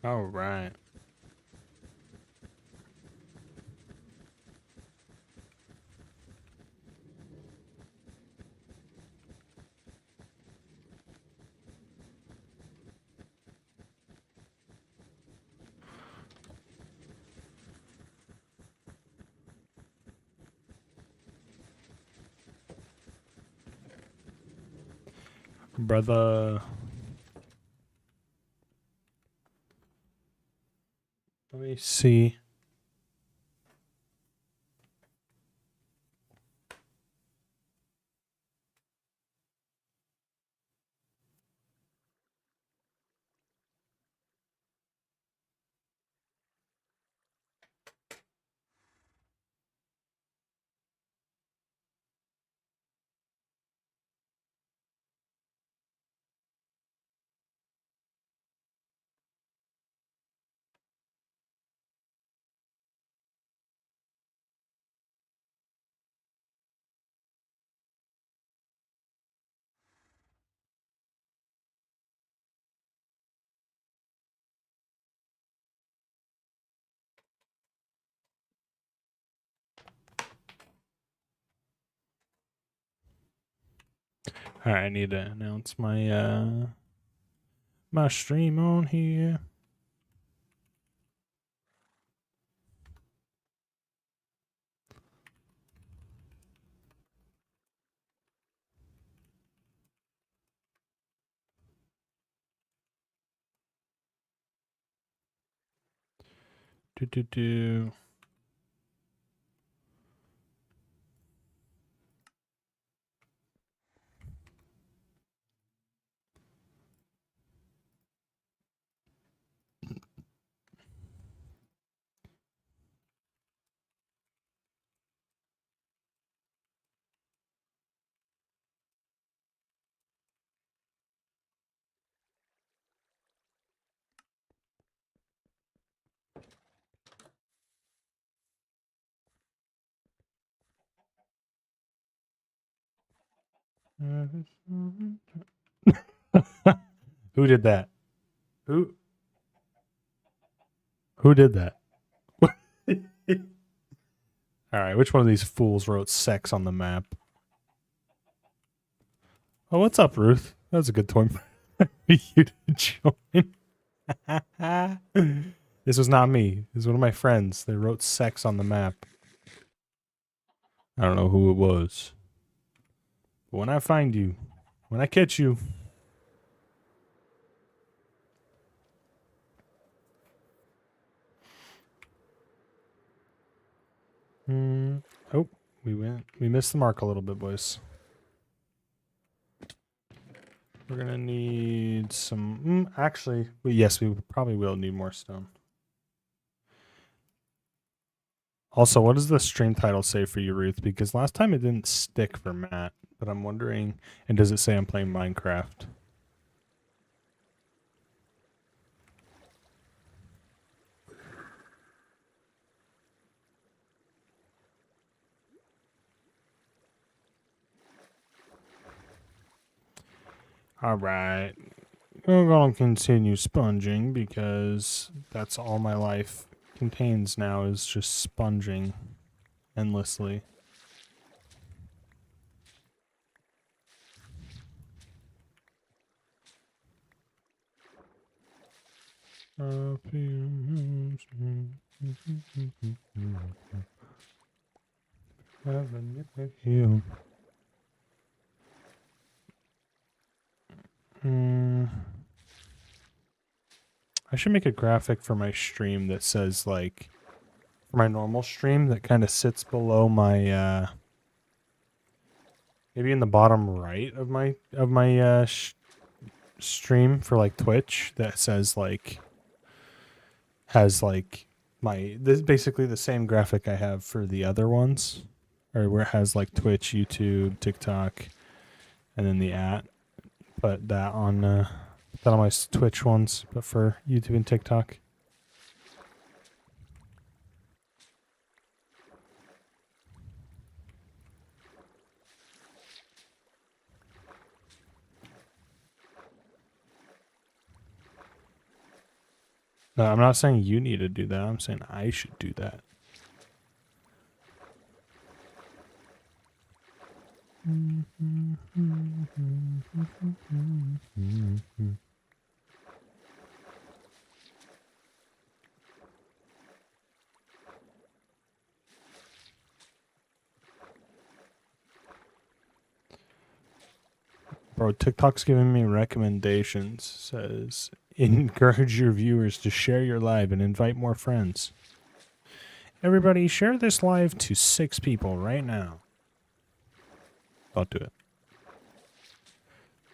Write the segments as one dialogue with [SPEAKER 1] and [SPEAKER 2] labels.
[SPEAKER 1] All right. Brother. Let me see. All right, I need to announce my stream on here. Do. Who did that? Who did that? All right, which one of these fools wrote sex on the map? Oh, what's up, Ruth? That was a good time for you to join. This was not me. This was one of my friends. They wrote sex on the map. I don't know who it was. But when I find you, when I catch you. Oh, we missed the mark a little bit, boys. We're gonna need some. Actually, yes, we probably will need more stone. Also, what does the stream title say for you, Ruth? Because last time it didn't stick for Matt, but I'm wondering. And does it say I'm playing Minecraft? All right, we're gonna continue sponging because that's all my life contains now is just sponging endlessly. I should make a graphic for my stream that says like for my normal stream that kind of sits below my maybe in the bottom right of my stream for like Twitch that says like has like this basically the same graphic I have for the other ones, or where it has like Twitch, YouTube, TikTok, and then the @ Put that on my Twitch ones, but for YouTube and TikTok. No, I'm not saying you need to do that. I'm saying I should do that. Bro, TikTok's giving me recommendations. Says encourage your viewers to share your live and invite more friends. Everybody, share this live to 6 people right now. Don't do it.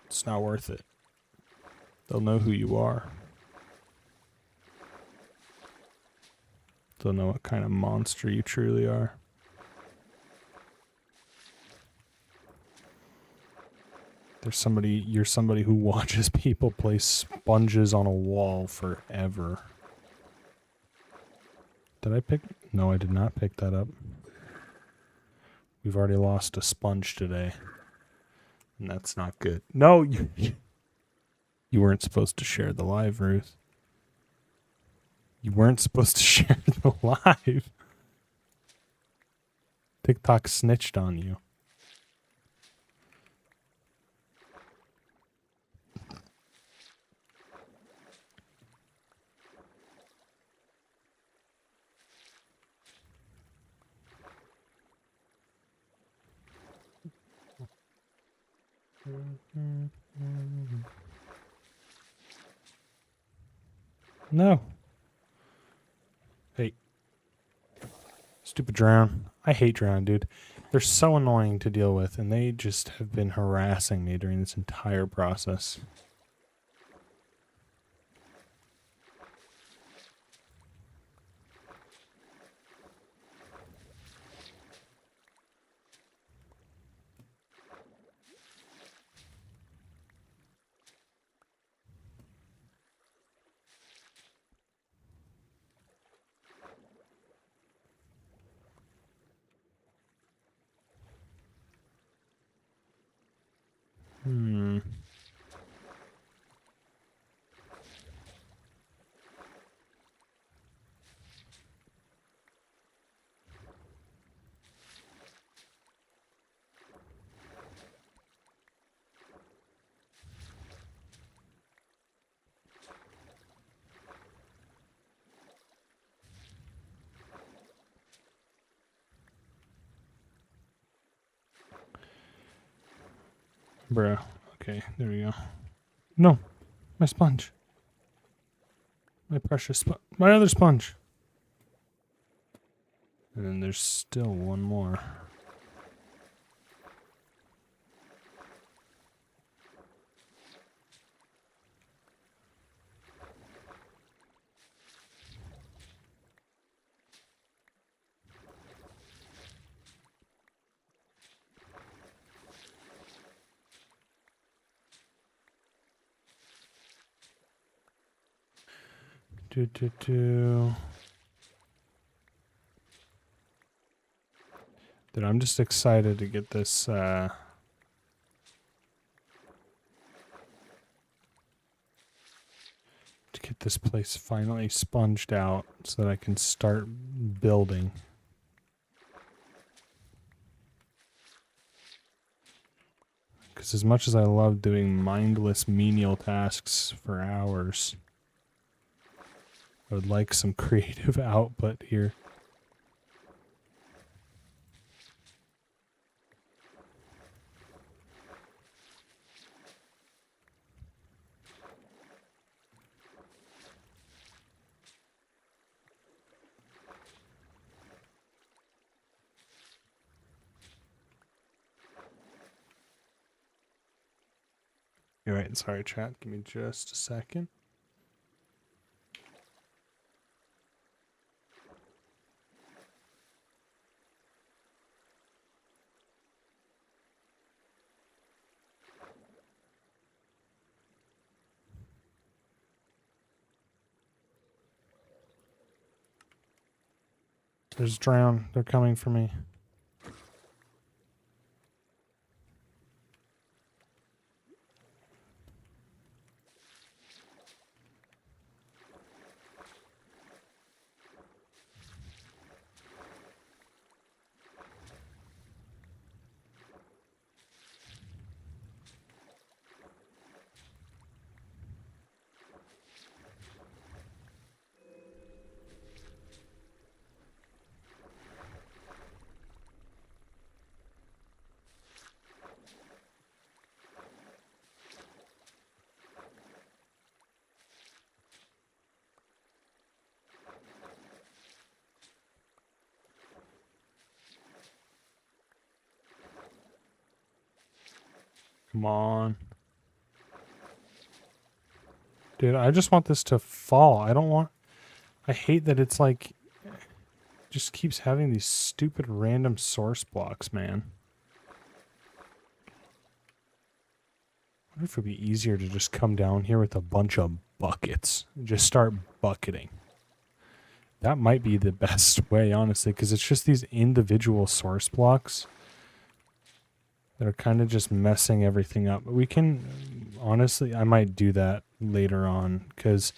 [SPEAKER 1] It's not worth it. They'll know who you are. They'll know what kind of monster you truly are. You're somebody who watches people play sponges on a wall forever. Did I pick? No, I did not pick that up. We've already lost a sponge today. And that's not good. No, you weren't supposed to share the live, Ruth. You weren't supposed to share the live. TikTok snitched on you. No. Hey. Stupid drown. I hate drown, dude. They're so annoying to deal with, and they just have been harassing me during this entire process. Bruh. Okay, there we go. No, my sponge. My precious sponge. My other sponge. And then there's still one more. Dude, I'm just excited to get this, to get this place finally sponged out so that I can start building. Because as much as I love doing mindless menial tasks for hours, I would like some creative output here. You're right, sorry chat, give me just a second. There's drown, they're coming for me. Come on. Dude, I just want this to fall. I hate that it's like, just keeps having these stupid random source blocks, man. I wonder if it'd be easier to just come down here with a bunch of buckets. Just start bucketing. That might be the best way, honestly, because it's just these individual source blocks that are kind of just messing everything up. But we can, honestly, I might do that later on, because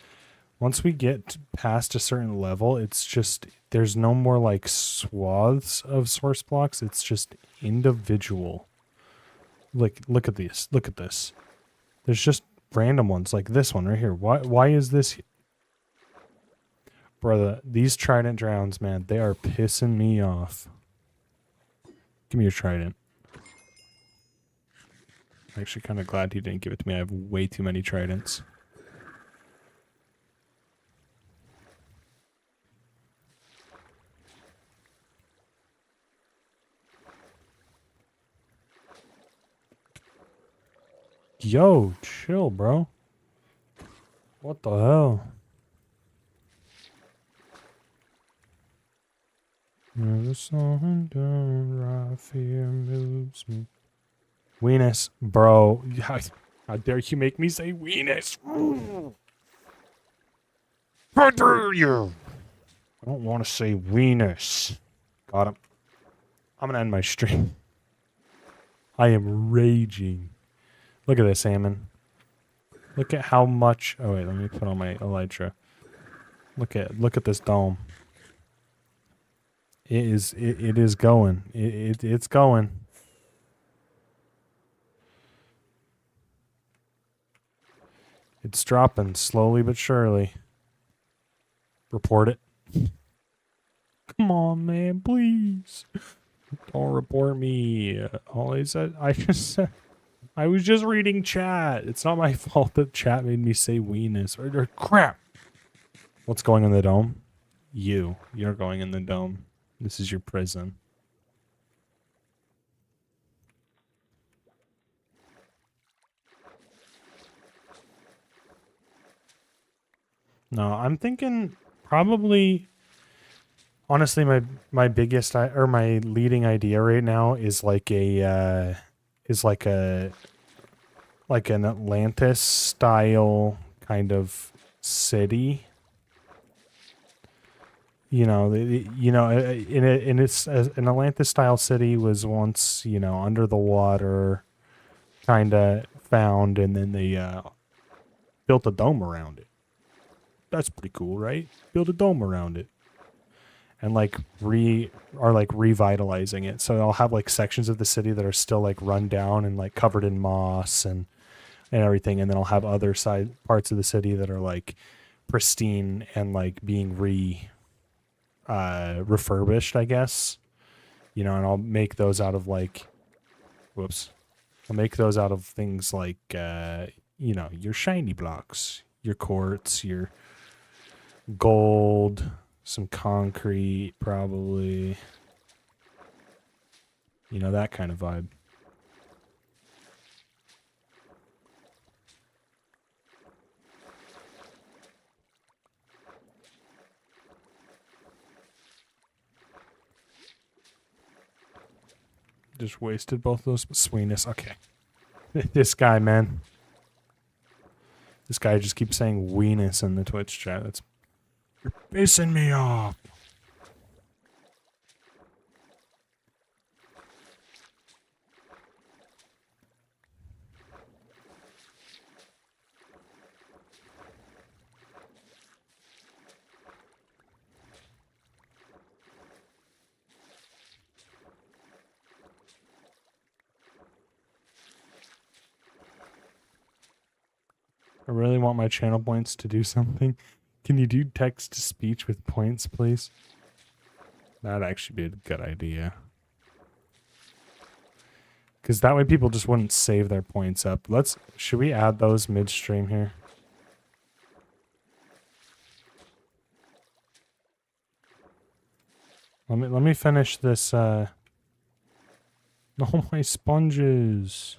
[SPEAKER 1] once we get past a certain level, it's just, there's no more like swaths of source blocks. It's just individual. Like, look at this. Look at this. There's just random ones like this one right here. Why is this? Brother, these trident drowns, man, they are pissing me off. Give me your trident. I'm actually kind of glad he didn't give it to me. I have way too many tridents. Yo, chill, bro. What the hell? The sun down right fear moves me. Weenus, bro. How dare you make me say weenus? How dare you? I don't want to say weenus. Got him. I'm going to end my stream. I am raging. Look at this, salmon. Look at how much... Oh, wait. Let me put on my elytra. Look at this dome. It is going. It's going. It's dropping slowly but surely. Report it. Come on, man, please. Don't report me. All I said, I was just reading chat. It's not my fault that chat made me say weenus or crap. What's going in the dome? You're going in the dome. This is your prison. No, I'm thinking probably, honestly, my biggest or my leading idea right now is like an Atlantis style kind of city. You know, in its an Atlantis style city was once, under the water, kind of found, and then they built a dome around it. That's pretty cool, right? Build a dome around it. And revitalizing it. So I'll have like sections of the city that are still like run down and like covered in moss and everything, and then I'll have other parts of the city that are like pristine and like being refurbished, I guess. And I'll make those out of like I'll make those out of things like your shiny blocks, your quartz, your gold, some concrete, probably. That kind of vibe. Just wasted both those. Sweetness. Okay. This guy, man. This guy just keeps saying weenus in the Twitch chat. You're pissing me off. I really want my channel points to do something. Can you do text to speech with points, please? That'd actually be a good idea. Because that way people just wouldn't save their points up. Should we add those midstream here? Let me finish this, No, my sponges.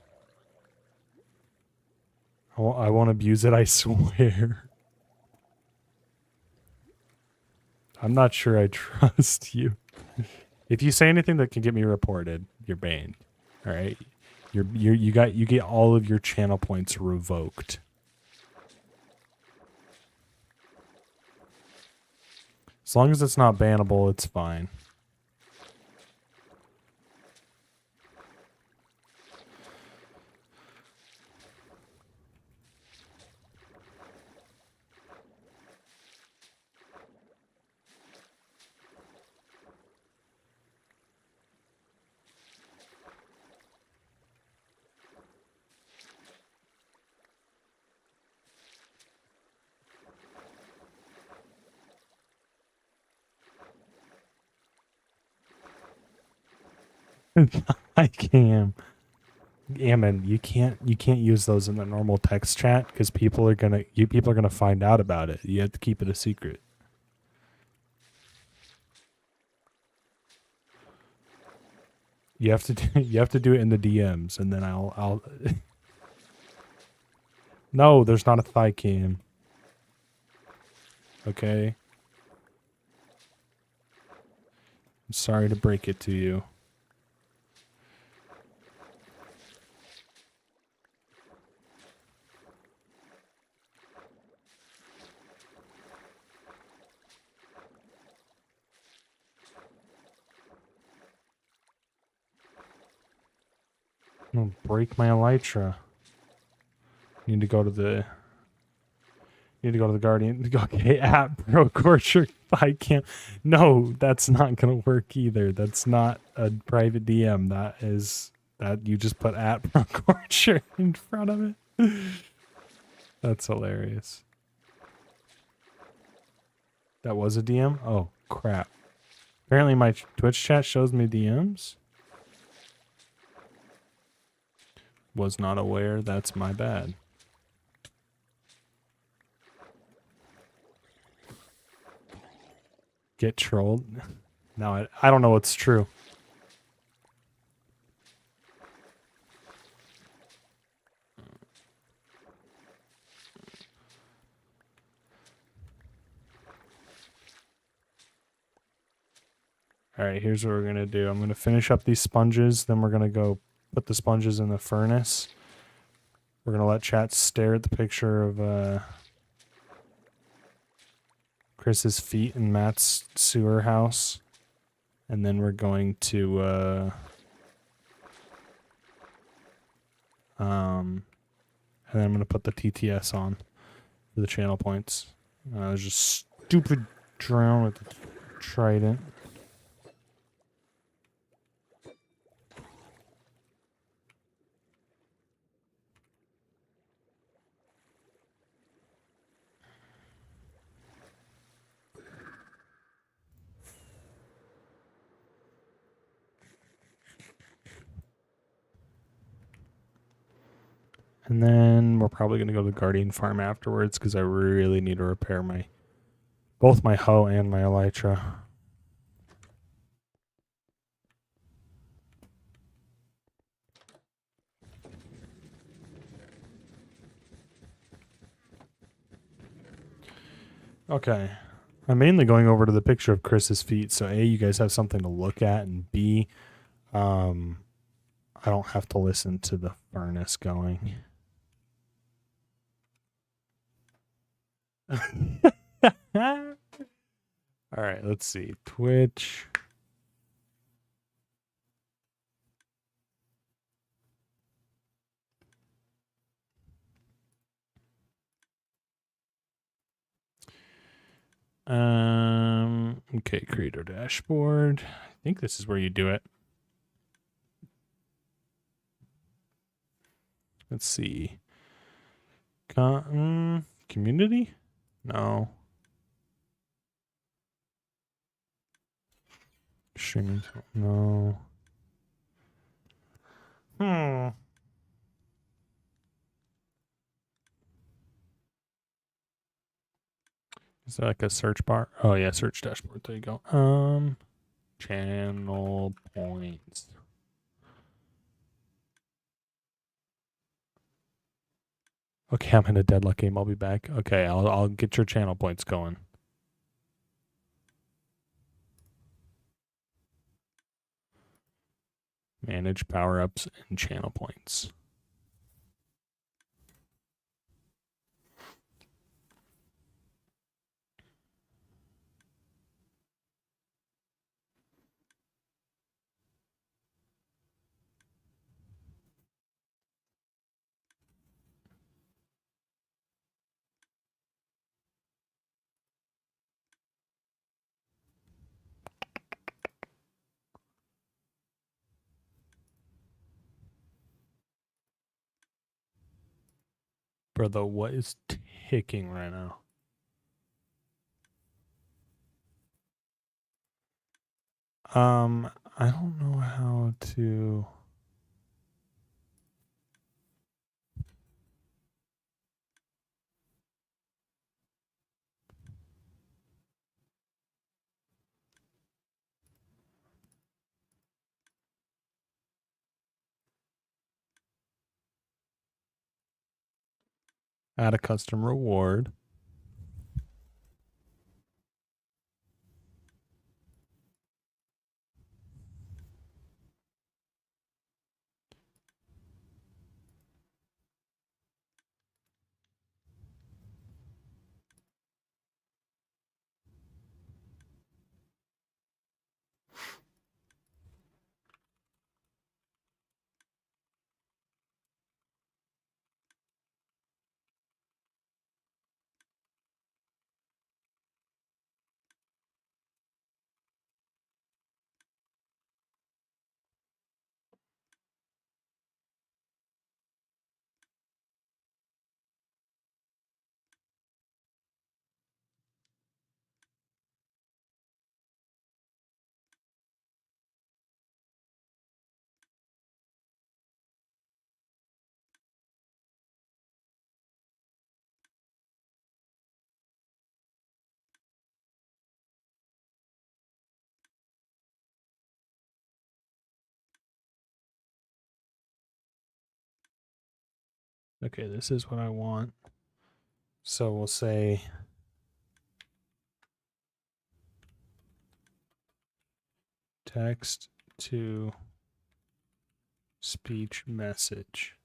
[SPEAKER 1] I won't abuse it, I swear. I'm not sure I trust you. If you say anything that can get me reported, you're banned. All right? You get all of your channel points revoked. As long as it's not bannable, it's fine. I can. Ammon, you can't use those in the normal text chat because people are gonna find out about it. You have to keep it a secret. You have to do it in the DMs, and then I'll. No, there's not a thigh cam. Okay. I'm sorry to break it to you. I'm gonna break my elytra. Need to go to the Guardian. Okay, at Pro Corcher thigh cam. No, that's not gonna work either. That's not a private DM. That you just put at Pro Corcher in front of it. That's hilarious. That was a DM? Oh, crap. Apparently my Twitch chat shows me DMs. Was not aware. That's my bad. Get trolled? No, I don't know what's true. Alright, here's what we're going to do. I'm going to finish up these sponges, then we're going to go put the sponges in the furnace. We're going to let chat stare at the picture of Chris's feet in Matt's sewer house. And then we're going to and then I'm going to put the TTS on for the channel points. There's just stupid drown with the trident. And then we're probably going to go to the Guardian farm afterwards because I really need to repair both my hoe and my elytra. Okay. I'm mainly going over to the picture of Chris's feet, so A, you guys have something to look at, and B, I don't have to listen to the furnace going. All right, let's see. Twitch. Okay, creator dashboard. I think this is where you do it. Let's see. Community? No. Streaming? No. Is that like a search bar? Oh yeah, search dashboard. There you go. Channel points. Okay, I'm in a deadlock game. I'll be back. Okay, I'll get your channel points going. Manage power-ups and channel points. Brother, what is ticking right now? I don't know how to. Add a custom reward. Okay, this is what I want. So we'll say text to speech message.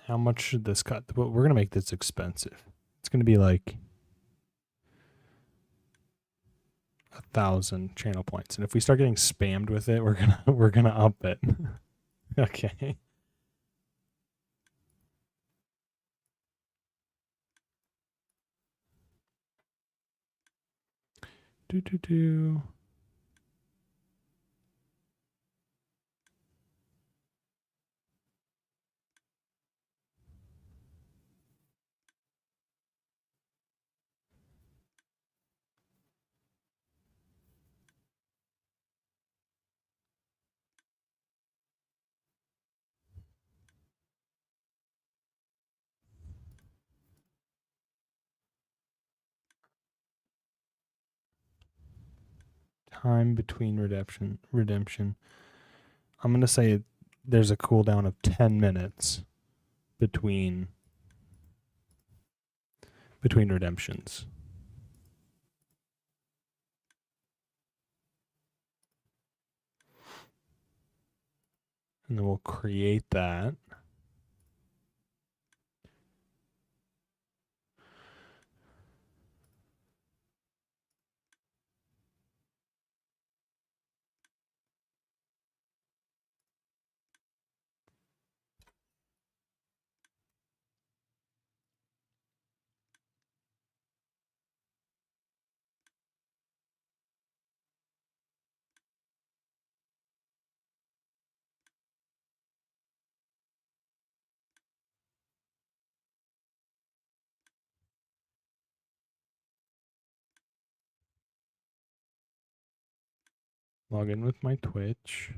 [SPEAKER 1] How much should this cut? We're going to make this expensive. It's going to be like 1,000 channel points. And if we start getting spammed with it, we're gonna up it. Okay. Do. Time between redemption. I'm gonna say there's a cooldown of 10 minutes between redemptions. And then we'll create that. Log in with my Twitch.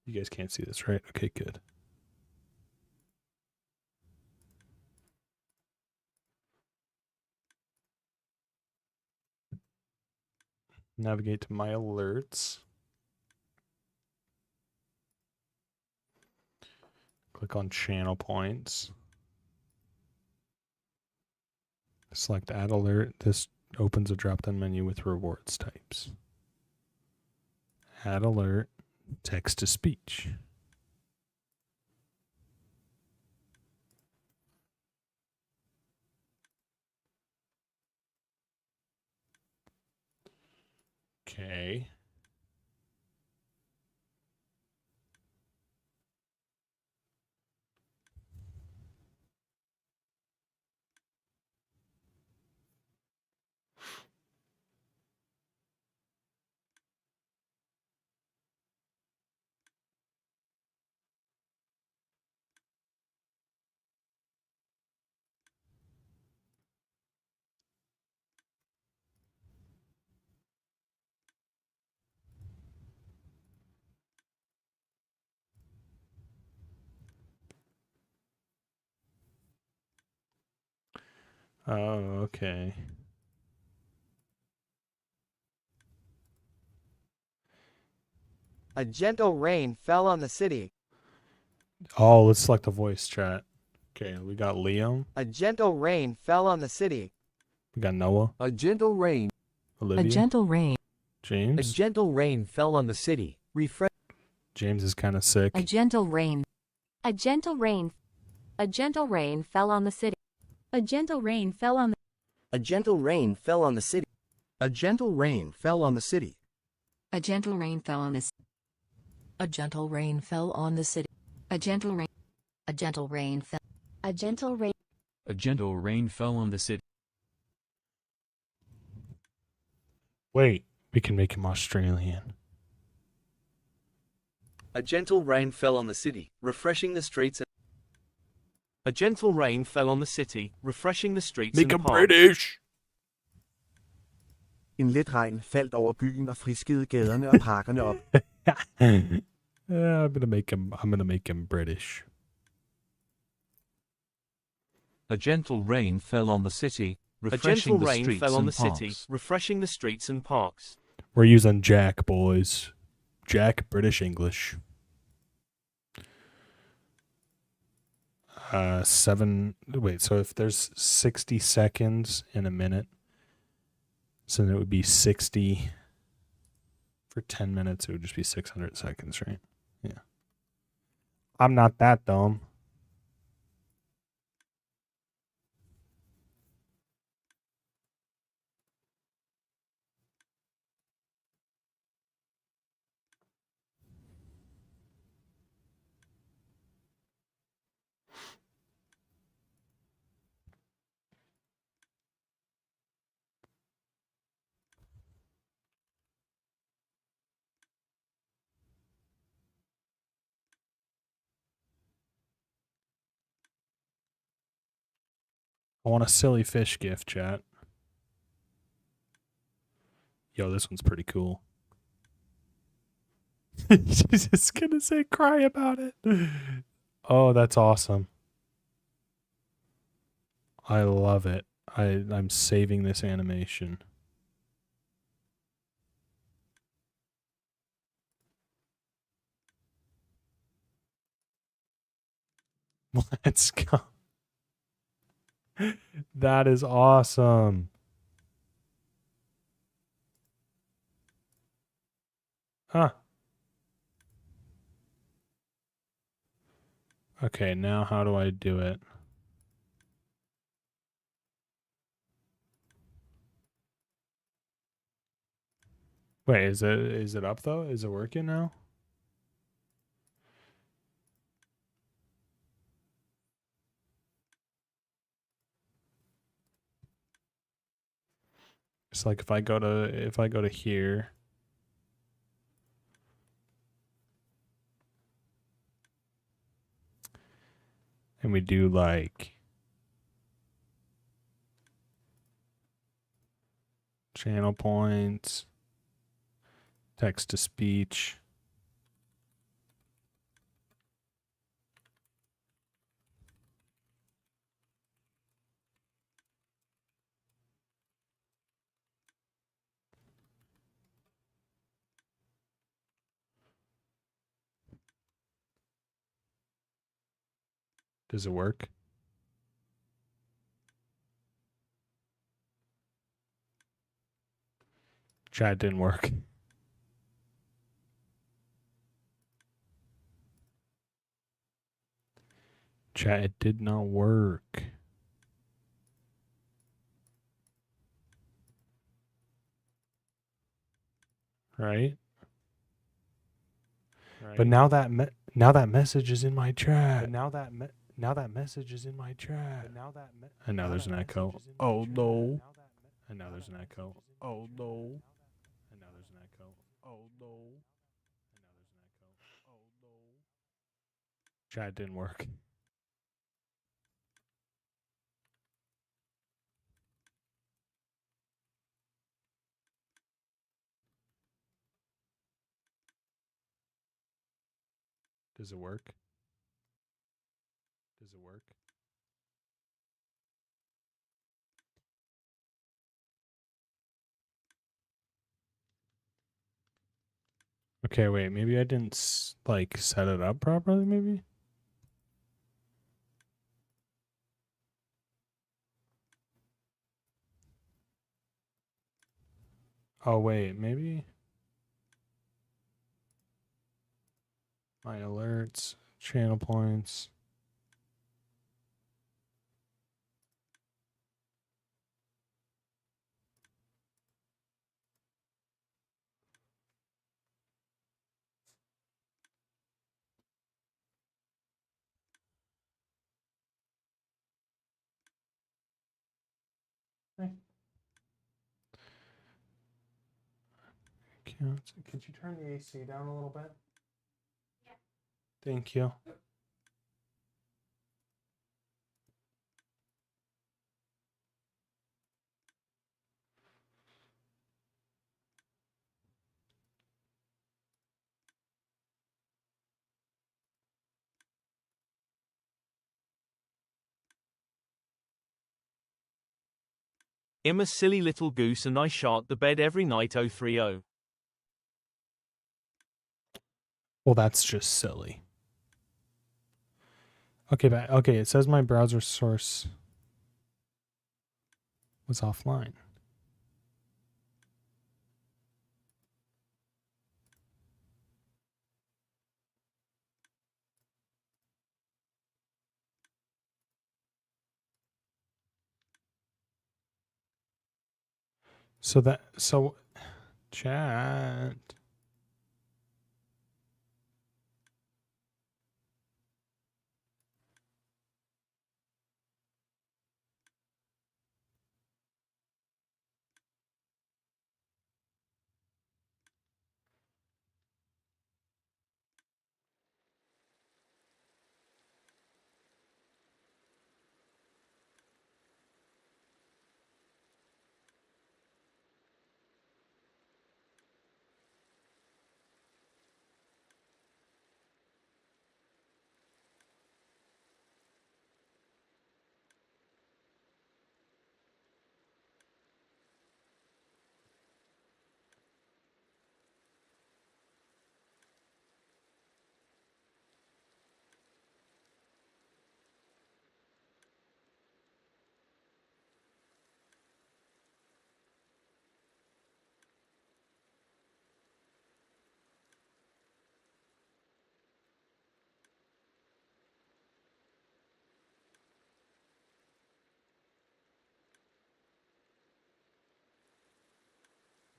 [SPEAKER 1] You guys can't see this, right? Okay, good. Navigate to my alerts. Click on channel points. Select add alert. This opens a drop-down menu with rewards types. Add alert, text to speech. Okay. Oh, okay.
[SPEAKER 2] A gentle rain fell on the city.
[SPEAKER 1] Oh, let's select the voice chat. Okay, we got Liam.
[SPEAKER 2] A gentle rain fell on the city.
[SPEAKER 1] We got Noah.
[SPEAKER 3] A gentle rain.
[SPEAKER 1] Olivia.
[SPEAKER 4] A gentle rain.
[SPEAKER 1] James.
[SPEAKER 3] A gentle rain fell on the city. Refresh.
[SPEAKER 1] James is kind of sick.
[SPEAKER 4] A gentle rain.
[SPEAKER 5] A gentle rain. A gentle rain fell on the city. A gentle rain fell on the
[SPEAKER 2] A gentle rain fell on the city.
[SPEAKER 3] A gentle rain fell on the city.
[SPEAKER 4] A gentle rain fell on this. A gentle rain fell on the city. A gentle rain. A gentle rain fell.
[SPEAKER 5] A gentle rain.
[SPEAKER 6] A gentle rain fell on the city.
[SPEAKER 1] Wait, we can make him Australian.
[SPEAKER 7] A gentle rain fell on the city, refreshing the streets. A gentle rain fell on the city, refreshing the streets.
[SPEAKER 1] Make him British.
[SPEAKER 8] En let regn faldt over byen og friskede gaderne og parkerne op.
[SPEAKER 1] Yeah, I'm gonna make him British.
[SPEAKER 6] A gentle rain fell on the city,
[SPEAKER 7] A
[SPEAKER 6] refreshing
[SPEAKER 7] gentle
[SPEAKER 6] the
[SPEAKER 7] rain
[SPEAKER 6] streets
[SPEAKER 7] fell on
[SPEAKER 6] and
[SPEAKER 7] the city,
[SPEAKER 6] parks.
[SPEAKER 7] refreshing the streets and parks.
[SPEAKER 1] We're using Jack, boys. Jack, British English. 7. Wait, so if there's 60 seconds in a minute, so then it would be 60 for 10 minutes. It would just be 600 seconds, right? Yeah. I'm not that dumb. I want a silly fish gift, chat. Yo, this one's pretty cool. She's just gonna say cry about it. Oh, that's awesome. I love it. I'm saving this animation. Let's go. That is awesome. Huh. Okay, now how do I do it? Wait, is it up though? Is it working now? It's like if I go to here, and we do like channel points, text to speech. Does it work? Chat didn't work. Chat, it did not work. Right? But now that message is in my chat. But now that message is in my chat. And now there's an echo. Oh no. And now there's an echo. Oh no. And now there's an echo. Oh no. And now there's an echo. Oh no. Chat didn't work. Does it work? Does it work? Okay, wait. Maybe I didn't like set it up properly. Maybe. Oh wait, maybe. My alerts, channel points. Could you turn the AC down a little bit? Yeah. Thank you.
[SPEAKER 7] I'm a silly little goose and I shart the bed every night 030.
[SPEAKER 1] Well, that's just silly. Okay, but okay, it says my browser source was offline. So chat.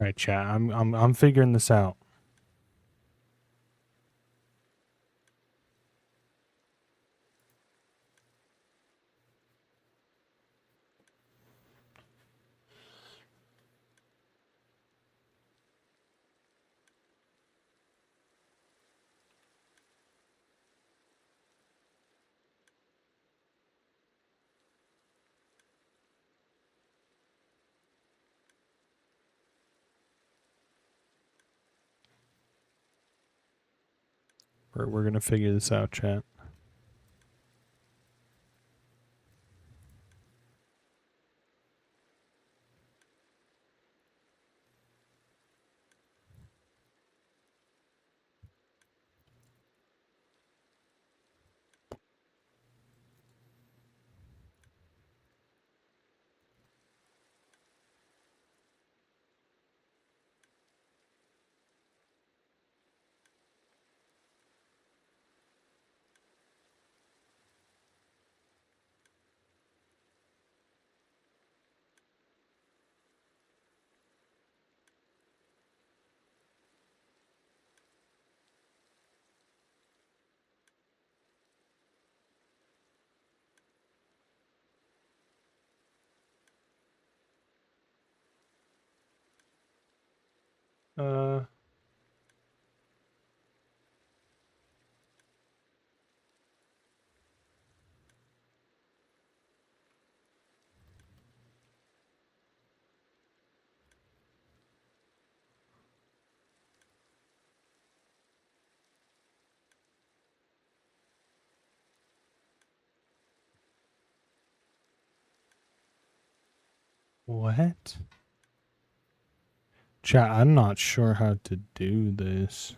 [SPEAKER 1] All right, chat. I'm figuring this out. We're gonna figure this out, chat. Uh, what? Chat, I'm not sure how to do this.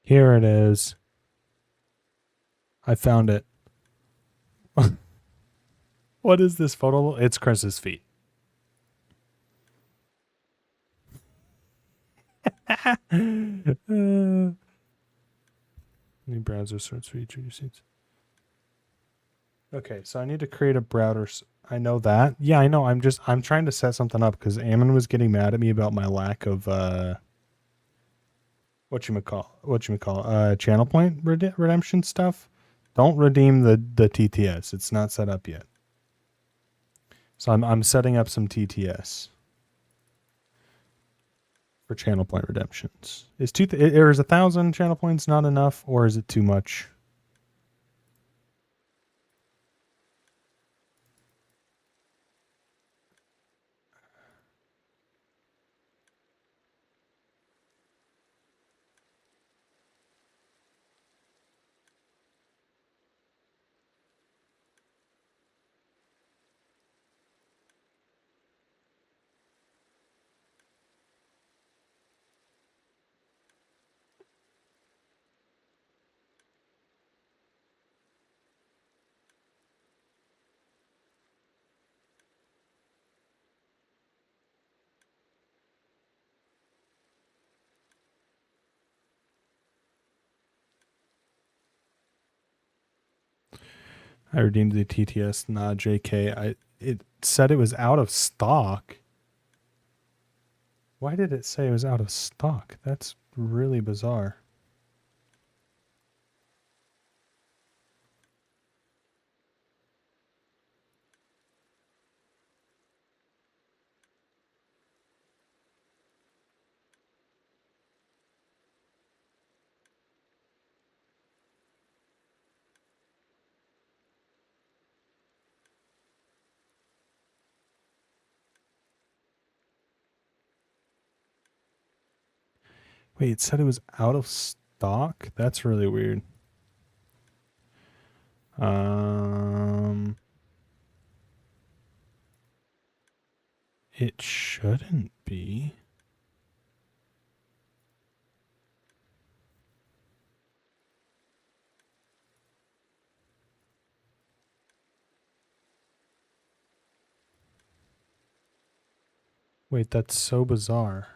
[SPEAKER 1] Here it is. I found it. What is this photo? It's Chris's feet. New browser search feature uses. Okay, so I need to create a browser. I know that. Yeah, I know. I'm trying to set something up because Ammon was getting mad at me about my lack of channel point redemption stuff. Don't redeem the TTS. It's not set up yet. So I'm setting up some TTS for channel point redemptions. Is 1,000 channel points not enough, or is it too much? I redeemed the TTS. Nah, JK. It said it was out of stock. Why did it say it was out of stock? That's really bizarre. Wait, it said it was out of stock? That's really weird. It shouldn't be. Wait, that's so bizarre.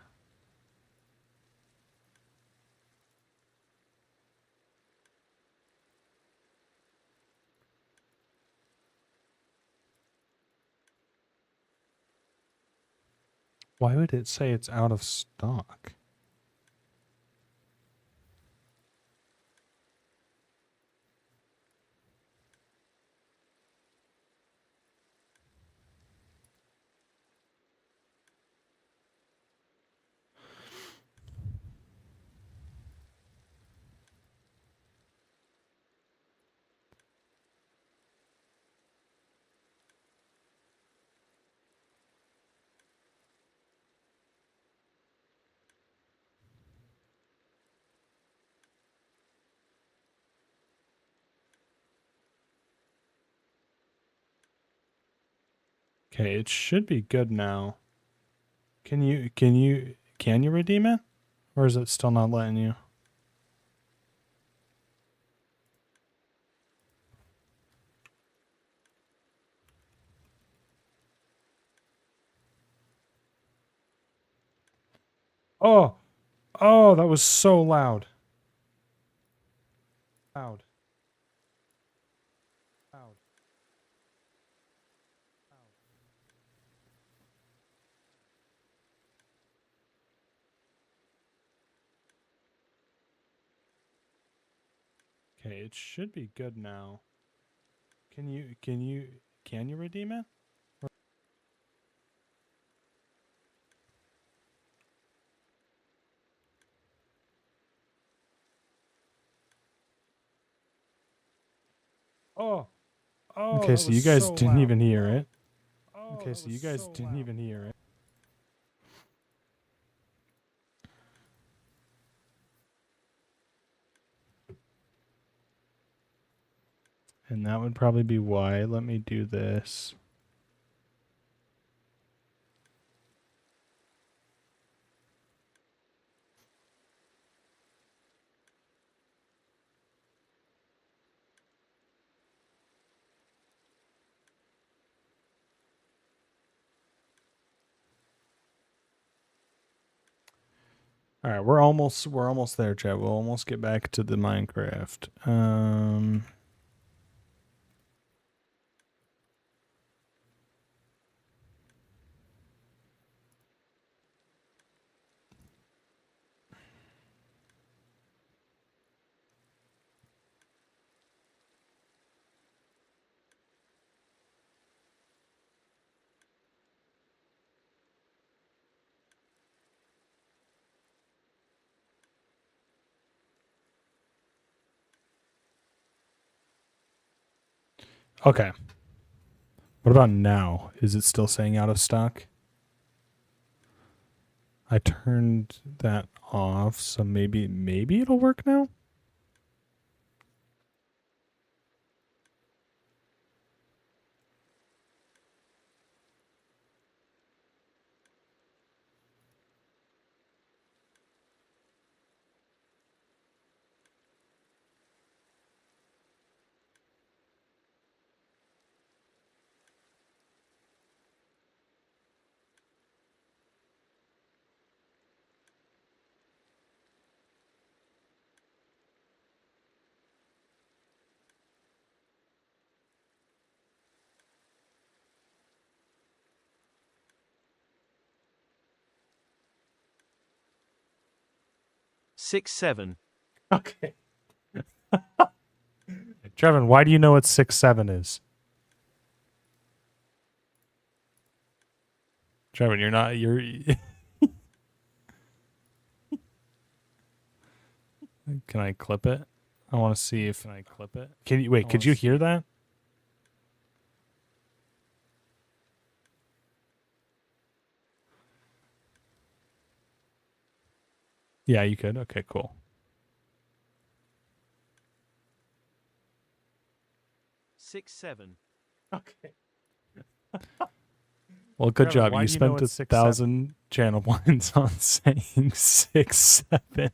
[SPEAKER 1] Why would it say it's out of stock? Okay, it should be good now. Can you can you redeem it? Or is it still not letting you? Oh, oh, that was so loud. Loud. Loud. Okay, it should be good now. Can you redeem it? Oh, oh. Okay, so you guys didn't even hear it. Okay, so you guys didn't even hear it. And that would probably be why. Let me do this. All right, we're almost there, chat. We'll almost get back to the Minecraft. Okay. What about now? Is it still saying out of stock? I turned that off, so maybe it'll work now?
[SPEAKER 7] Six, 7.
[SPEAKER 1] Okay. Trevin, why do you know what 6-7 is? Trevin, you're Can I clip it? I want to see if I clip it. Can you wait, could you hear that? Yeah, you could. Okay, cool.
[SPEAKER 7] Six, 7.
[SPEAKER 1] Okay. Well, good Trevor, job.
[SPEAKER 8] why
[SPEAKER 1] You
[SPEAKER 8] do you know
[SPEAKER 1] spent
[SPEAKER 8] it's
[SPEAKER 1] 1,000 channel points on saying 6-7.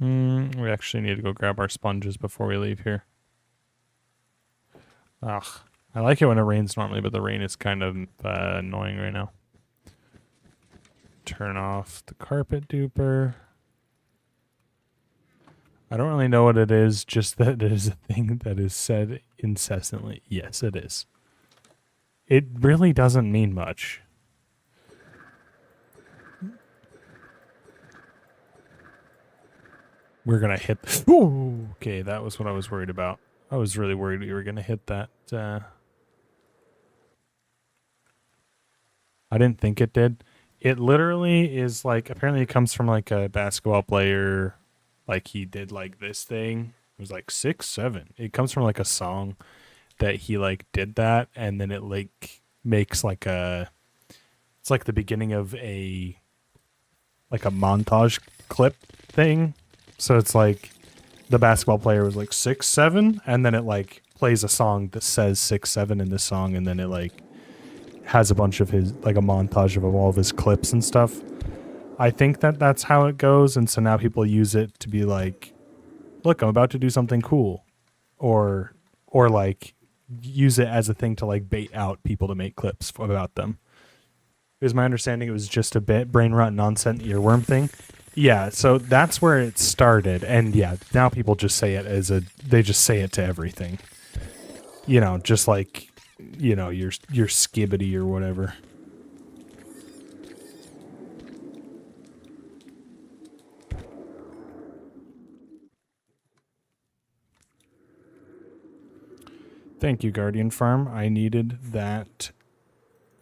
[SPEAKER 1] We actually need to go grab our sponges before we leave here. Ugh. I like it when it rains normally, but the rain is kind of annoying right now. Turn off the carpet duper. I don't really know what it is, just that it is a thing that is said incessantly. Yes, it is. It really doesn't mean much. We're going to hit... Ooh, okay, that was what I was worried about. I was really worried we were going to hit that. I didn't think it did. It literally is like... Apparently it comes from like a basketball player... Like he did like this thing. It was like 6-7. It comes from like a song that he like did that, and then it like makes like a. It's like the beginning of a montage clip thing. So it's like the basketball player was like 6-7, and then it like plays a song that says 6-7 in this song, and then it like has a bunch of his, like a montage of all of his clips and stuff. I think that that's how it goes, and so now people use it to be like, look, I'm about to do something cool, or like use it as a thing to like bait out people to make clips about them. It was my understanding it was just a bit brain rot nonsense earworm thing. Yeah, so that's where it started, and yeah, now people just say it as they just say it to everything. You know, just like, you know, your skibbity or whatever. Thank you, Guardian Farm. I needed that.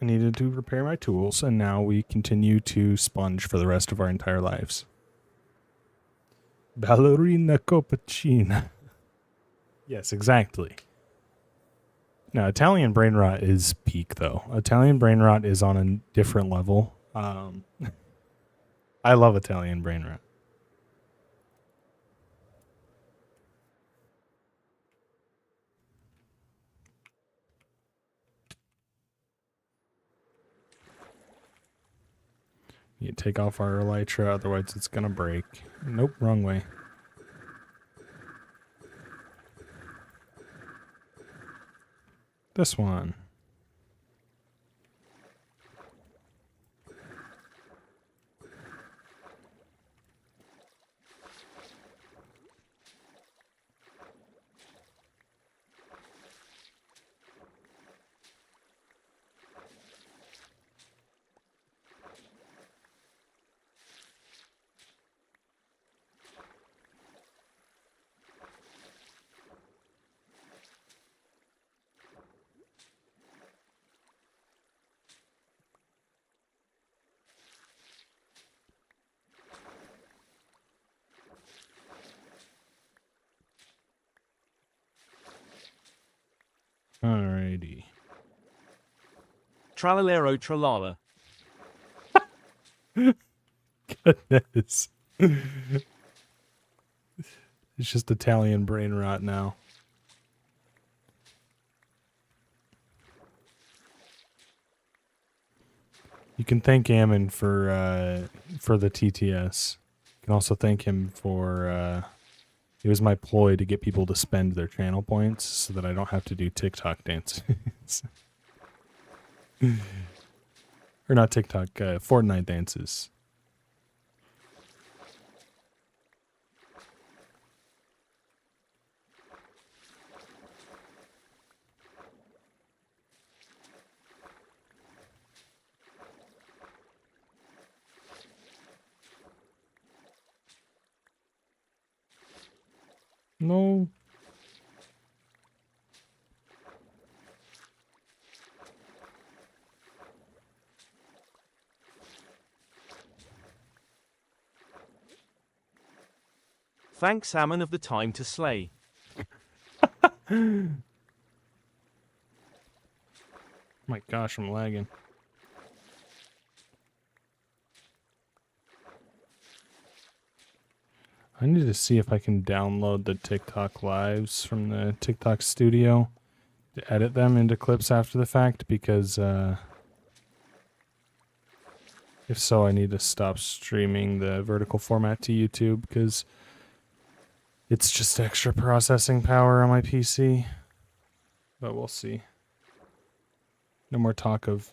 [SPEAKER 1] I needed to repair my tools, and now we continue to sponge for the rest of our entire lives. Ballerina Copacina. Yes, exactly. No, Italian brain rot is peak, though. Italian brain rot is on a different level. I love Italian brain rot. You take off our elytra, otherwise it's gonna break. Nope, wrong way. This one. Alrighty.
[SPEAKER 7] Tralalero tralala.
[SPEAKER 1] Goodness. It's just Italian brain rot now. You can thank Ammon for the TTS. You can also thank him for it was my ploy to get people to spend their channel points so that I don't have to do TikTok dances. Or not TikTok, Fortnite dances. No.
[SPEAKER 7] Thanks Salmon of the time to slay.
[SPEAKER 1] My gosh, I'm lagging. I need to see if I can download the TikTok lives from the TikTok studio to edit them into clips after the fact, because if so, I need to stop streaming the vertical format to YouTube because it's just extra processing power on my PC. But we'll see. No more talk of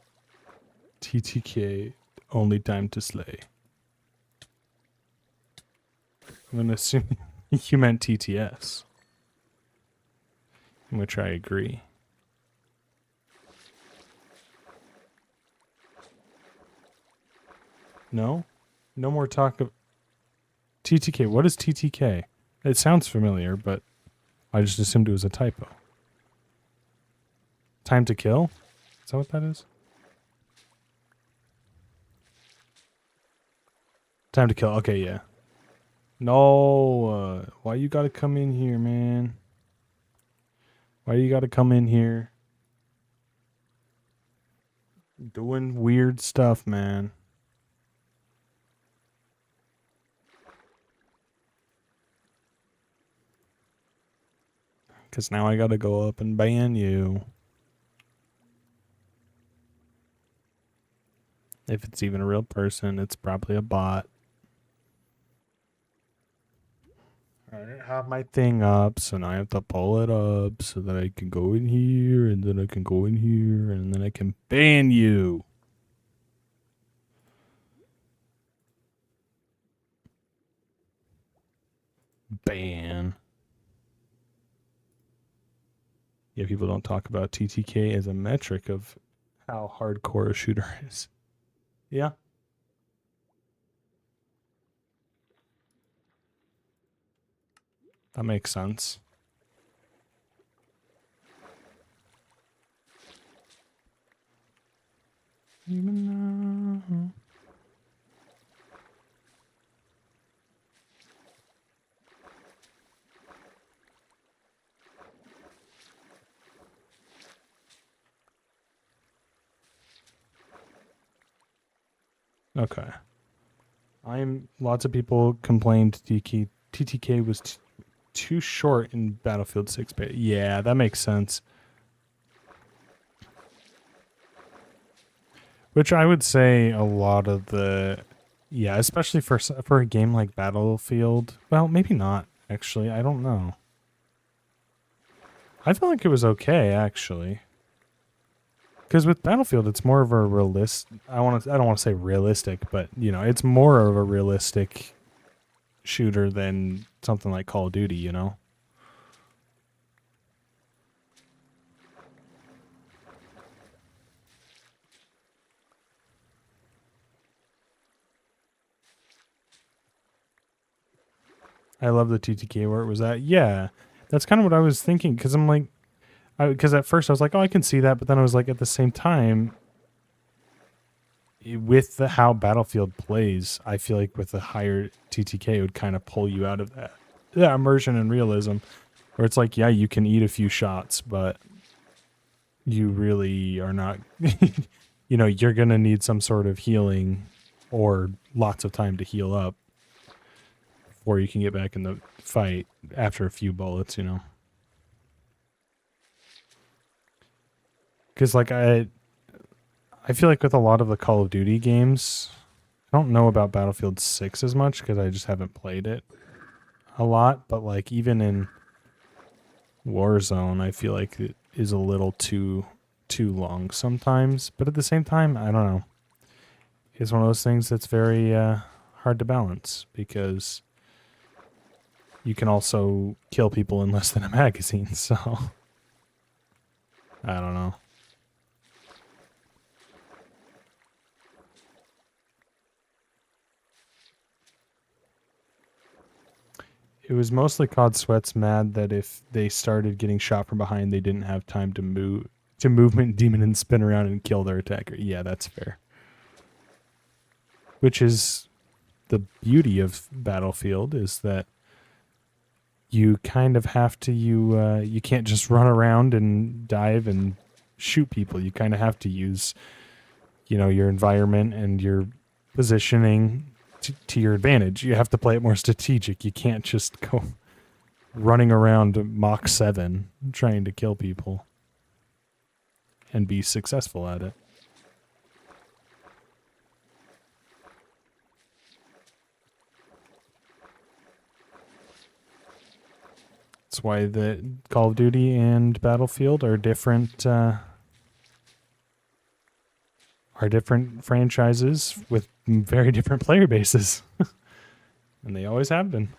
[SPEAKER 1] TTK, only time to slay. I'm going to assume you meant TTS. Which I agree. No? No more talk of TTK. What is TTK? It sounds familiar, but I just assumed it was a typo. Time to kill? Is that what that is? Time to kill. Okay, yeah. No, why you gotta come in here, man? Why you gotta come in here? Doing weird stuff, man. Because now I gotta go up and ban you. If it's even a real person, it's probably a bot. I didn't have my thing up, so now I have to pull it up so that I can go in here, and then I can go in here, and then I can ban you. Ban. Yeah, people don't talk about TTK as a metric of how hardcore a shooter is. Yeah. That makes sense. Even though... Okay. Lots of people complained TTK was too short in Battlefield 6 beta. Yeah, that makes sense. Which I would say a lot of the, yeah, especially for a game like Battlefield. Well, maybe not actually. I don't know. I feel like it was okay actually. Because with Battlefield, it's more of a I don't want to say realistic, but you know, it's more of a realistic shooter than something like Call of Duty, you know. I love the TTK where it was at. Yeah, that's kind of what I was thinking. Because I'm like, because at first I was like, oh, I can see that, but then I was like, at the same time, with how Battlefield plays, I feel like with a higher TTK, it would kind of pull you out of that immersion and realism, where it's like, yeah, you can eat a few shots, but you really are not, you know, you're gonna need some sort of healing or lots of time to heal up before you can get back in the fight after a few bullets, you know. Because like I feel like with a lot of the Call of Duty games, I don't know about Battlefield 6 as much because I just haven't played it a lot, but like even in Warzone, I feel like it is a little too long sometimes, but at the same time, I don't know. It's one of those things that's very hard to balance because you can also kill people in less than a magazine, so I don't know. It was mostly COD Sweat's mad that if they started getting shot from behind, they didn't have time to movement demon and spin around and kill their attacker. Yeah, that's fair. Which is the beauty of Battlefield, is that you kind of have to, you can't just run around and dive and shoot people. You kind of have to use, you know, your environment and your positioning to your advantage. You have to play it more strategic. You can't just go running around Mach 7 trying to kill people and be successful at it. That's why the Call of Duty and Battlefield are different franchises with very different player bases. And they always have been.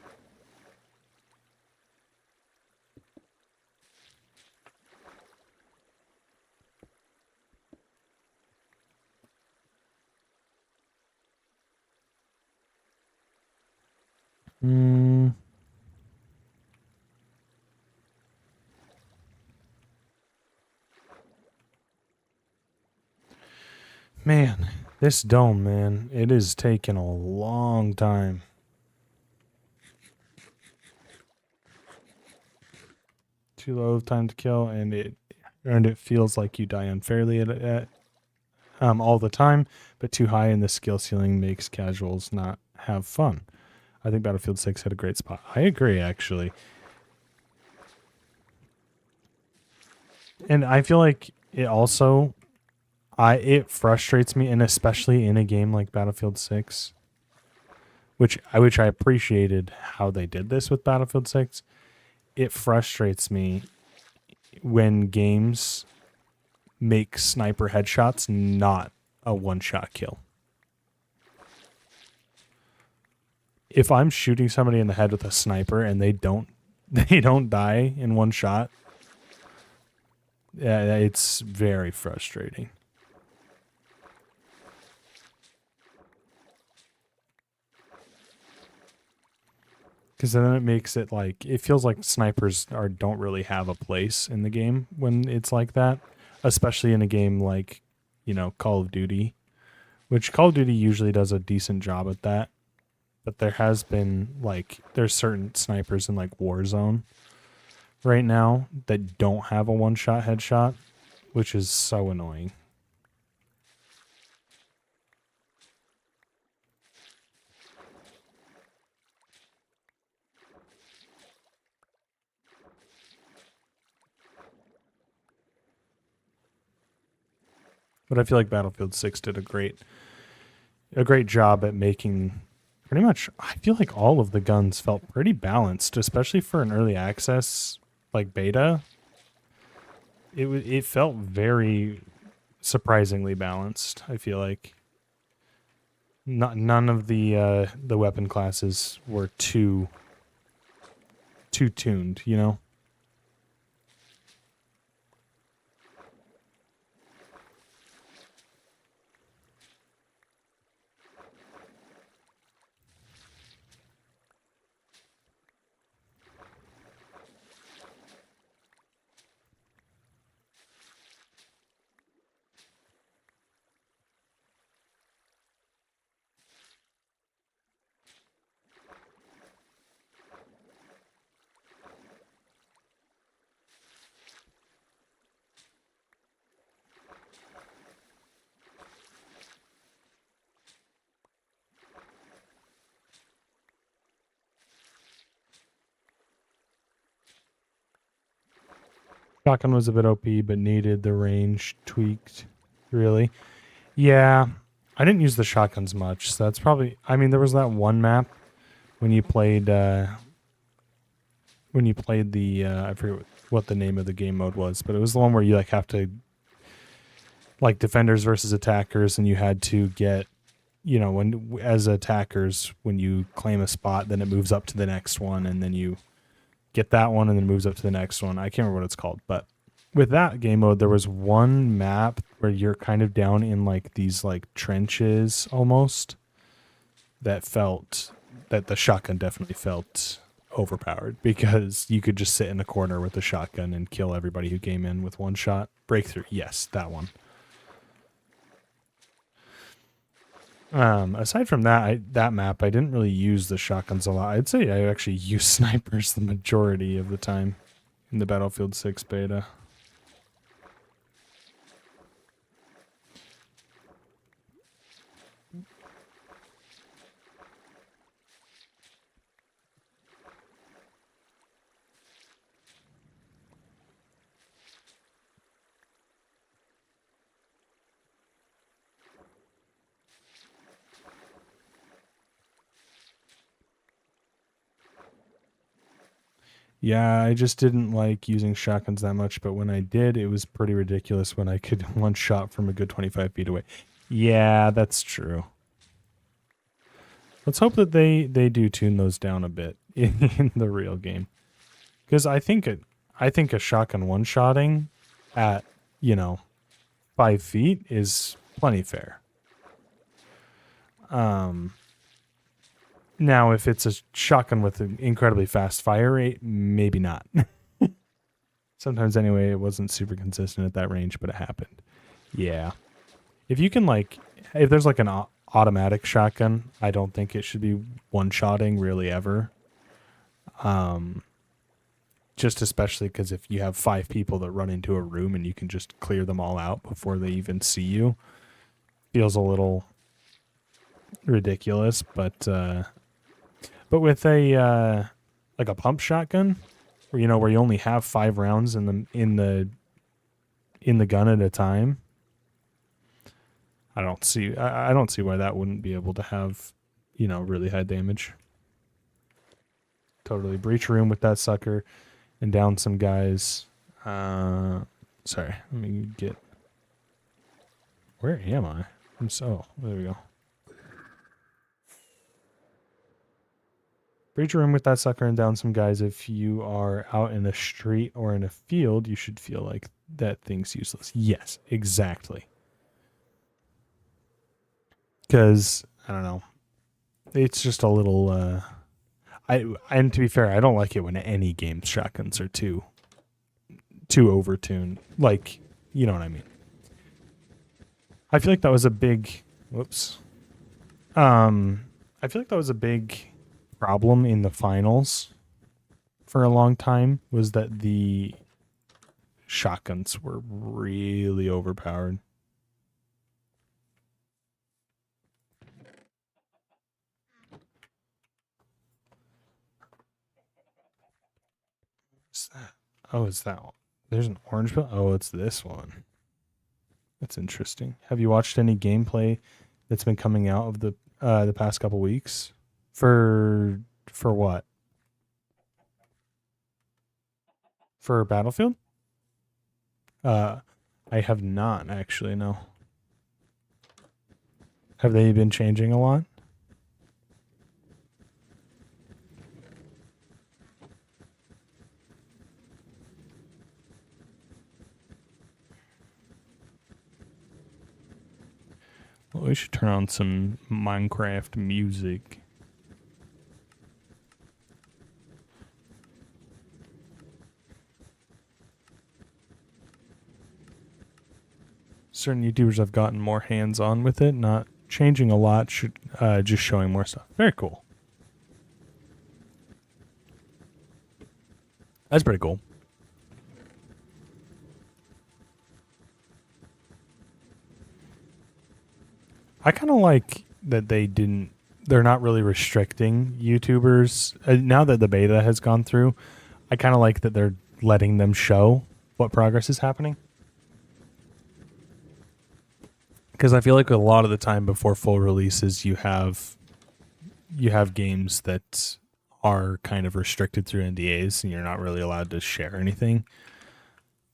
[SPEAKER 1] Man, this dome, man, it is taking a long time. Too low of time to kill, and it feels like you die unfairly at all the time, but too high in the skill ceiling makes casuals not have fun. I think Battlefield 6 had a great spot. I agree, actually. And I feel like it also it frustrates me, and especially in a game like Battlefield 6, which I appreciated how they did this with Battlefield 6. It frustrates me when games make sniper headshots not a one-shot kill. If I'm shooting somebody in the head with a sniper and they don't die in one shot, yeah, it's very frustrating. Because then it makes it like, it feels like snipers don't really have a place in the game when it's like that, especially in a game like, Call of Duty, which Call of Duty usually does a decent job at that. But there has been there's certain snipers in like Warzone right now that don't have a one-shot headshot, which is so annoying. But I feel like Battlefield 6 did a great job at making pretty much, I feel like all of the guns felt pretty balanced, especially for an early access like beta. It felt very surprisingly balanced, I feel like. None of the weapon classes were too tuned, Shotgun was a bit OP, but needed the range tweaked, really. Yeah, I didn't use the shotguns much, so that's probably... I mean, there was that one map when you played the... I forget what the name of the game mode was, but it was the one where you have to... defenders versus attackers, and you had to get... when as attackers, when you claim a spot, then it moves up to the next one, and then you... get that one and then moves up to the next one. I can't remember what it's called, but with that game mode, there was one map where you're kind of down in these trenches almost that the shotgun definitely felt overpowered because you could just sit in a corner with a shotgun and kill everybody who came in with one shot. Breakthrough. Yes, that one. Aside from that map, I didn't really use the shotguns a lot. I'd say I actually used snipers the majority of the time in the Battlefield 6 beta. Yeah, I just didn't like using shotguns that much, but when I did, it was pretty ridiculous when I could one shot from a good 25 feet away. Yeah, that's true. Let's hope that they do tune those down a bit in the real game. Because I think a shotgun one-shotting at, 5 feet is plenty fair. Now, if it's a shotgun with an incredibly fast fire rate, maybe not. Sometimes, anyway, it wasn't super consistent at that range, but it happened. Yeah. If you can, if there's an automatic shotgun, I don't think it should be one-shotting really ever. Just especially because if you have 5 people that run into a room and you can just clear them all out before they even see you, feels a little ridiculous, but with a a pump shotgun, where you only have 5 rounds in the in the gun at a time, I don't see why that wouldn't be able to have, really high damage. Totally breach a room with that sucker and down some guys. Sorry, let me get. Where am I? There we go. Breach a room with that sucker and down some guys. If you are out in the street or in a field, you should feel like that thing's useless. Yes, exactly. Because, I don't know. It's just a little, and to be fair, I don't like it when any game's shotguns are too overtuned. Like, you know what I mean. I feel like that was a big, whoops. I feel like that was a big problem in the finals for a long time, was that the shotguns were really overpowered. What's that? Oh, it's that one. There's an orange pill. Oh, it's this one. That's interesting. Have you watched any gameplay that's been coming out of the past couple weeks? For what? For Battlefield? I have not actually, no. Have they been changing a lot? Well, we should turn on some Minecraft music. Certain YouTubers have gotten more hands-on with it, not changing a lot, just showing more stuff. Very cool. That's pretty cool. I kind of like that they're not really restricting YouTubers. Now that the beta has gone through, I kind of like that they're letting them show what progress is happening. Because I feel like a lot of the time before full releases, you have games that are kind of restricted through NDAs, and you're not really allowed to share anything.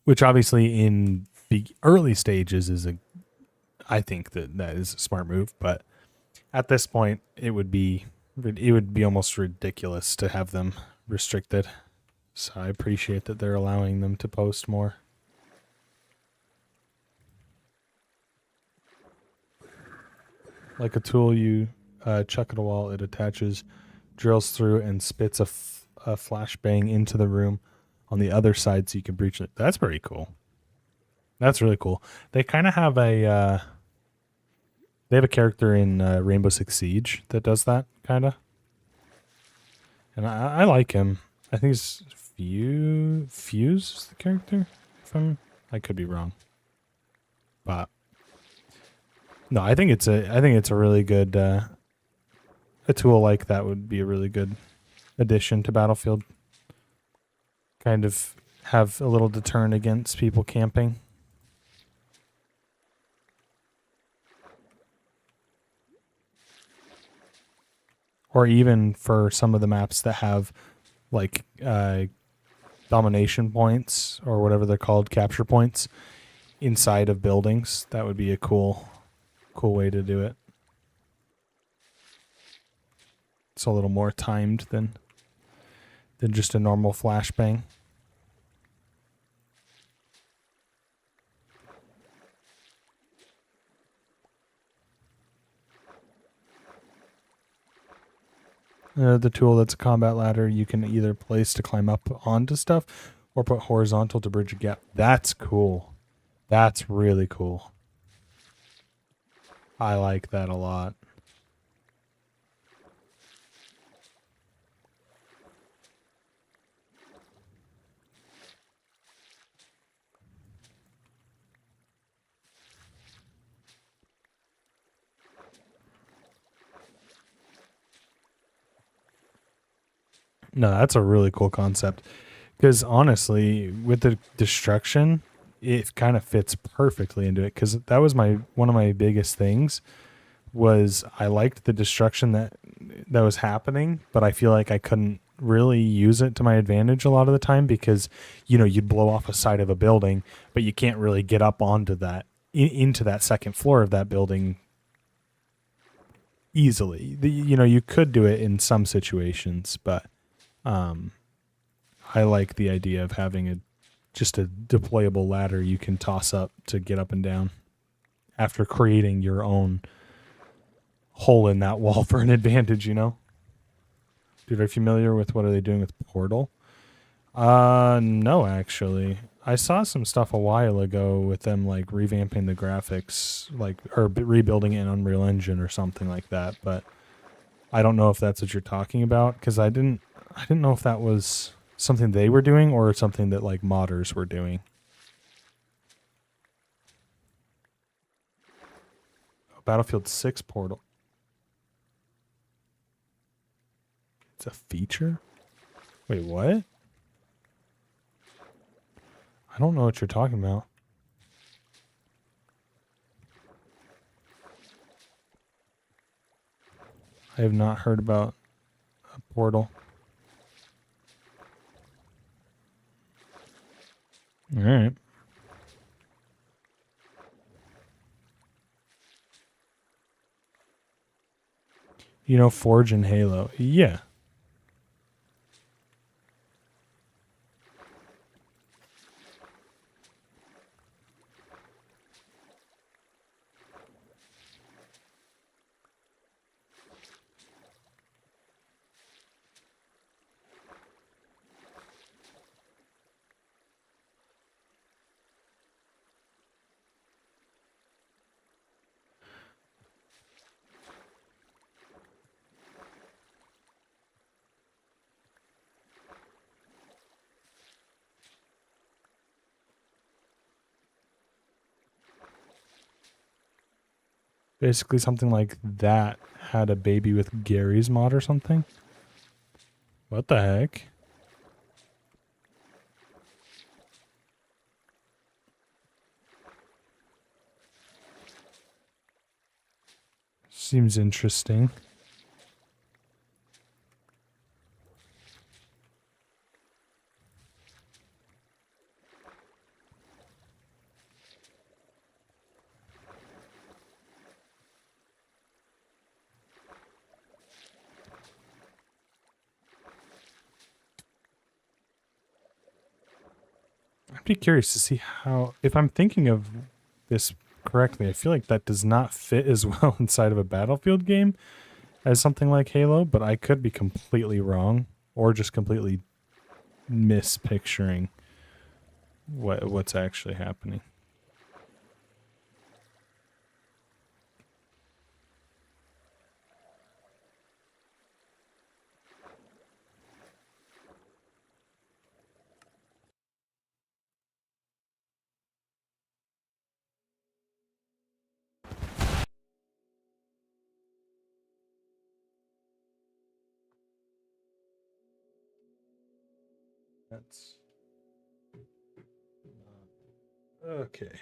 [SPEAKER 1] Which obviously in the early stages I think that is a smart move, but at this point, it would be almost ridiculous to have them restricted. So I appreciate that they're allowing them to post more. Like a tool, you chuck at a wall, it attaches, drills through, and spits a flashbang into the room on the other side so you can breach it. That's pretty cool. That's really cool. They kind of have a character in Rainbow Six Siege that does that, kind of. And I like him. I think it's Fuse is the character. I could be wrong. But no, I think it's a really good a tool like that would be a really good addition to Battlefield. Kind of have a little deterrent against people camping. Or even for some of the maps that have like domination points or whatever they're called, capture points inside of buildings, that would be a cool way to do it. It's a little more timed than just a normal flashbang. The tool that's a combat ladder you can either place to climb up onto stuff or put horizontal to bridge a gap. That's cool. That's really cool. I like that a lot. No, that's a really cool concept. Because honestly, with the destruction, it kind of fits perfectly into it, because that was one of my biggest things. Was I liked the destruction that was happening, but I feel like I couldn't really use it to my advantage a lot of the time, because you'd blow off a side of a building, but you can't really get up onto that into that second floor of that building easily. You could do it in some situations, but I like the idea of having just a deployable ladder you can toss up to get up and down after creating your own hole in that wall for an advantage, Dude, are you familiar with what are they doing with Portal? No, actually. I saw some stuff a while ago with them like revamping the graphics, or rebuilding it in Unreal Engine or something like that, but I don't know if that's what you're talking about, because I didn't know if that was something they were doing or something that like modders were doing. Battlefield 6 Portal. It's a feature? Wait, what? I don't know what you're talking about. I have not heard about a Portal. All right. Forge and Halo. Yeah. Basically something like that had a baby with Gary's mod or something. What the heck? Seems interesting. I'd be curious to see if I'm thinking of this correctly, I feel like that does not fit as well inside of a Battlefield game as something like Halo, but I could be completely wrong or just completely mispicturing what's actually happening. That's okay.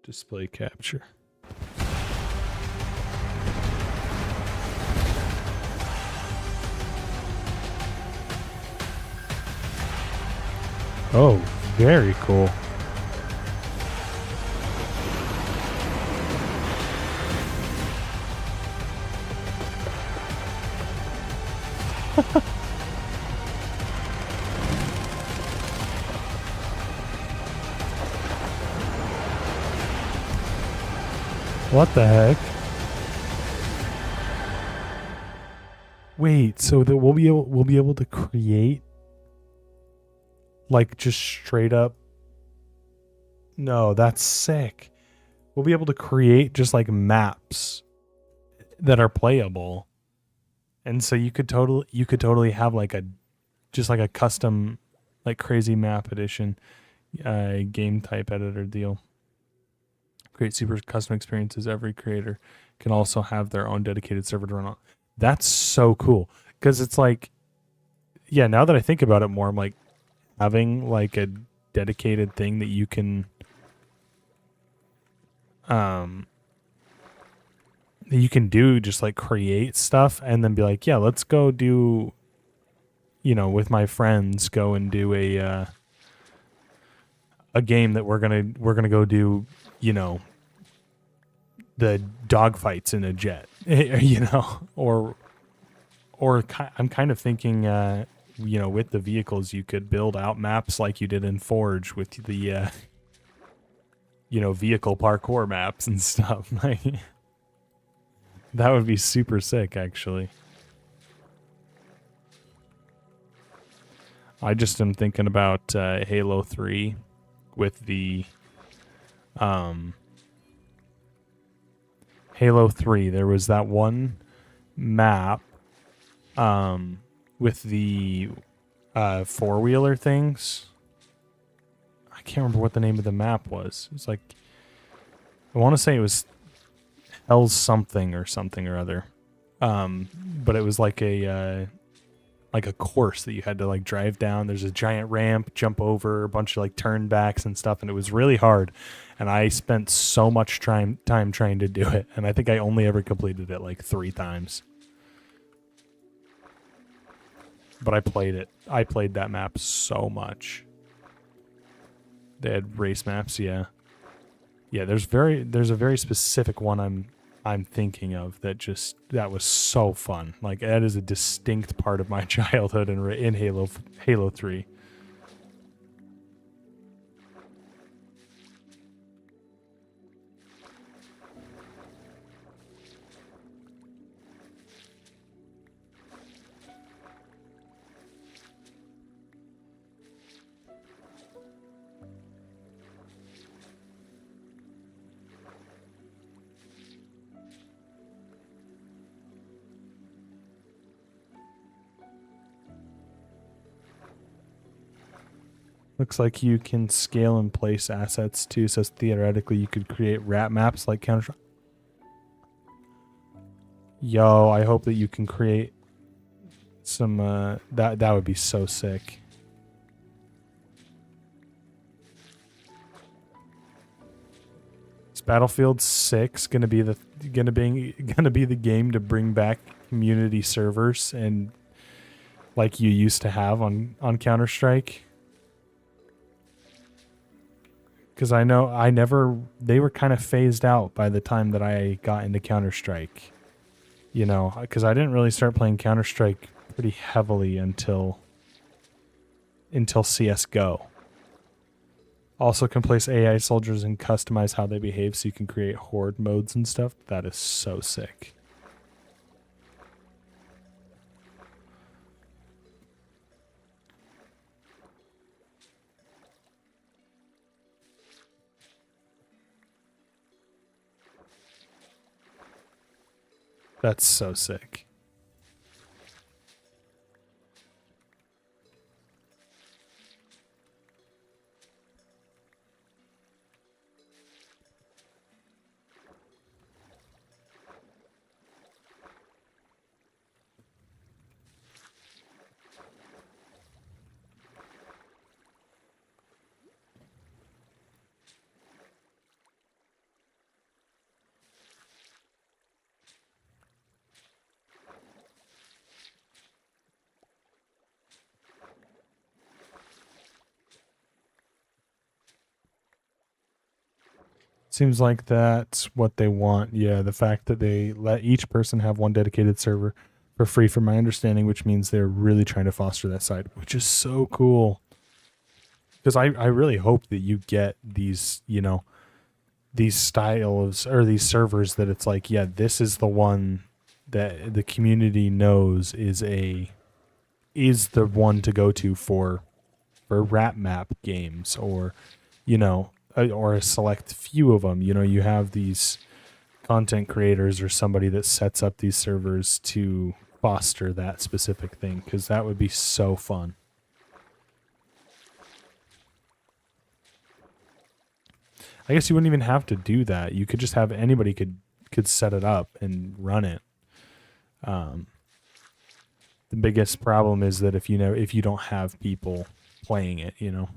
[SPEAKER 1] Display capture. Oh, very cool. What the heck? Wait, so that we'll be able to create like just straight up. No, that's sick. We'll be able to create just like maps that are playable. And so you could totally have like a custom like crazy map edition game type editor deal. Create super custom experiences. Every creator can also have their own dedicated server to run on. That's so cool, because it's like yeah, now that I think about it more, I'm like having like a dedicated thing that you can do, just like create stuff and then be like, yeah, let's go do, with my friends, go and do a game that we're gonna go do, the dogfights in a jet, I'm kind of thinking, with the vehicles, you could build out maps like you did in Forge with the, vehicle parkour maps and stuff. Like, that would be super sick, actually. I just am thinking about Halo 3 with the Halo 3. There was that one map with the four-wheeler things. I can't remember what the name of the map was. It was like, I want to say it was Hell's something or other. But it was like a course that you had to like drive down. There's a giant ramp, jump over a bunch of like turnbacks and stuff, and it was really hard. And I spent so much time trying to do it, and I think I only ever completed it like 3 times. But I played it. I played that map so much. They had race maps, yeah. Yeah, there's a very specific one I'm thinking of that was so fun. Like, that is a distinct part of my childhood in Halo 3. Looks like you can scale and place assets too, so theoretically you could create rat maps like Counter-Strike. Yo, I hope that you can create some, that would be so sick. Is Battlefield 6 gonna be the game to bring back community servers and like you used to have on Counter-Strike? Because I know they were kind of phased out by the time that I got into Counter-Strike. Because I didn't really start playing Counter-Strike pretty heavily until CSGO. Also can place AI soldiers and customize how they behave so you can create horde modes and stuff. That is so sick. That's so sick. Seems like that's what they want. Yeah, the fact that they let each person have one dedicated server for free, from my understanding, which means they're really trying to foster that side, which is so cool. Because I really hope that you get these, these styles or these servers that it's like, yeah, this is the one that the community knows is the one to go to for rat map games, or, or a select few of them. You have these content creators or somebody that sets up these servers to foster that specific thing, because that would be so fun. I guess you wouldn't even have to do that. You could just have anybody could set it up and run it. The biggest problem is that if you don't have people playing it, you know.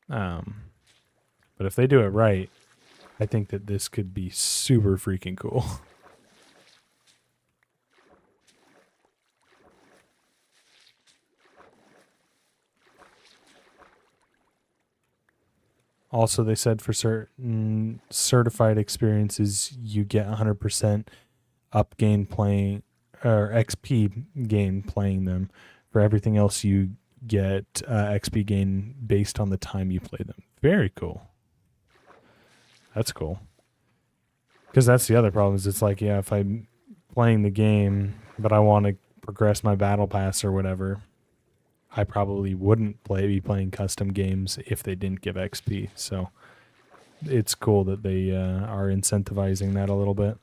[SPEAKER 1] But if they do it right, I think that this could be super freaking cool. Also, they said for certain certified experiences, you get 100% up gain playing, or XP gain playing them. For everything else, you get XP gain based on the time you play them. Very cool. That's cool. Because that's the other problem is it's like, yeah, if I'm playing the game, but I want to progress my battle pass or whatever, I probably wouldn't be playing custom games if they didn't give XP. So it's cool that they are incentivizing that a little bit.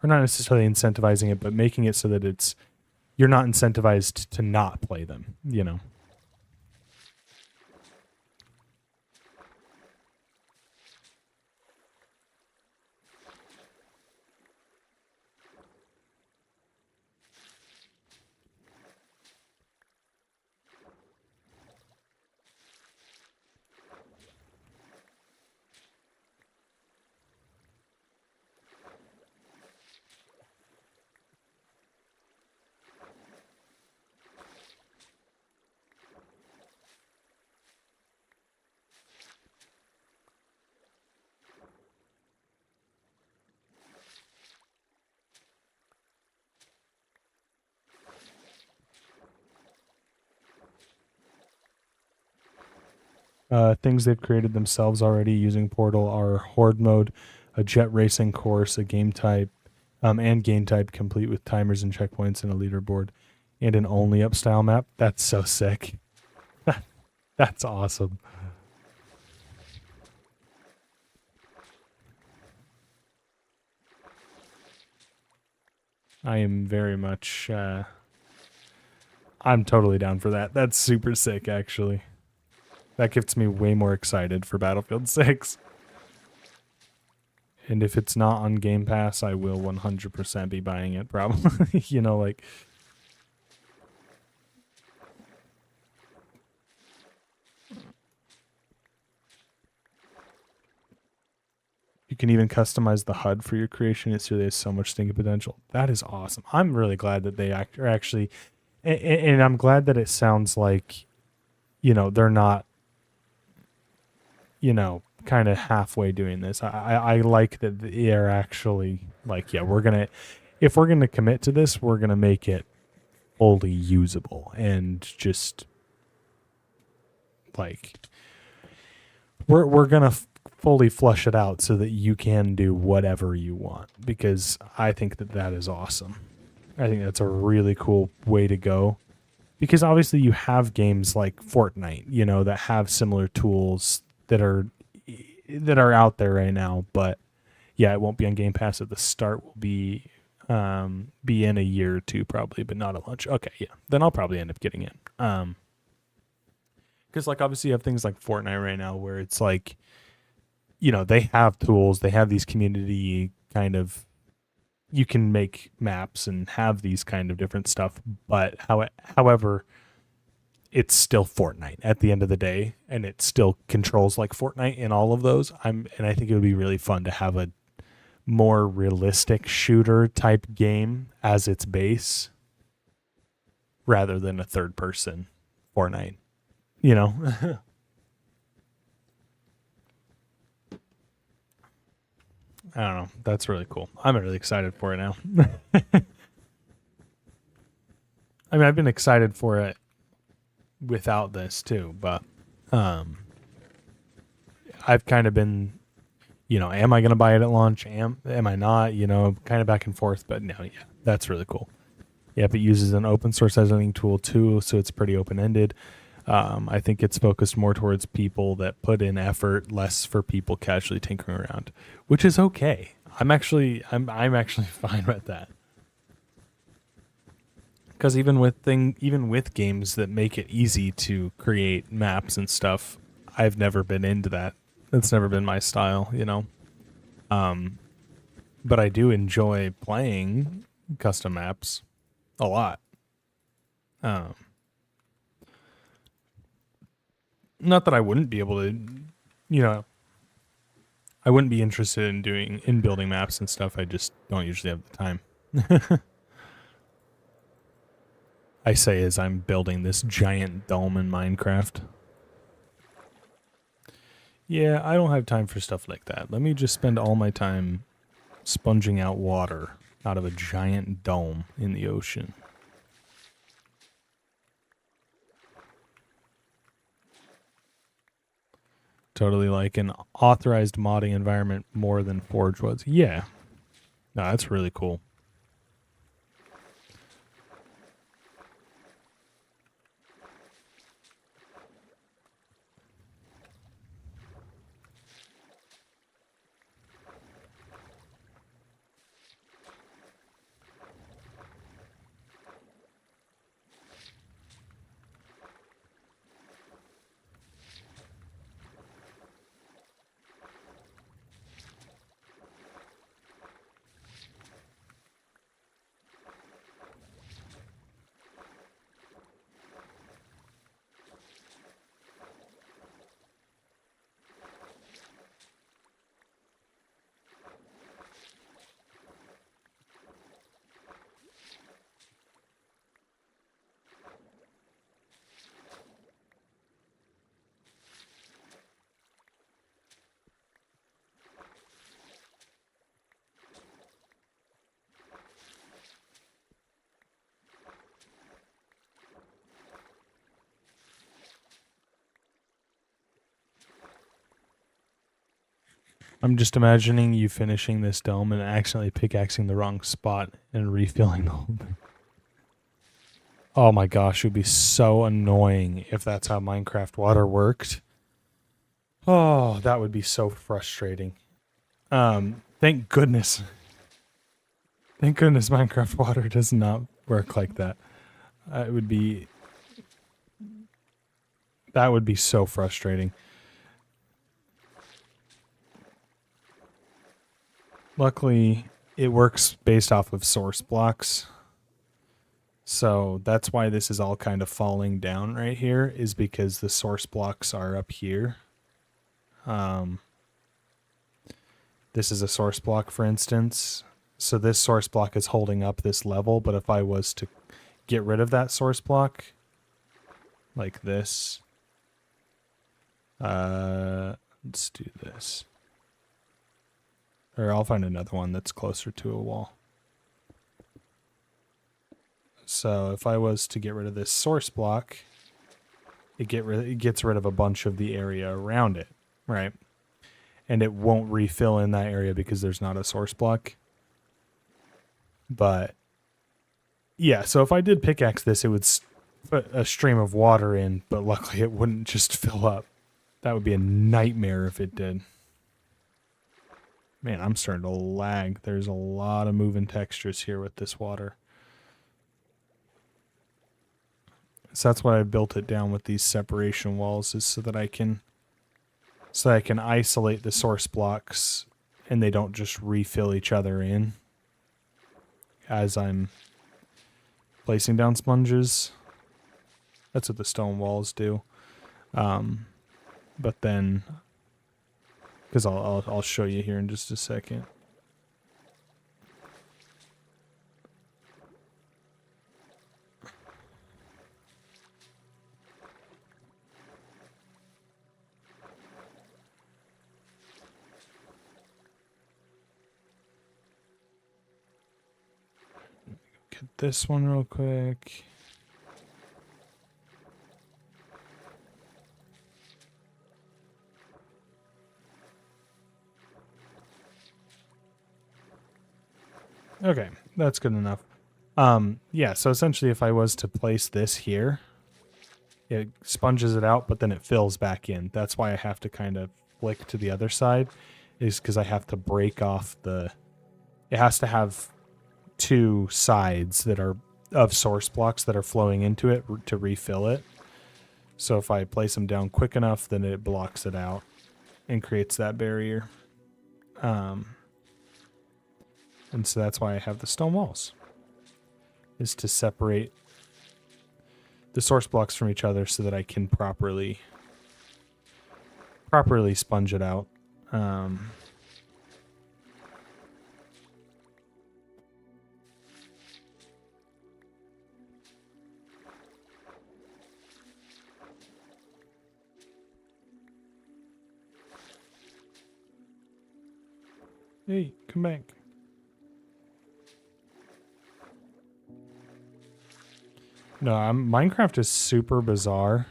[SPEAKER 1] Or not necessarily incentivizing it, but making it so that you're not incentivized to not play them, you know. Things they've created themselves already using Portal are Horde mode, a jet racing course, a game type, and game type complete with timers and checkpoints and a leaderboard, and an only up style map. That's so sick. That's awesome. I am very much, I'm totally down for that. That's super sick, actually. That gets me way more excited for Battlefield 6. And if it's not on Game Pass, I will 100% be buying it, probably. You know, like... You can even customize the HUD for your creation. It's really has so much thinking potential. That is awesome. I'm really glad that they are actually... And I'm glad that it sounds like, you know, they're not, you know, kind of halfway doing this. I like that they're actually like, yeah, if we're gonna commit to this, we're gonna make it fully usable and just like we're gonna fully flush it out so that you can do whatever you want, because I think that is awesome. I think that's a really cool way to go. Because obviously you have games like Fortnite, you know, that have similar tools that are out there right now. But yeah, it won't be on Game Pass at the start. Will be in a year or two probably, but not at launch. Okay, yeah, then I'll probably end up getting it. Because like obviously you have things like Fortnite right now where it's like, you know, they have tools, they have these community kind of. You can make maps and have these kind of different stuff, but however, it's still Fortnite at the end of the day, and it still controls like Fortnite in all of those. And I think it would be really fun to have a more realistic shooter type game as its base, rather than a third person Fortnite. You know. I don't know. That's really cool. I'm really excited for it now. I mean, I've been excited for it without this too, but I've kind of been, you know, am I going to buy it at launch? Am I not? You know, kind of back and forth, but no, yeah, that's really cool. Yep, it uses an open source editing tool too, so it's pretty open-ended. I think it's focused more towards people that put in effort, less for people casually tinkering around, which is okay. I'm actually fine with that. Because even with games that make it easy to create maps and stuff, I've never been into that. That's never been my style, you know. But I do enjoy playing custom maps a lot. Not that I wouldn't be able to, you know, I wouldn't be interested in building maps and stuff. I just don't usually have the time. I say as I'm building this giant dome in Minecraft. Yeah, I don't have time for stuff like that. Let me just spend all my time sponging out water out of a giant dome in the ocean. Totally like an authorized modding environment more than Forge was. Yeah. No, that's really cool. I'm just imagining you finishing this dome and accidentally pickaxing the wrong spot and refilling the whole thing. Oh my gosh, it would be so annoying if that's how Minecraft water worked. Oh, that would be so frustrating. Thank goodness. Thank goodness Minecraft water does not work like that. It would be... That would be so frustrating. Luckily, it works based off of source blocks. So that's why this is all kind of falling down right here, is because the source blocks are up here. This is a source block, for instance. So this source block is holding up this level, but if I was to get rid of that source block, like this, let's do this. Or I'll find another one that's closer to a wall. So if I was to get rid of this source block, it gets rid of a bunch of the area around it, right? And it won't refill in that area because there's not a source block. But yeah, so if I did pickaxe this, it would put a stream of water in, but luckily it wouldn't just fill up. That would be a nightmare if it did. Man, I'm starting to lag. There's a lot of moving textures here with this water. So that's why I built it down with these separation walls, is so that I can isolate the source blocks and they don't just refill each other in as I'm placing down sponges. That's what the stone walls do. But then, because I'll show you here in just a second. Get this one real quick. Okay, that's good enough. Yeah, so essentially if I was to place this here, it sponges it out, but then it fills back in. That's why I have to kind of flick to the other side, is because I have to break off the... It has to have two sides that are of source blocks that are flowing into it to refill it. So if I place them down quick enough, then it blocks it out and creates that barrier. And so that's why I have the stone walls, is to separate the source blocks from each other so that I can properly sponge it out. Hey, come back. No, Minecraft is super bizarre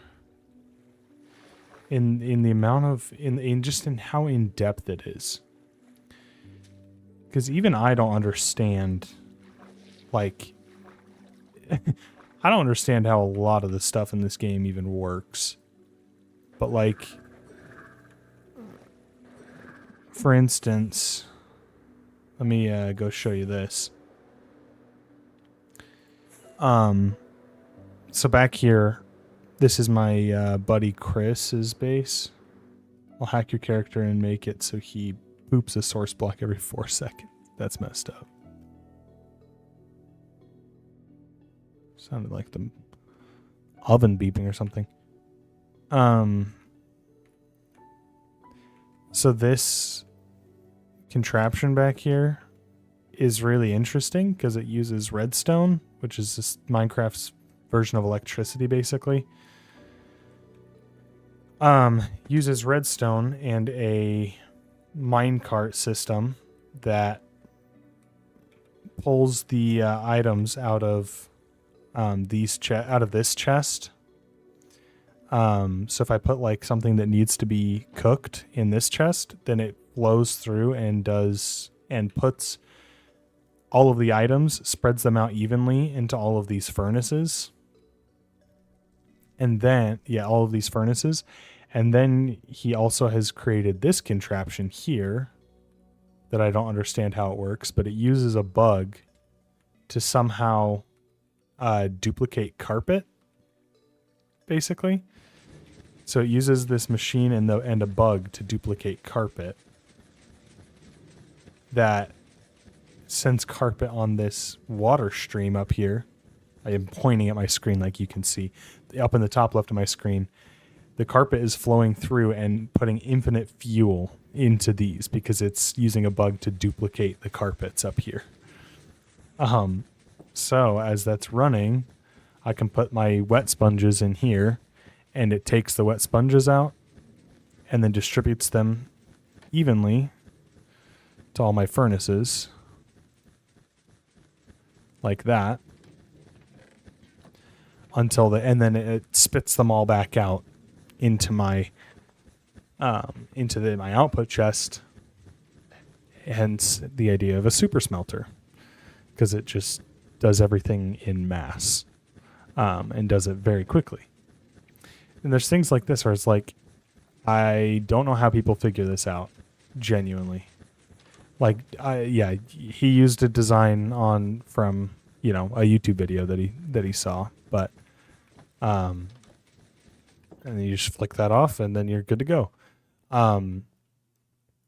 [SPEAKER 1] in the amount of in just in how in depth it is. Because even I don't understand, like, I don't understand how a lot of the stuff in this game even works. But like, for instance, let me go show you this. So back here, this is my buddy Chris's base. I'll hack your character and make it so he poops a source block every 4 seconds. That's messed up. Sounded like the oven beeping or something. So this contraption back here is really interesting because it uses redstone, which is just Minecraft's version of electricity, basically. Uses redstone and a minecart system that pulls the items out of this chest. So if I put like something that needs to be cooked in this chest, then it flows through and puts all of the items, spreads them out evenly into all of these furnaces. And then, all of these furnaces. And then he also has created this contraption here that I don't understand how it works, but it uses a bug to somehow duplicate carpet, basically. So it uses this machine and a bug to duplicate carpet that sends carpet on this water stream up here. I am pointing at my screen like you can see. Up in the top left of my screen, the carpet is flowing through and putting infinite fuel into these because it's using a bug to duplicate the carpets up here. So as that's running, I can put my wet sponges in here, and it takes the wet sponges out and then distributes them evenly to all my furnaces like that. And then it spits them all back out into my my output chest. Hence the idea of a super smelter, because it just does everything in mass and does it very quickly. And there's things like this where it's like, I don't know how people figure this out, genuinely. Like, he used a design from a YouTube video that he saw, but and then you just flick that off and then you're good to go. And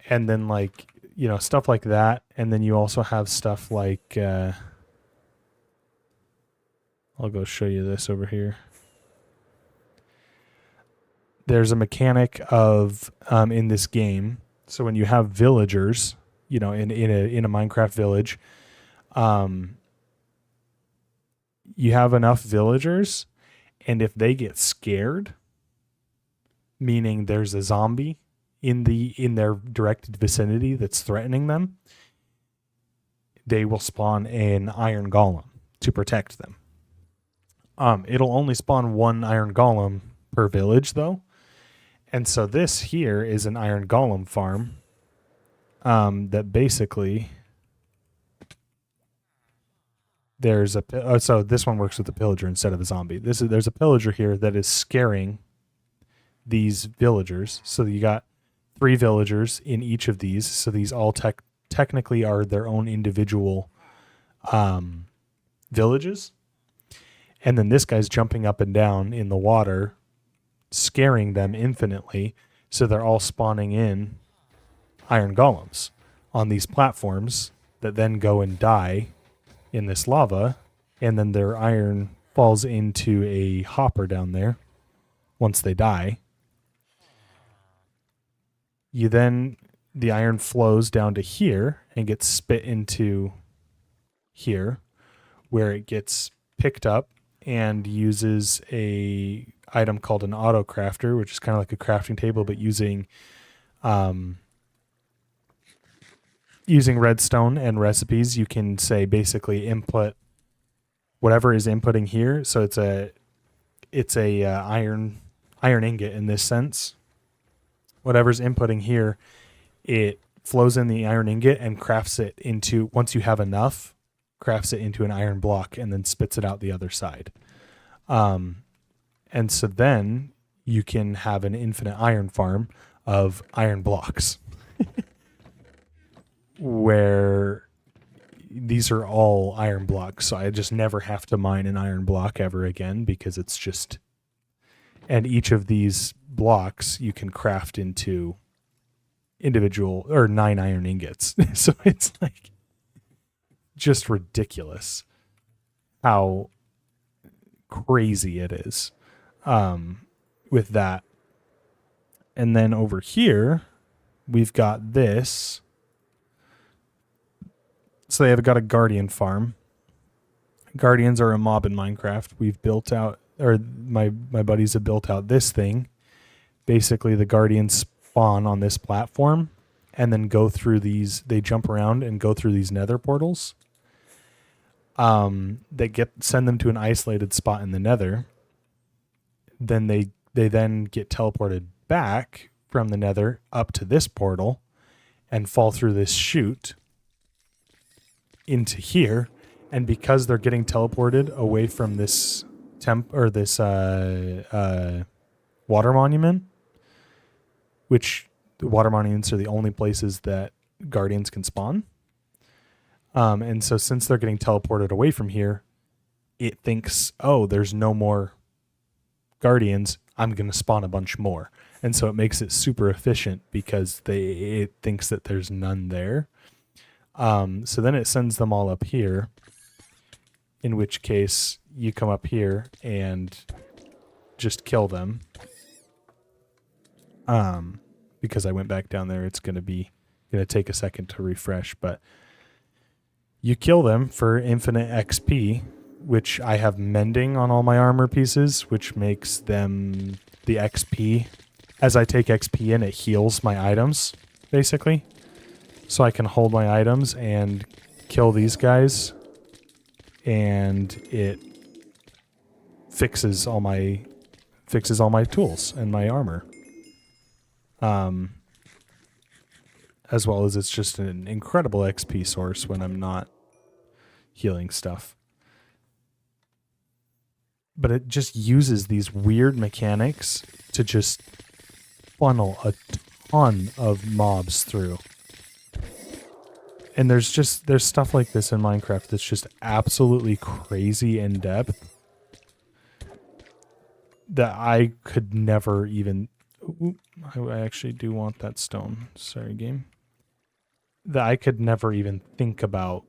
[SPEAKER 1] then stuff like that, and then you also have stuff like I'll go show you this over here. There's a mechanic of in this game. So when you have villagers, in a Minecraft village, you have enough villagers, and if they get scared, meaning there's a zombie in their direct vicinity that's threatening them, they will spawn an iron golem to protect them. It'll only spawn one iron golem per village, though. And so this here is an iron golem farm that basically so this one works with a pillager instead of a zombie. There's a pillager here that is scaring these villagers. So you got 3 villagers in each of these. So these all technically are their own individual villages. And then this guy's jumping up and down in the water scaring them infinitely, so they're all spawning in iron golems on these platforms that then go and die in this lava, and then their iron falls into a hopper down there once they die. The iron flows down to here and gets spit into here, where it gets picked up and uses a item called an auto crafter, which is kind of like a crafting table, but using redstone and recipes. You can say basically input whatever is inputting here. So it's a iron ingot in this sense. Whatever's inputting here, it flows in the iron ingot and crafts it into, once you have enough, crafts it into an iron block and then spits it out the other side. And so then you can have an infinite iron farm of iron blocks where these are all iron blocks. So I just never have to mine an iron block ever again, because it's just, and each of these blocks you can craft into individual or 9 iron ingots. So it's like just ridiculous how crazy it is with that. And then over here we've got this. So they've got a guardian farm. Guardians are a mob in Minecraft. We've built out, or my buddies have built out this thing. Basically, the guardians spawn on this platform and then go through these. They jump around and go through these nether portals. They send them to an isolated spot in the nether. Then they then get teleported back from the nether up to this portal and fall through this chute into here. And because they're getting teleported away from this water monument, which the water monuments are the only places that guardians can spawn. And so since they're getting teleported away from here, it thinks, oh, there's no more guardians. I'm going to spawn a bunch more. And so it makes it super efficient because it thinks that there's none there. So then it sends them all up here, in which case you come up here and just kill them. Because I went back down there, it's going to take a second to refresh, but you kill them for infinite XP, which I have mending on all my armor pieces, which makes them the XP. As I take XP in, it heals my items, basically. So I can hold my items and kill these guys, and it fixes all my tools and my armor. As well as it's just an incredible XP source when I'm not healing stuff. But it just uses these weird mechanics to just funnel a ton of mobs through. And there's stuff like this in Minecraft that's just absolutely crazy in depth that I could never even... I actually do want that stone. Sorry, game. That I could never even think about.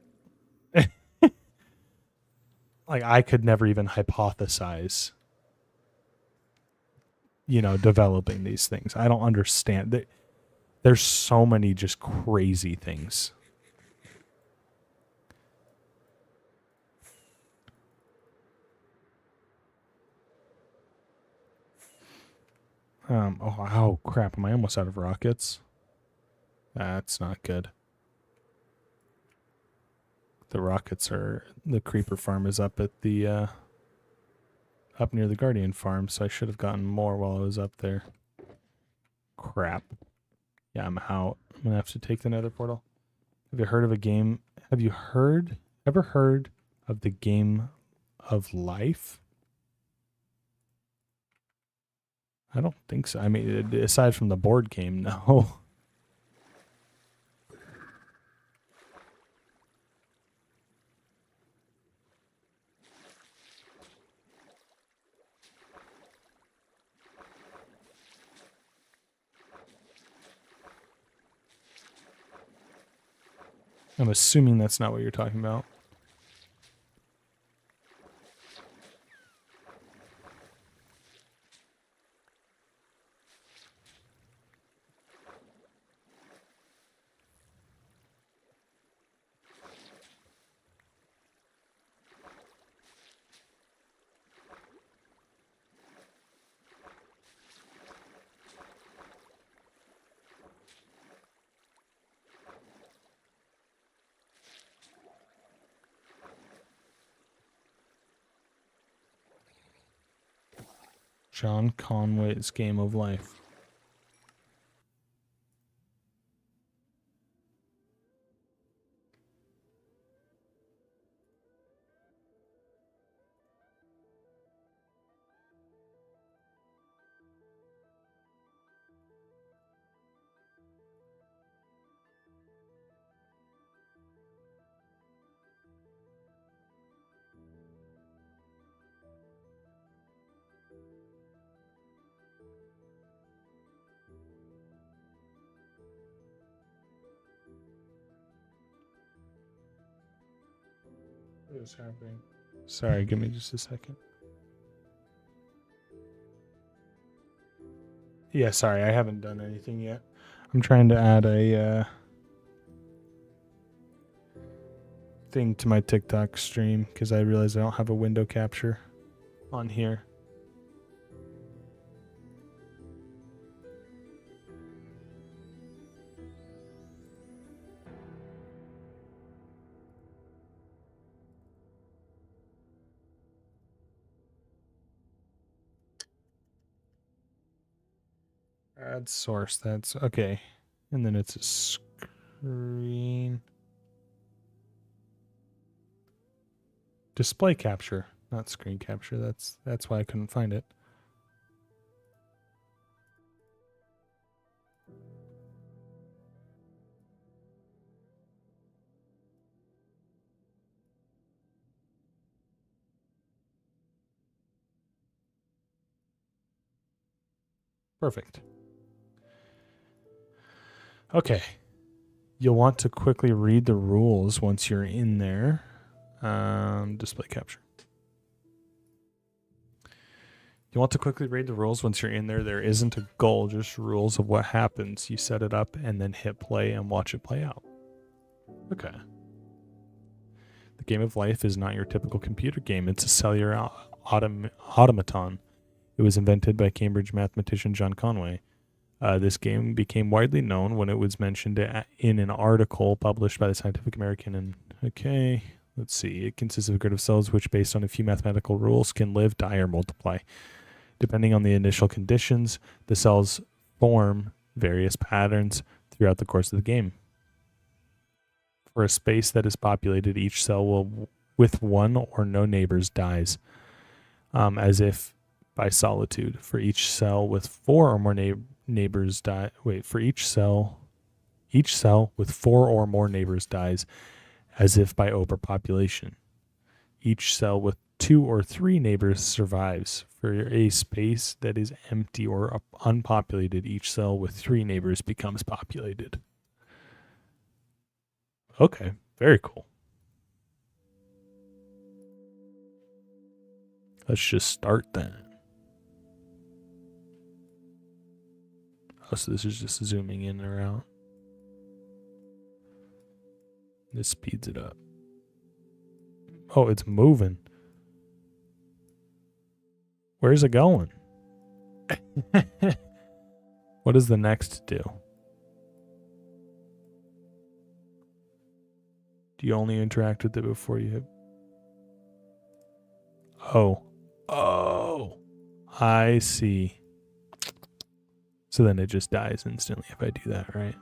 [SPEAKER 1] Like, I could never even hypothesize, developing these things. I don't understand. There's so many just crazy things. Oh crap, am I almost out of rockets? That's not good. The creeper farm is up at the, up near the guardian farm, so I should have gotten more while I was up there. Crap. Yeah, I'm out. I'm gonna have to take the nether portal. Have you heard of ever heard of the game of life? I don't think so. I mean, aside from the board game, no. I'm assuming that's not what you're talking about. John Conway's Game of Life. What is happening? Sorry, give me just a second. Yeah, sorry, I haven't done anything yet. I'm trying to add a thing to my TikTok stream because I realize I don't have a window capture on here. Add source, that's okay. And then it's a screen. Display capture, not screen capture. That's why I couldn't find it. Perfect. Okay. You'll want to quickly read the rules once you're in there. Display capture. You want to quickly read the rules once you're in there. There isn't a goal, just rules of what happens. You set it up and then hit play and watch it play out. Okay. The Game of Life is not your typical computer game. It's a cellular automaton. It was invented by Cambridge mathematician John Conway. This game became widely known when it was mentioned in an article published by the Scientific American. And okay, let's see. It consists of a grid of cells which, based on a few mathematical rules, can live, die, or multiply. Depending on the initial conditions, the cells form various patterns throughout the course of the game. For a space that is populated, each cell will, with one or no neighbors, dies, as if by solitude. For each cell with four or more neighbors die. For each cell with four or more neighbors dies, as if by overpopulation. Each cell with two or three neighbors survives. For a space that is empty or unpopulated, each cell with three neighbors becomes populated. Okay, very cool. Let's just start then. Oh, so this is just zooming in or out. This speeds it up. Oh, it's moving. Where's it going? What does the next do? Do you only interact with it before you hit? Oh. Oh. I see. So then it just dies instantly if I do that, right?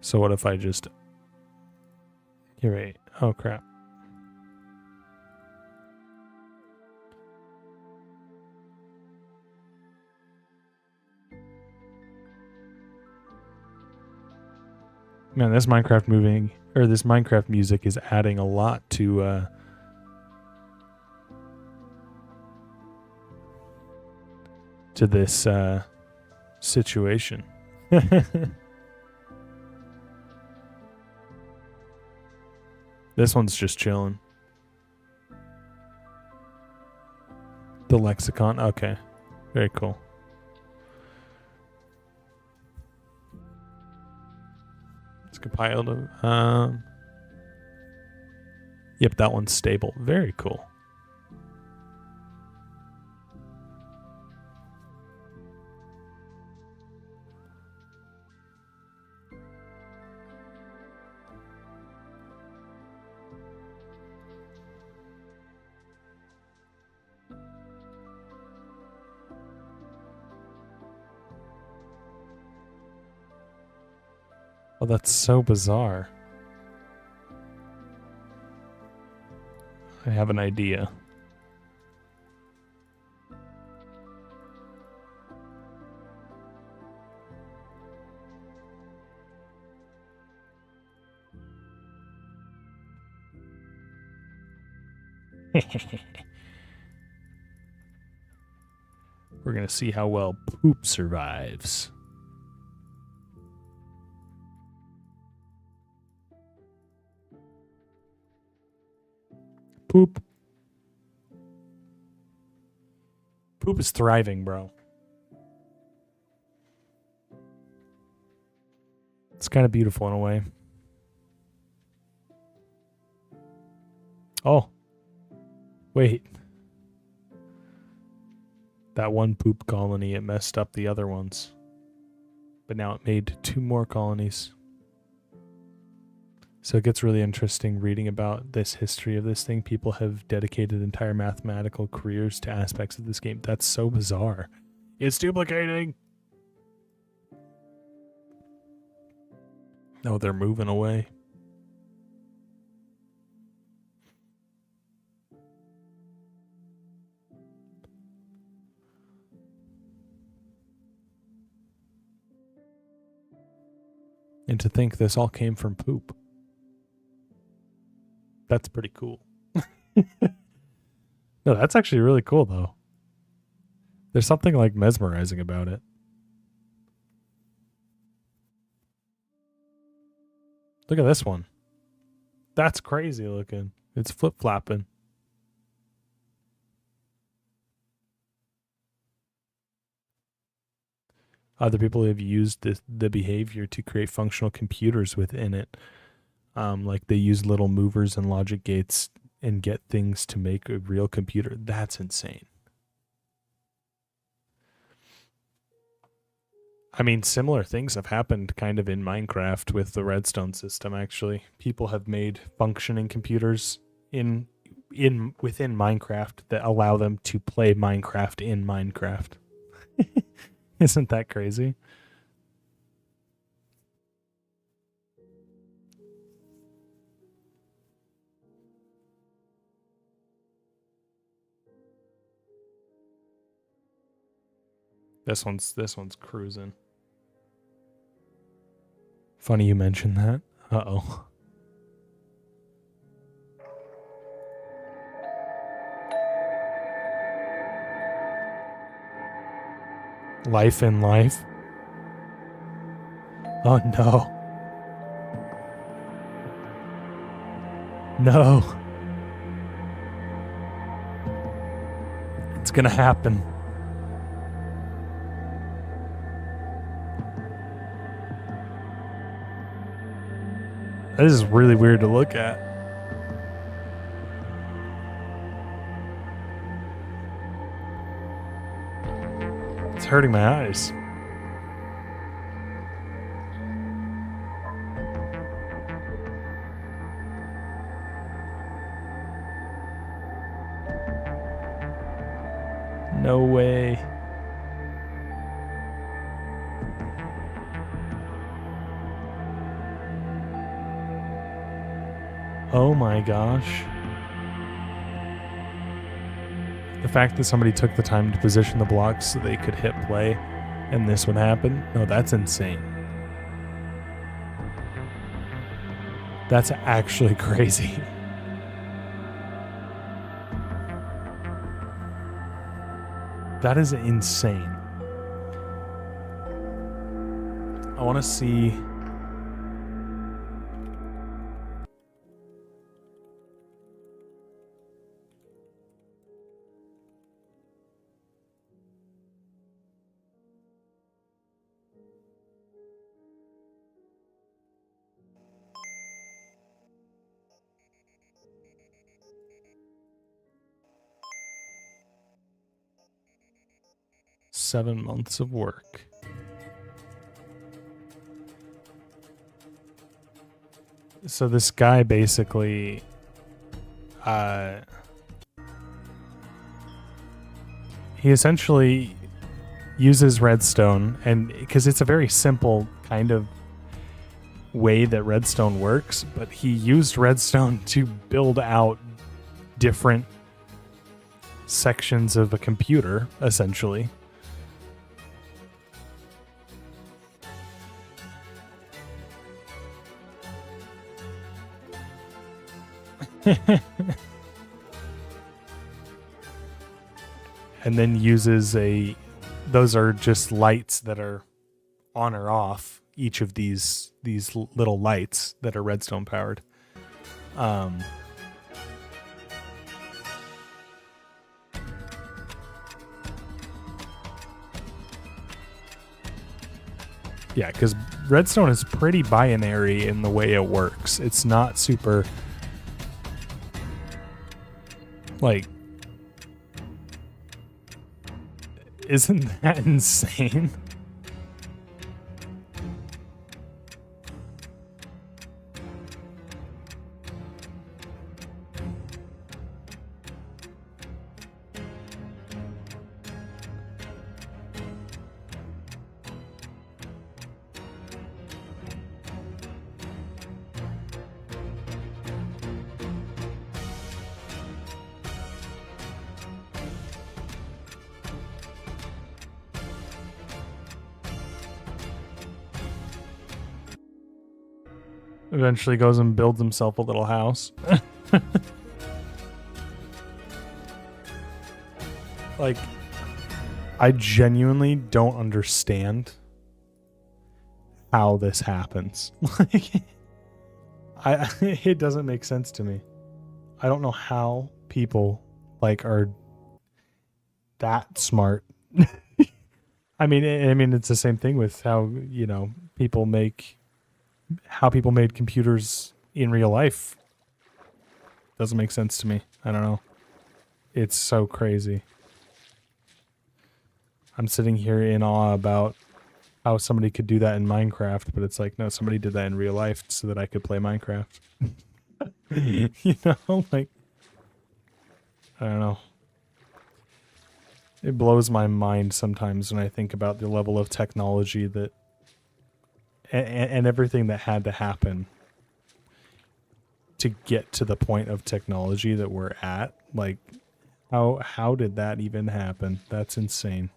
[SPEAKER 1] So what if I just... You're right. Oh, crap. Man, this Minecraft music is adding a lot to this situation. This one's just chilling. The lexicon. Okay. Very cool. It's compiled. Yep, that one's stable. Very cool. Oh, that's so bizarre. I have an idea. We're going to see how well poop survives. Poop. Poop is thriving, bro. It's kind of beautiful in a way. Oh. Wait. That one poop colony, it messed up the other ones. But now it made 2 more colonies. So it gets really interesting reading about this history of this thing. People have dedicated entire mathematical careers to aspects of this game. That's so bizarre. It's duplicating. No, they're moving away. And to think this all came from poop. That's pretty cool. No, that's actually really cool, though. There's something like mesmerizing about it. Look at this one. That's crazy looking. It's flip-flopping. Other people have used the behavior to create functional computers within it. Like they use little movers and logic gates and get things to make a real computer. That's insane. I mean, similar things have happened kind of in Minecraft with the redstone system, actually. People have made functioning computers within Minecraft that allow them to play Minecraft in Minecraft. Isn't that crazy? This one's cruising. Funny you mentioned that. Uh-oh. Life in life. Oh no. No. It's gonna happen. This is really weird to look at. It's hurting my eyes. No way. Oh my gosh. The fact that somebody took the time to position the blocks so they could hit play and this would happen, no, that's insane. That's actually crazy. That is insane. I want to see... 7 months of work. So this guy basically he essentially uses redstone, and because it's a very simple kind of way that redstone works, but he used redstone to build out different sections of a computer, essentially. And then uses those are just lights that are on or off, each of these little lights that are redstone powered. Yeah, because redstone is pretty binary in the way it works. It's not super, like, isn't that insane? Eventually goes and builds himself a little house. Like, I genuinely don't understand how this happens. Like, it doesn't make sense to me. I don't know how people like are that smart. I mean, it's the same thing with how, people made computers in real life. Doesn't make sense to me. I don't know. It's so crazy. I'm sitting here in awe about how somebody could do that in Minecraft, but it's like, no, somebody did that in real life so that I could play Minecraft. Like, I don't know. It blows my mind sometimes when I think about the level of technology that and everything that had to happen to get to the point of technology that we're at. Like, how did that even happen? That's insane.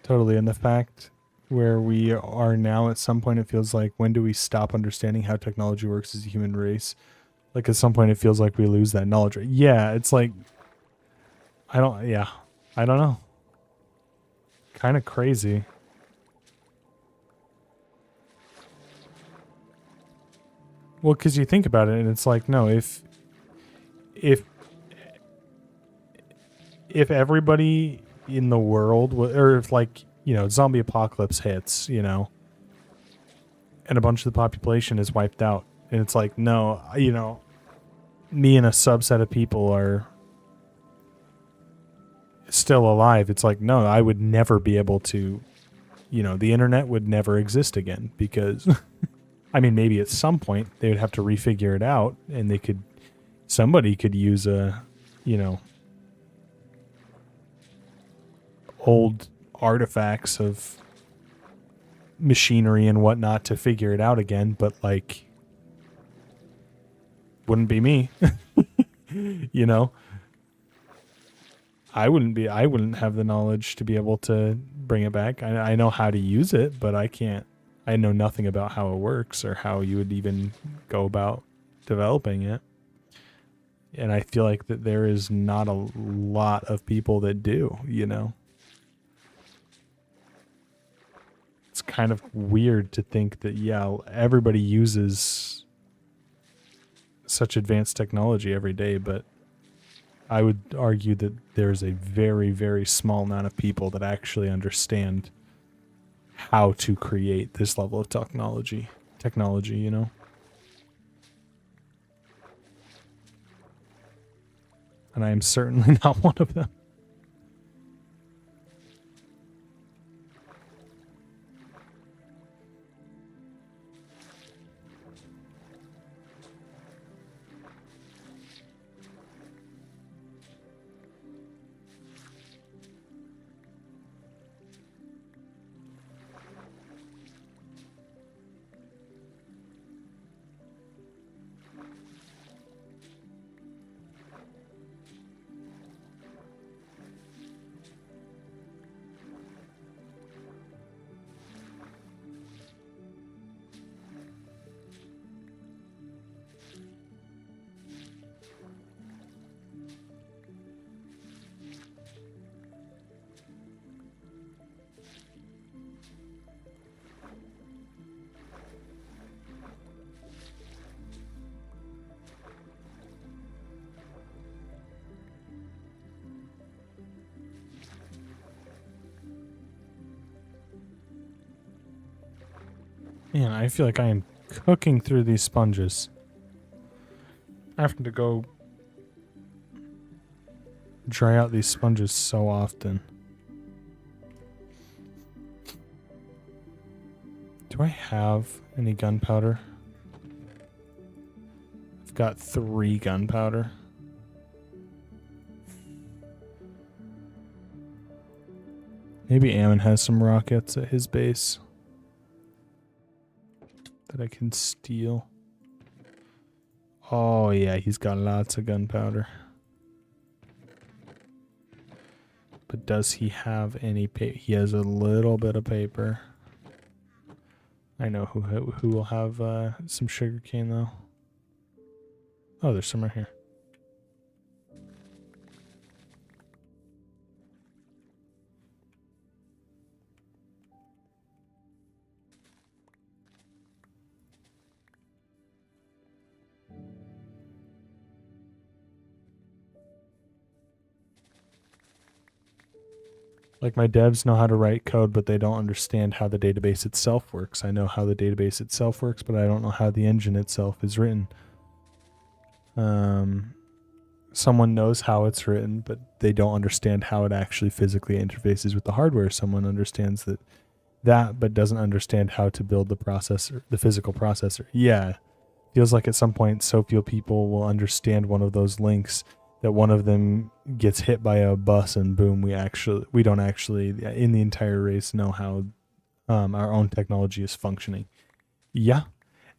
[SPEAKER 1] Totally. And the fact where we are now, at some point, it feels like, when do we stop understanding how technology works as a human race? Like, at some point, it feels like we lose that knowledge. Yeah, it's like, I don't know. Kind of crazy. Well, because you think about it, and it's like, no, if everybody in the world, or if, like, zombie apocalypse hits, and a bunch of the population is wiped out, and it's like, no, me and a subset of people are still alive. It's like, no, I would never be able to, the internet would never exist again, because I mean, maybe at some point they would have to refigure it out, and somebody could use old artifacts of machinery and whatnot to figure it out again, but, like, wouldn't be me. I wouldn't have the knowledge to be able to bring it back. I know how to use it, but I know nothing about how it works or how you would even go about developing it. And I feel like that there is not a lot of people that do, you know? It's kind of weird to think that, yeah, everybody uses such advanced technology every day, but I would argue that there's a very, very small amount of people that actually understand how to create this level of technology, you know? And I am certainly not one of them. Man, I feel like I am cooking through these sponges. I have to go dry out these sponges so often. Do I have any gunpowder? I've got 3 gunpowder. Maybe Ammon has some rockets at his base that I can steal. Oh yeah, he's got lots of gunpowder. But does he have any paper? He has a little bit of paper. I know who will have some sugarcane though. Oh, there's some right here. Like my devs know how to write code, but they don't understand how the database itself works. I know how the database itself works, but I don't know how the engine itself is written. Someone knows how it's written, but they don't understand how it actually physically interfaces with the hardware. Someone understands that, but doesn't understand how to build the processor, the physical processor. Yeah, feels like at some point so few people will understand one of those links that one of them gets hit by a bus and boom, we don't actually in the entire race know how our own technology is functioning. Yeah.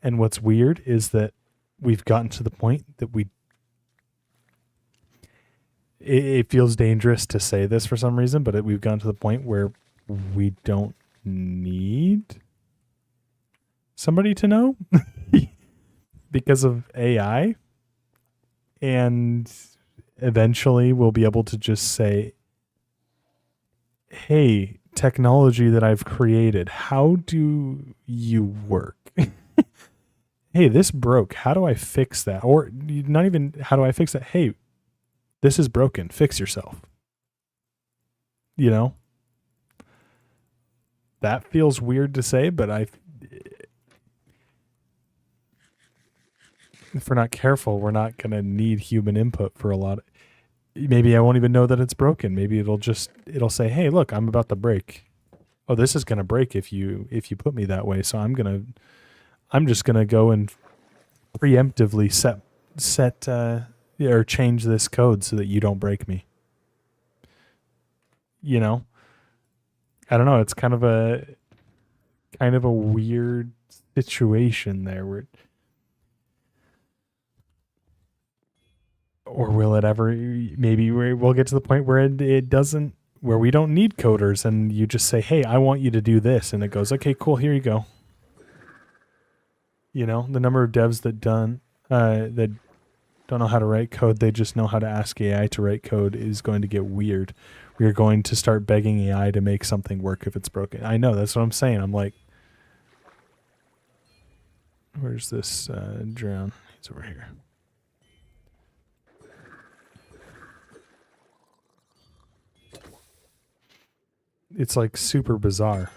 [SPEAKER 1] And what's weird is that we've gotten to the point that it feels dangerous to say this for some reason, but we've gotten to the point where we don't need somebody to know because of AI. And eventually we'll be able to just say, hey, technology that I've created, how do you work? Hey, this broke. How do I fix that? Or not even how do I fix that? Hey, this is broken. Fix yourself. You know? That feels weird to say, but if we're not careful, we're not going to need human input for a lot of, maybe I won't even know that it's broken. Maybe it'll say, hey, look, I'm about to break. Oh, this is going to break if you put me that way. So I'm just going to go and preemptively set or change this code so that you don't break me. You know? I don't know. It's kind of a weird situation there where, or will it ever, maybe we'll get to the point where it doesn't, where we don't need coders and you just say, hey, I want you to do this. And it goes, okay, cool. Here you go. You know, the number of devs that don't know how to write code. They just know how to ask AI to write code is going to get weird. We are going to start begging AI to make something work if it's broken. I know, that's what I'm saying. I'm like, where's this drown? He's over here. It's like super bizarre.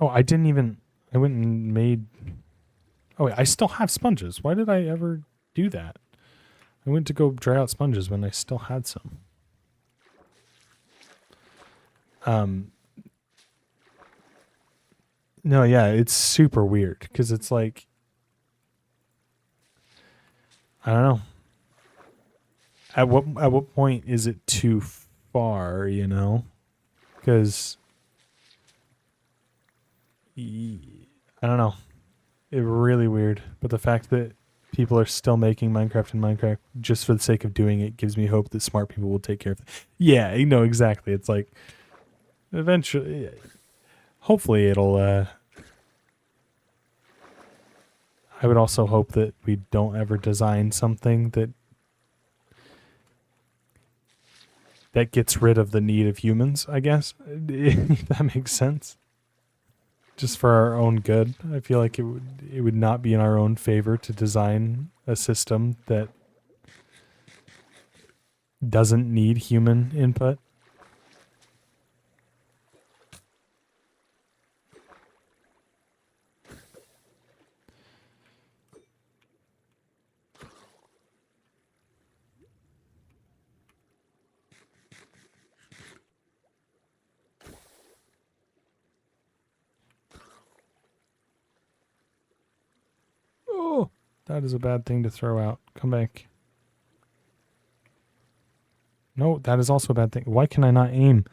[SPEAKER 1] Oh, I went and made, oh wait, I still have sponges. Why did I ever do that? I went to go dry out sponges when I still had some. No, yeah, it's super weird because it's like, I don't know. At what point is it too far, you know? Because I don't know. It's really weird. But the fact that people are still making Minecraft in Minecraft just for the sake of doing it gives me hope that smart people will take care of it. Yeah, you know, exactly. It's like eventually, hopefully it'll, I would also hope that we don't ever design something that gets rid of the need of humans, I guess, if that makes sense. Just for our own good. I feel like it would not be in our own favor to design a system that doesn't need human input. Oh, that is a bad thing to throw out. Come back. No, that is also a bad thing. Why can I not aim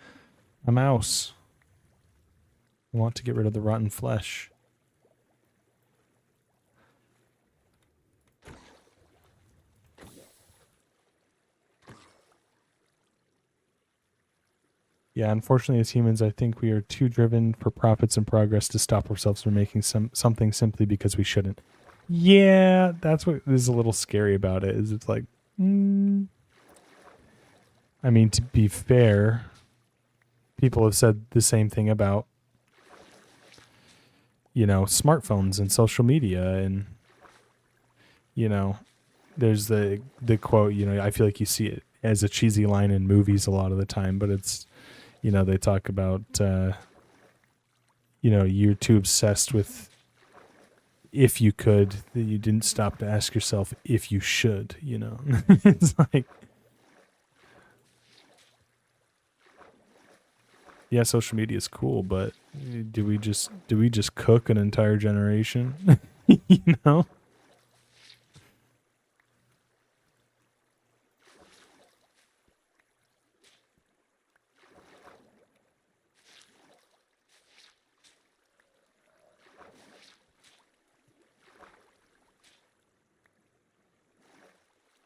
[SPEAKER 1] a mouse? I want to get rid of the rotten flesh. Yeah, unfortunately, as humans, I think we are too driven for profits and progress to stop ourselves from making something simply because we shouldn't. Yeah, that's what is a little scary about it. Is it's like, I mean, to be fair, people have said the same thing about, you know, smartphones and social media, and you know, there's the quote. You know, I feel like you see it as a cheesy line in movies a lot of the time, but it's, you know, they talk about, you know, you're too obsessed with if you could that you didn't stop to ask yourself if you should, you know. It's like, yeah, social media is cool, but do we just cook an entire generation? You know?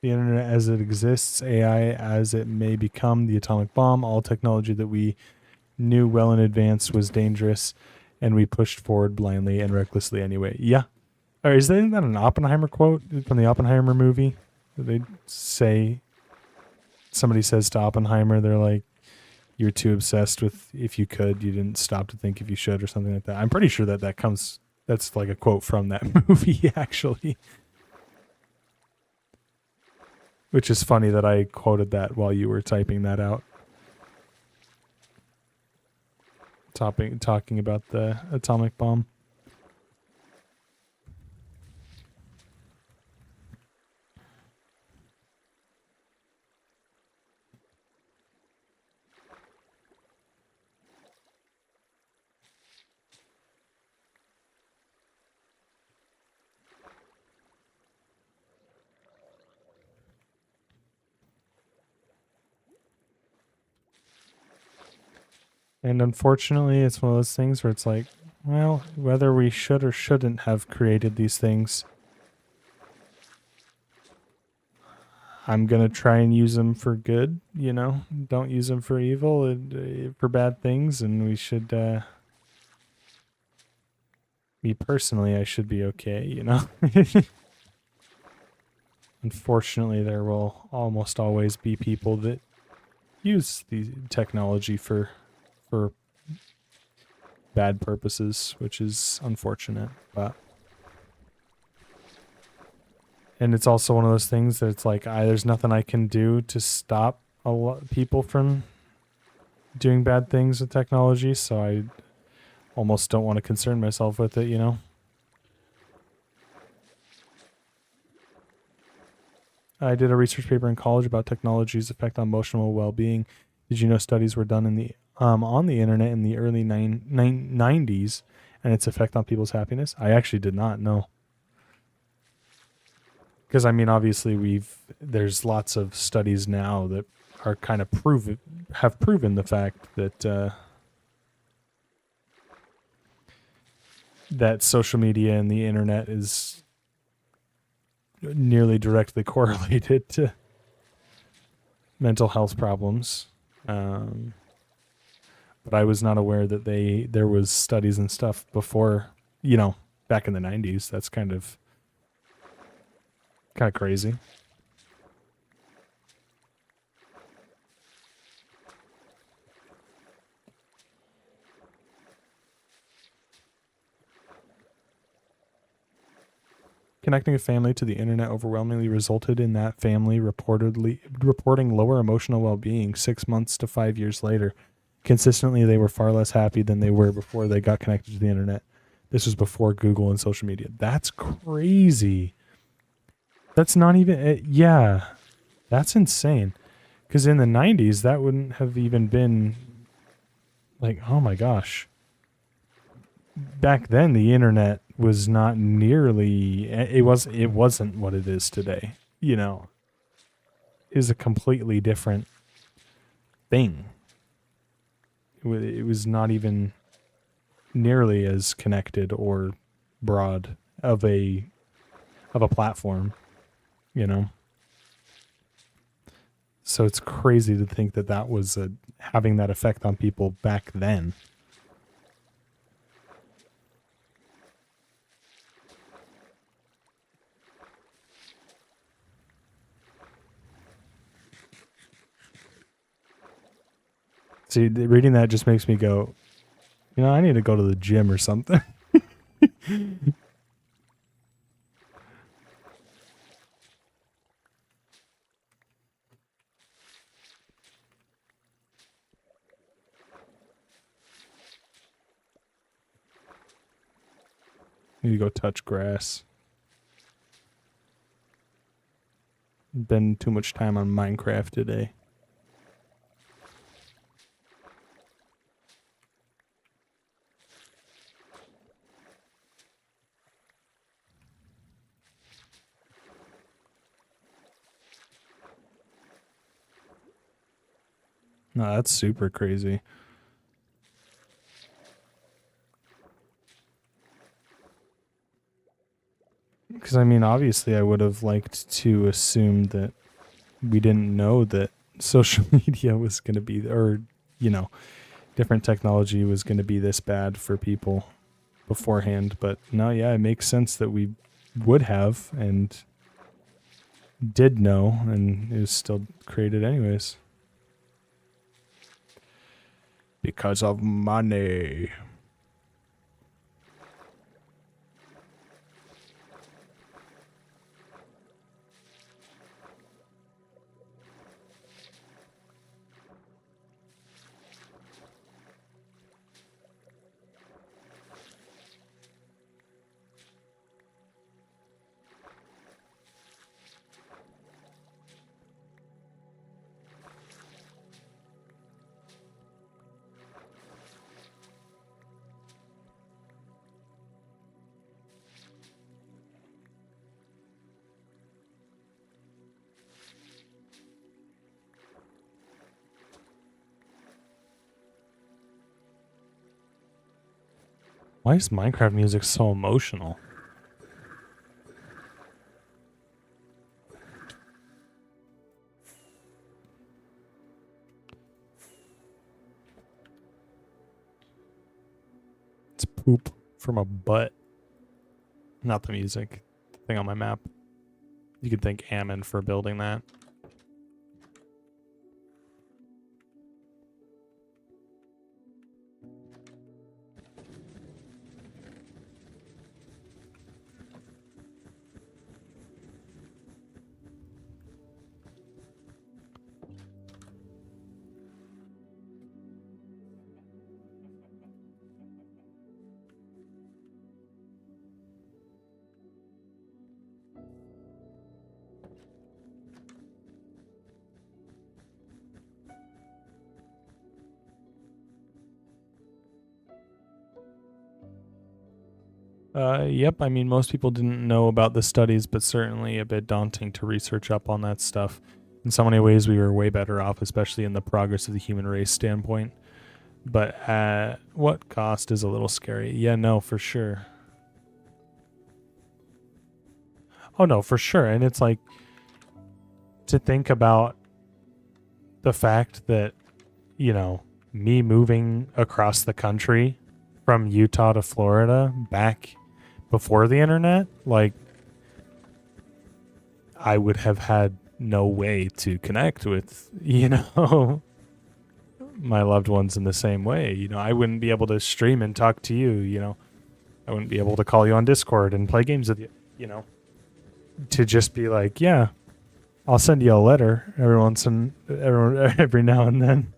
[SPEAKER 1] The internet as it exists, AI as it may become, the atomic bomb, all technology that we knew well in advance was dangerous, and we pushed forward blindly and recklessly anyway. Yeah. Or isn't that an Oppenheimer quote from the Oppenheimer movie? They say, somebody says to Oppenheimer, they're like, you're too obsessed with if you could, you didn't stop to think if you should, or something like that. I'm pretty sure that's like a quote from that movie, actually. Which is funny that I quoted that while you were typing that out. Talking about the atomic bomb. And unfortunately, it's one of those things where it's like, well, whether we should or shouldn't have created these things, I'm going to try and use them for good, you know? Don't use them for evil and for bad things, and we should me personally, I should be okay, you know? Unfortunately, there will almost always be people that use the technology for bad purposes, which is unfortunate, but and it's also one of those things that it's like there's nothing I can do to stop a lot people from doing bad things with technology, so I almost don't want to concern myself with it, you know? I did a research paper in college about technology's effect on emotional well-being. Did you know studies were done in the on the internet in the early 90s and its effect on people's happiness? I actually did not know. Because I mean, obviously there's lots of studies now that are kind of have proven the fact that that social media and the internet is nearly directly correlated to mental health problems. But I was not aware that there was studies and stuff before, you know, back in the 90s. That's kind of crazy. Connecting a family to the internet overwhelmingly resulted in that family reporting lower emotional well-being 6 months to 5 years later. Consistently, they were far less happy than they were before they got connected to the internet. This was before Google and social media. That's crazy. That's not even... yeah, that's insane. Because in the 90s, that wouldn't have even been... like, oh my gosh. Back then, the internet was not nearly... It wasn't what it is today. You know, it was a completely different thing. It was not even nearly as connected or broad of a platform, you know. So it's crazy to think that was having that effect on people back then. See, reading that just makes me go, you know, I need to go to the gym or something. Need to go touch grass. Been too much time on Minecraft today. No, that's super crazy. Because, I mean, obviously I would have liked to assume that we didn't know that social media was going to be, or, you know, different technology was going to be this bad for people beforehand. But no, yeah, it makes sense that we would have and did know, and it was still created anyways. Because of money. Why is Minecraft music so emotional? poop from a butt. Not the music. The thing on my map. You could thank Ammon for building that. Yep. I mean, most people didn't know about the studies, but certainly a bit daunting to research up on that stuff. In so many ways, we were way better off, especially in the progress of the human race standpoint. But at what cost is a little scary. Yeah, no, for sure. Oh, no, for sure. And it's like to think about the fact that, you know, me moving across the country from Utah to Florida back before the internet, like, I would have had no way to connect with, you know, my loved ones in the same way. You know, I wouldn't be able to stream and talk to you, you know. I wouldn't be able to call you on Discord and play games with you, you know. To just be like, yeah, I'll send you a letter every now and then.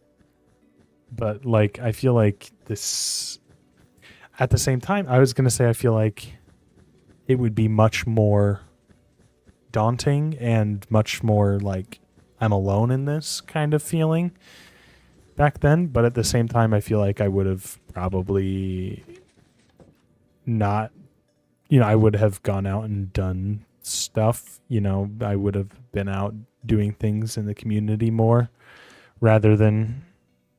[SPEAKER 1] But like, I feel like this, at the same time, I was going to say, I feel like it would be much more daunting and much more like I'm alone in this kind of feeling back then. But at the same time, I feel like I would have probably not, you know, I would have gone out and done stuff, you know, I would have been out doing things in the community more rather than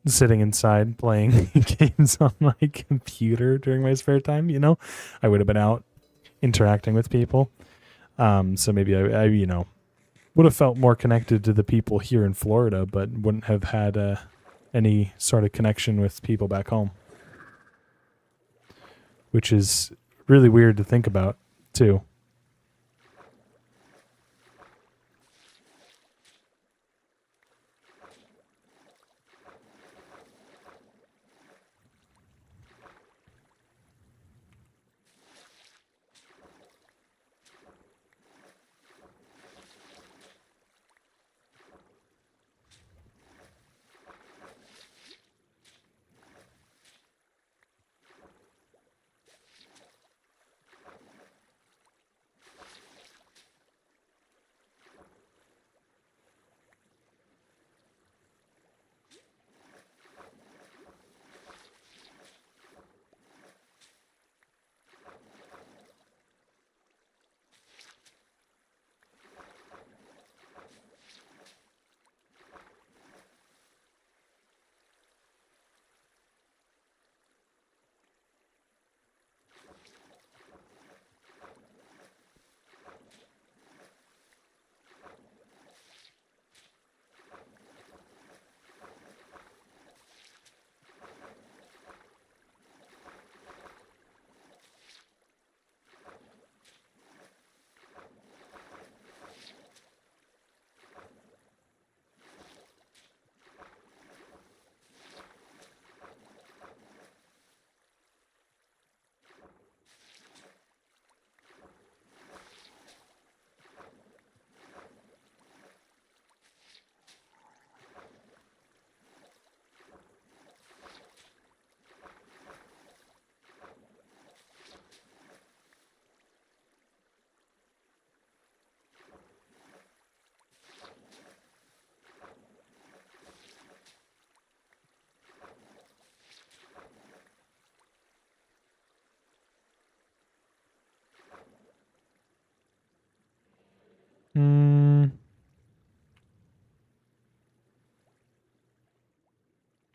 [SPEAKER 1] sitting inside playing games on my computer during my spare time, you know. I would have been out interacting with people. So maybe I you know, would have felt more connected to the people here in Florida, but wouldn't have had any sort of connection with people back home, which is really weird to think about too.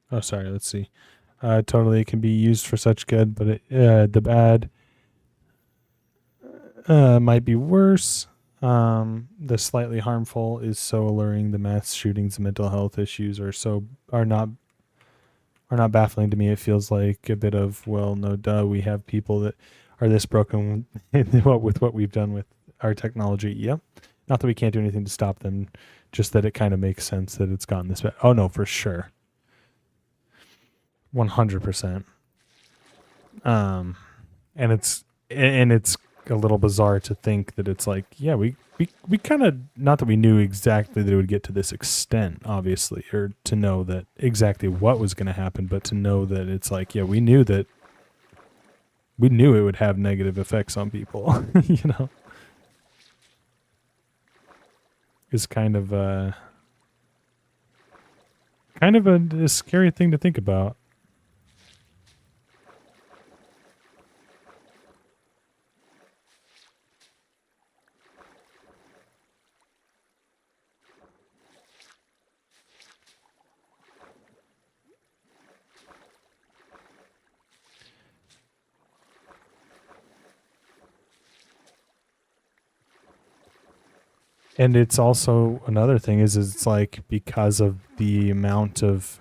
[SPEAKER 1] Oh, sorry. Let's see. Totally, it can be used for such good, but the bad might be worse. The slightly harmful is so alluring. The mass shootings and mental health issues are are not baffling to me. It feels like a bit of, well, no duh, we have people that are this broken with what we've done with our technology. Yep. Not that we can't do anything to stop them, just that it kind of makes sense that it's gotten this bad. Oh no, for sure. 100%. And it's a little bizarre to think that it's like, yeah, we kind of, not that we knew exactly that it would get to this extent, obviously, or to know that exactly what was going to happen, but to know that it's like, yeah, we knew it would have negative effects on people, you know, is kind of a scary thing to think about. And it's also another thing is it's like because of the amount of,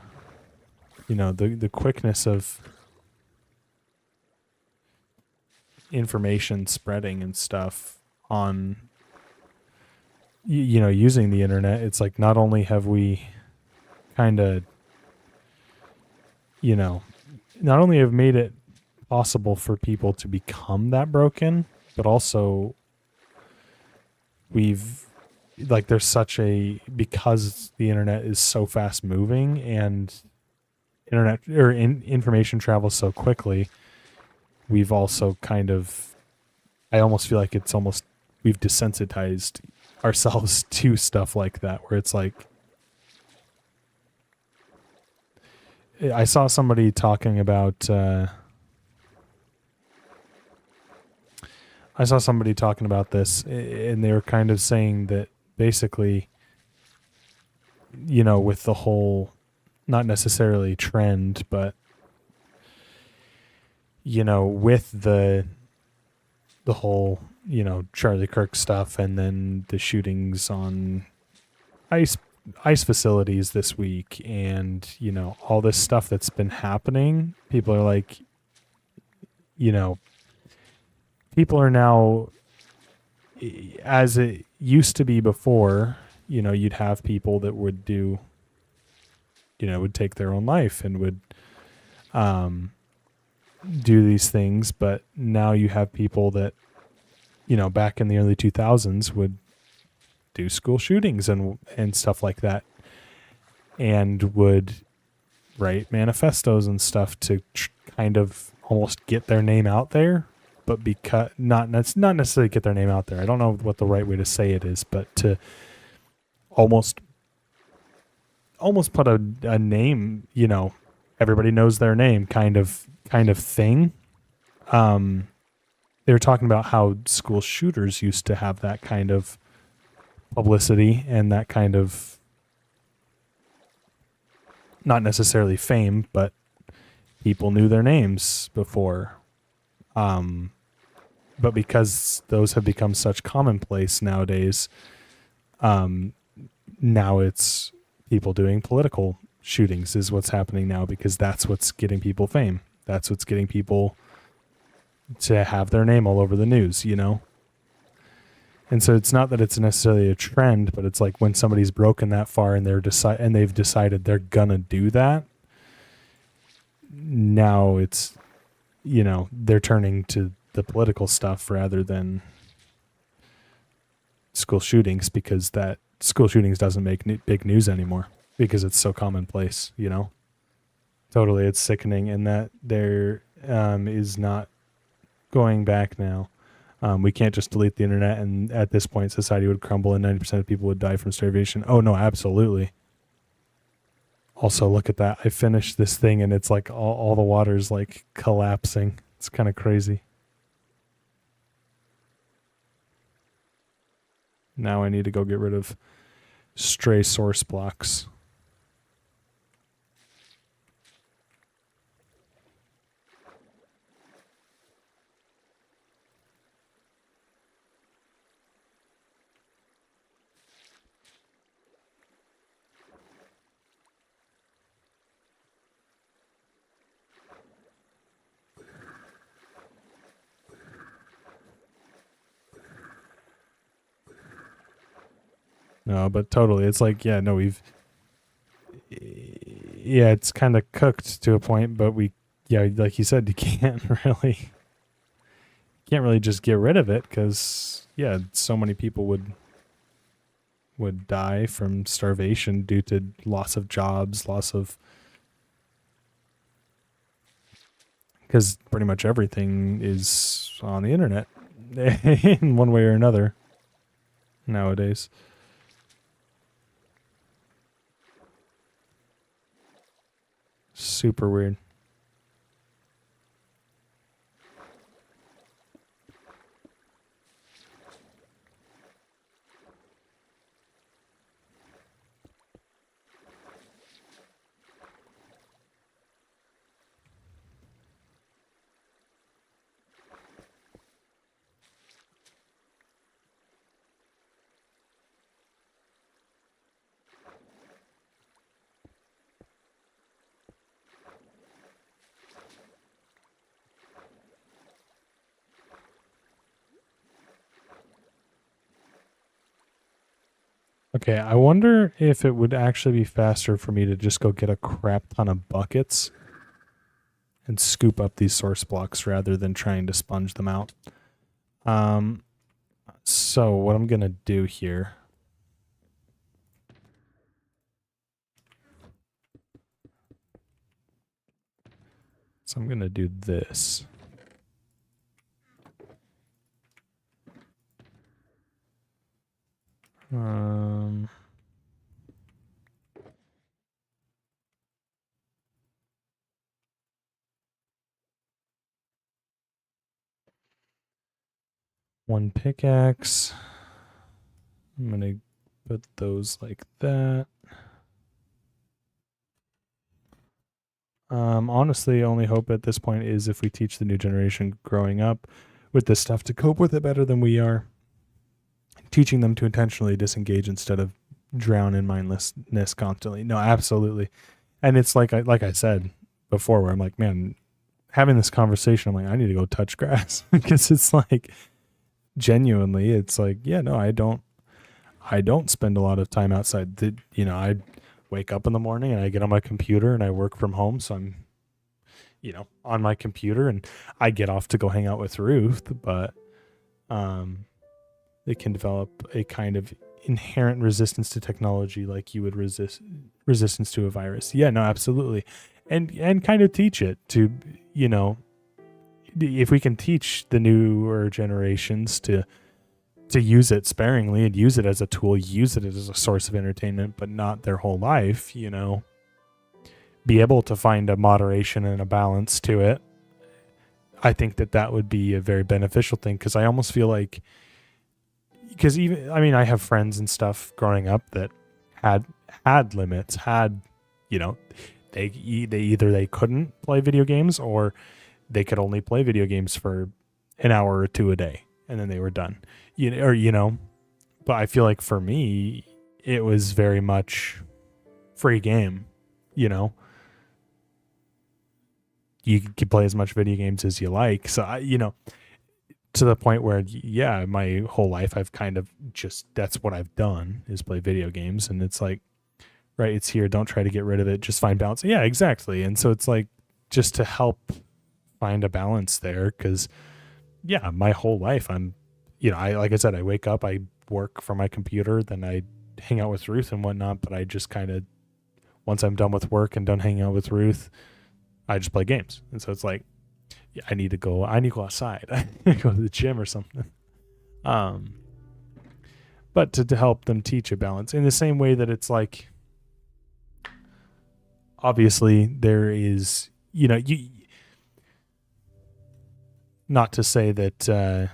[SPEAKER 1] you know, the quickness of information spreading and stuff on, you know, using the internet. It's like not only have we kind of, you know, not only have made it possible for people to become that broken, but also we've, like, there's such a, because the internet is so fast moving and information travels so quickly, we've also kind of, I almost feel like it's almost, we've desensitized ourselves to stuff like that, where it's like, I saw somebody talking about this, and they were kind of saying that basically, you know, with the whole, not necessarily trend, but, you know, with the whole, you know, Charlie Kirk stuff, and then the shootings on ice facilities this week, and, you know, all this stuff that's been happening, people are like, you know, people are now, as it used to be before, you know, you'd have people that would do, you know, would take their own life and would do these things, but now you have people that, you know, back in the early 2000s would do school shootings and stuff like that, and would write manifestos and stuff to kind of almost get their name out there, but because not necessarily get their name out there. I don't know what the right way to say it is, but to almost put a name, you know, everybody knows their name kind of thing. They were talking about how school shooters used to have that kind of publicity and that kind of, not necessarily fame, but people knew their names before. But because those have become such commonplace nowadays, now it's people doing political shootings is what's happening now, because that's what's getting people fame. That's what's getting people to have their name all over the news, you know? And so it's not that it's necessarily a trend, but it's like when somebody's broken that far and they've decided they're gonna do that, now it's, you know, they're turning to the political stuff rather than school shootings, because that school shootings doesn't make big news anymore because it's so commonplace, you know? Totally. It's sickening. And that there is not going back now. We can't just delete the internet and at this point society would crumble and 90% of people would die from starvation. Oh no, absolutely. Also, look at that. I finished this thing and it's like all the water's like collapsing. It's kind of crazy. Now I need to go get rid of stray source blocks. No, but totally. It's like, yeah, no, yeah, it's kind of cooked to a point, but yeah, like you said, you can't really just get rid of it because, yeah, so many people would die from starvation due to loss of jobs, because pretty much everything is on the internet in one way or another nowadays. Super weird. Okay, I wonder if it would actually be faster for me to just go get a crap ton of buckets and scoop up these source blocks rather than trying to sponge them out. So what I'm gonna do here. So I'm gonna do this. Um, one pickaxe. I'm gonna put those like that. Honestly, only hope at this point is if we teach the new generation growing up with this stuff to cope with it better than we are, teaching them to intentionally disengage instead of drown in mindlessness constantly. No, absolutely. And it's like I said before, where I'm like, man, having this conversation, I'm like, I need to go touch grass because it's like genuinely, it's like, yeah, no, I don't spend a lot of time outside. I wake up in the morning and I get on my computer and I work from home, so I'm, on my computer, and I get off to go hang out with Ruth, but it can develop a kind of inherent resistance to technology like you would resistance to a virus. Yeah, no, absolutely. And kind of teach it to, if we can teach the newer generations to use it sparingly and use it as a tool, use it as a source of entertainment, but not their whole life, be able to find a moderation and a balance to it. I think that would be a very beneficial thing, because I almost feel like, because even, I mean, I have friends and stuff growing up that had limits, they either they couldn't play video games, or they could only play video games for an hour or two a day and then they were done. But I feel like for me, it was very much free game. You can play as much video games as you like. So to the point where, yeah, my whole life I've kind of just, that's what I've done, is play video games. And it's like, right, it's here, don't try to get rid of it, just find balance. Yeah, exactly. And so it's like, just to help find a balance there, because yeah, my whole life I'm, like I said, I wake up, I work from my computer, then I hang out with Ruth and whatnot, but I just kind of, once I'm done with work and done hanging out with Ruth, I just play games. And so it's like, yeah, I need to go outside. I need to go to the gym or something. But to help them teach a balance in the same way that it's like, obviously there is, not to say that it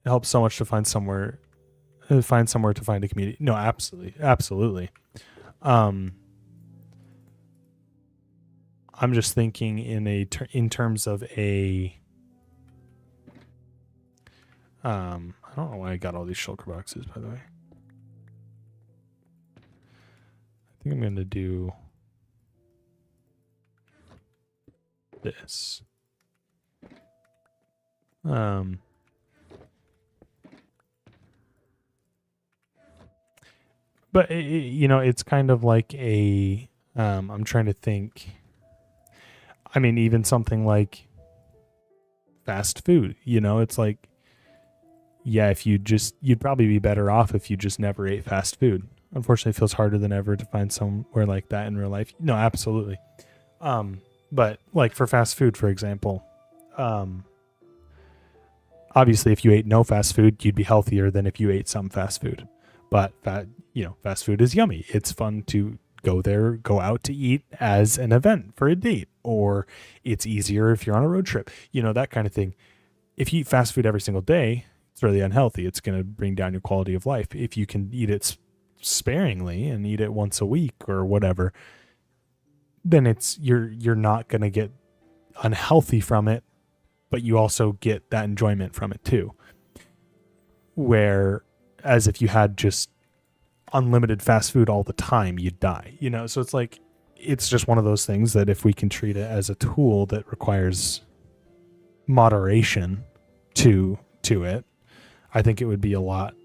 [SPEAKER 1] helps so much to find somewhere to find a community. No, absolutely. I'm just thinking in terms of a I don't know why I got all these shulker boxes, by the way. I think I'm going to do this. But it's kind of like a. I'm trying to think. I mean, even something like fast food. It's like, yeah, if you'd probably be better off if you just never ate fast food. Unfortunately, it feels harder than ever to find somewhere like that in real life. No, absolutely. But like for fast food, for example, obviously, if you ate no fast food, you'd be healthier than if you ate some fast food. But fast food is yummy. It's fun to go out to eat as an event for a date, or it's easier if you're on a road trip, that kind of thing. If you eat fast food every single day, it's really unhealthy. It's going to bring down your quality of life. If you can eat it sparingly and eat it once a week or whatever, then you're not going to get unhealthy from it, but you also get that enjoyment from it too. Whereas if you had just unlimited fast food all the time, you'd die, So it's like, it's just one of those things that if we can treat it as a tool that requires moderation to it, I think it would be a lot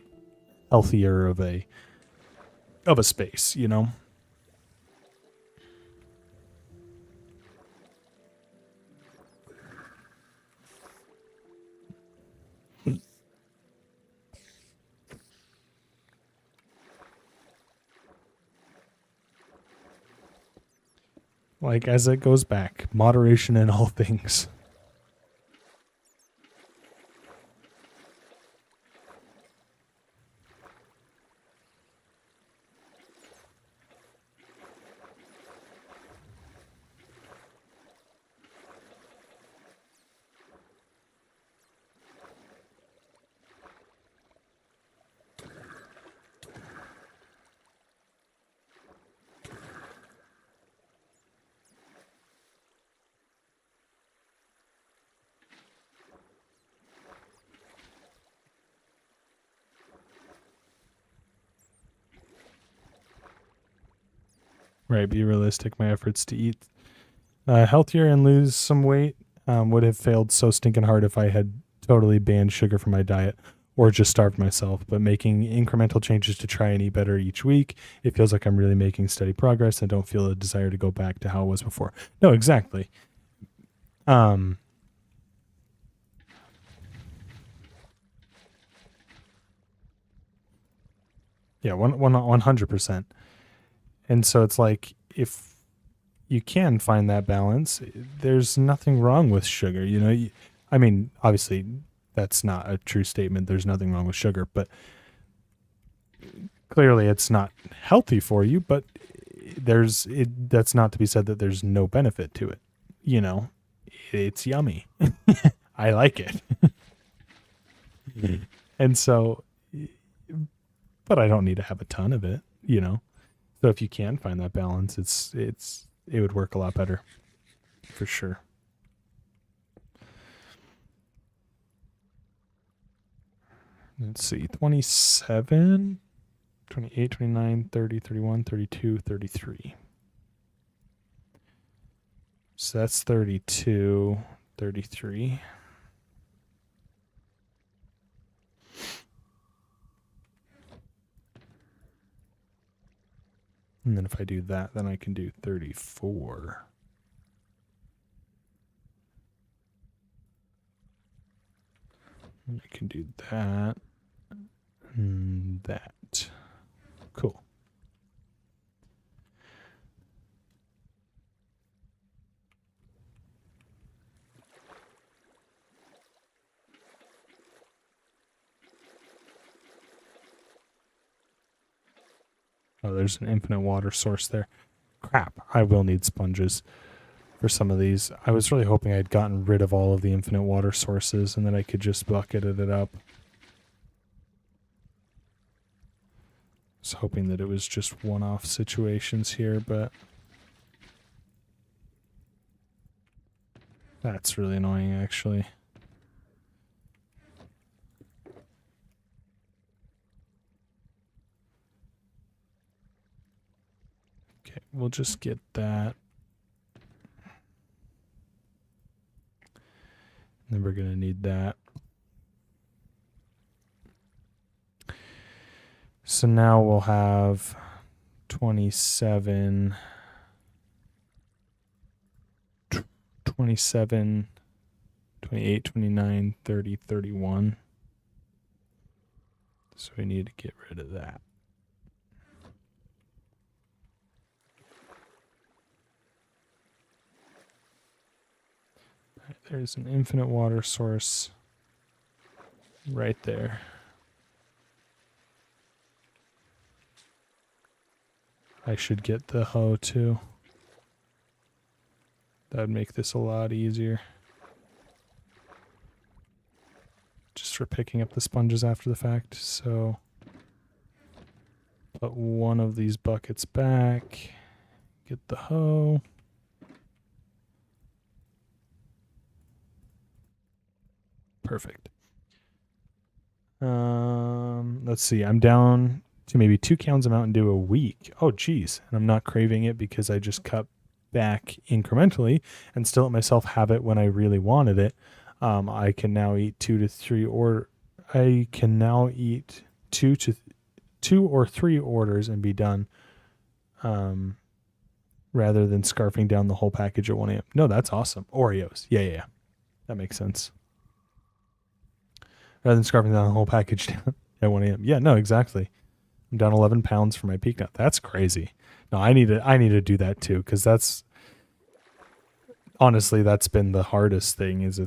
[SPEAKER 1] healthier of a space, Like, as it goes back, moderation in all things. Right, be realistic. My efforts to eat healthier and lose some weight would have failed so stinking hard if I had totally banned sugar from my diet or just starved myself. But making incremental changes to try and eat better each week, it feels like I'm really making steady progress. I don't feel a desire to go back to how it was before. No, exactly. Yeah, 100%. And so it's like, if you can find that balance, there's nothing wrong with sugar. I mean, obviously, that's not a true statement. There's nothing wrong with sugar, but clearly it's not healthy for you. But that's not to be said that there's no benefit to it. It's yummy. I like it. And so, but I don't need to have a ton of it, So if you can find that balance, it would work a lot better, for sure. Let's see, 27, 28, 29, 30, 31, 32, 33. So that's 32, 33. And then if I do that, then I can do 34. And I can do that and that. Cool. Oh, there's an infinite water source there. Crap, I will need sponges for some of these. I was really hoping I'd gotten rid of all of the infinite water sources and then I could just bucket it up. I was hoping that it was just one-off situations here, but that's really annoying, actually. Okay, we'll just get that. Then we're going to need that. So now we'll have 27, 27, 28, 29, 30, 31. So we need to get rid of that. All right, there's an infinite water source right there. I should get the hoe too. That would make this a lot easier. Just for picking up the sponges after the fact. So put one of these buckets back. Get the hoe. Perfect. Let's see. I'm down to maybe 2 cans of Mountain Dew a week. Oh, geez. And I'm not craving it because I just cut back incrementally and still let myself have it when I really wanted it. I can now eat 2 to 3 or I can now eat 2 or 3 orders and be done. Rather than scarfing down the whole package at 1 a.m. No, that's awesome. Oreos. Yeah. That makes sense. Rather than scarfing down the whole package at 1 a.m. Yeah, no, exactly. I'm down 11 pounds from my peak now. That's crazy. No, I need to do that too, because that's honestly, that's been the hardest thing is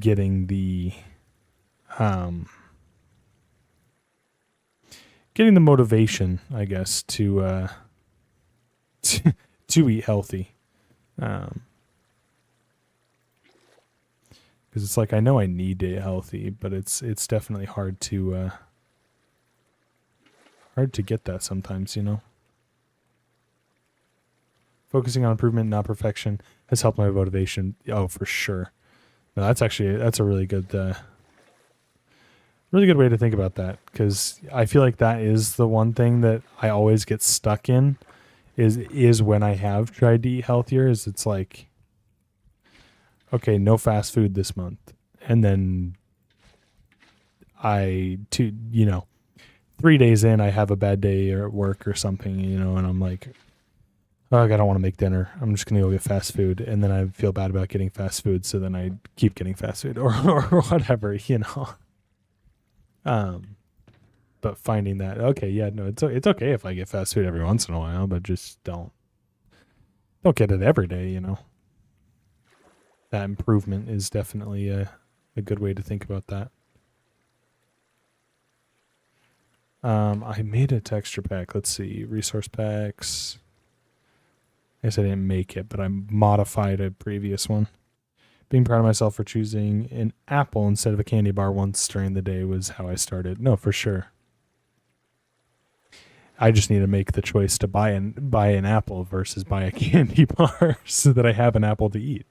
[SPEAKER 1] getting the motivation, I guess, to eat healthy. Because it's like I know I need to eat healthy, but it's definitely hard to get that sometimes, you know. Focusing on improvement, not perfection, has helped my motivation. Oh, for sure. No, that's a really good way to think about that, because I feel like that is the one thing that I always get stuck in is when I have tried to eat healthier, is it's like, okay, no fast food this month. And then 3 days in, I have a bad day or at work or something, you know, and I'm like, oh, I don't want to make dinner. I'm just going to go get fast food. And then I feel bad about getting fast food. So then I keep getting fast food or whatever, you know. But finding that, okay, yeah, no, it's okay if I get fast food every once in a while, but just don't get it every day, you know. That improvement is definitely a good way to think about that. I made a texture pack. Let's see. Resource packs. I guess I didn't make it, but I modified a previous one. Being proud of myself for choosing an apple instead of a candy bar once during the day was how I started. No, for sure. I just need to make the choice to buy an apple versus buy a candy bar so that I have an apple to eat.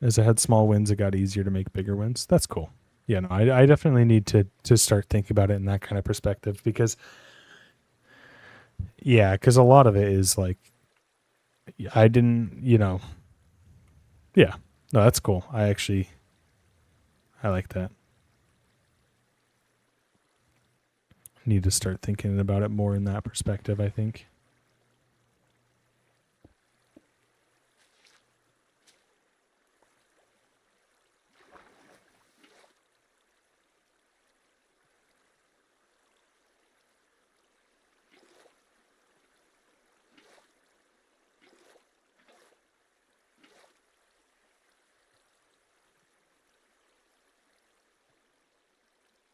[SPEAKER 1] As I had small wins, it got easier to make bigger wins. That's cool. Yeah, no, I definitely need to start thinking about it in that kind of perspective, because a lot of it is like, I didn't, you know, yeah, no, that's cool. I like that. Need to start thinking about it more in that perspective, I think.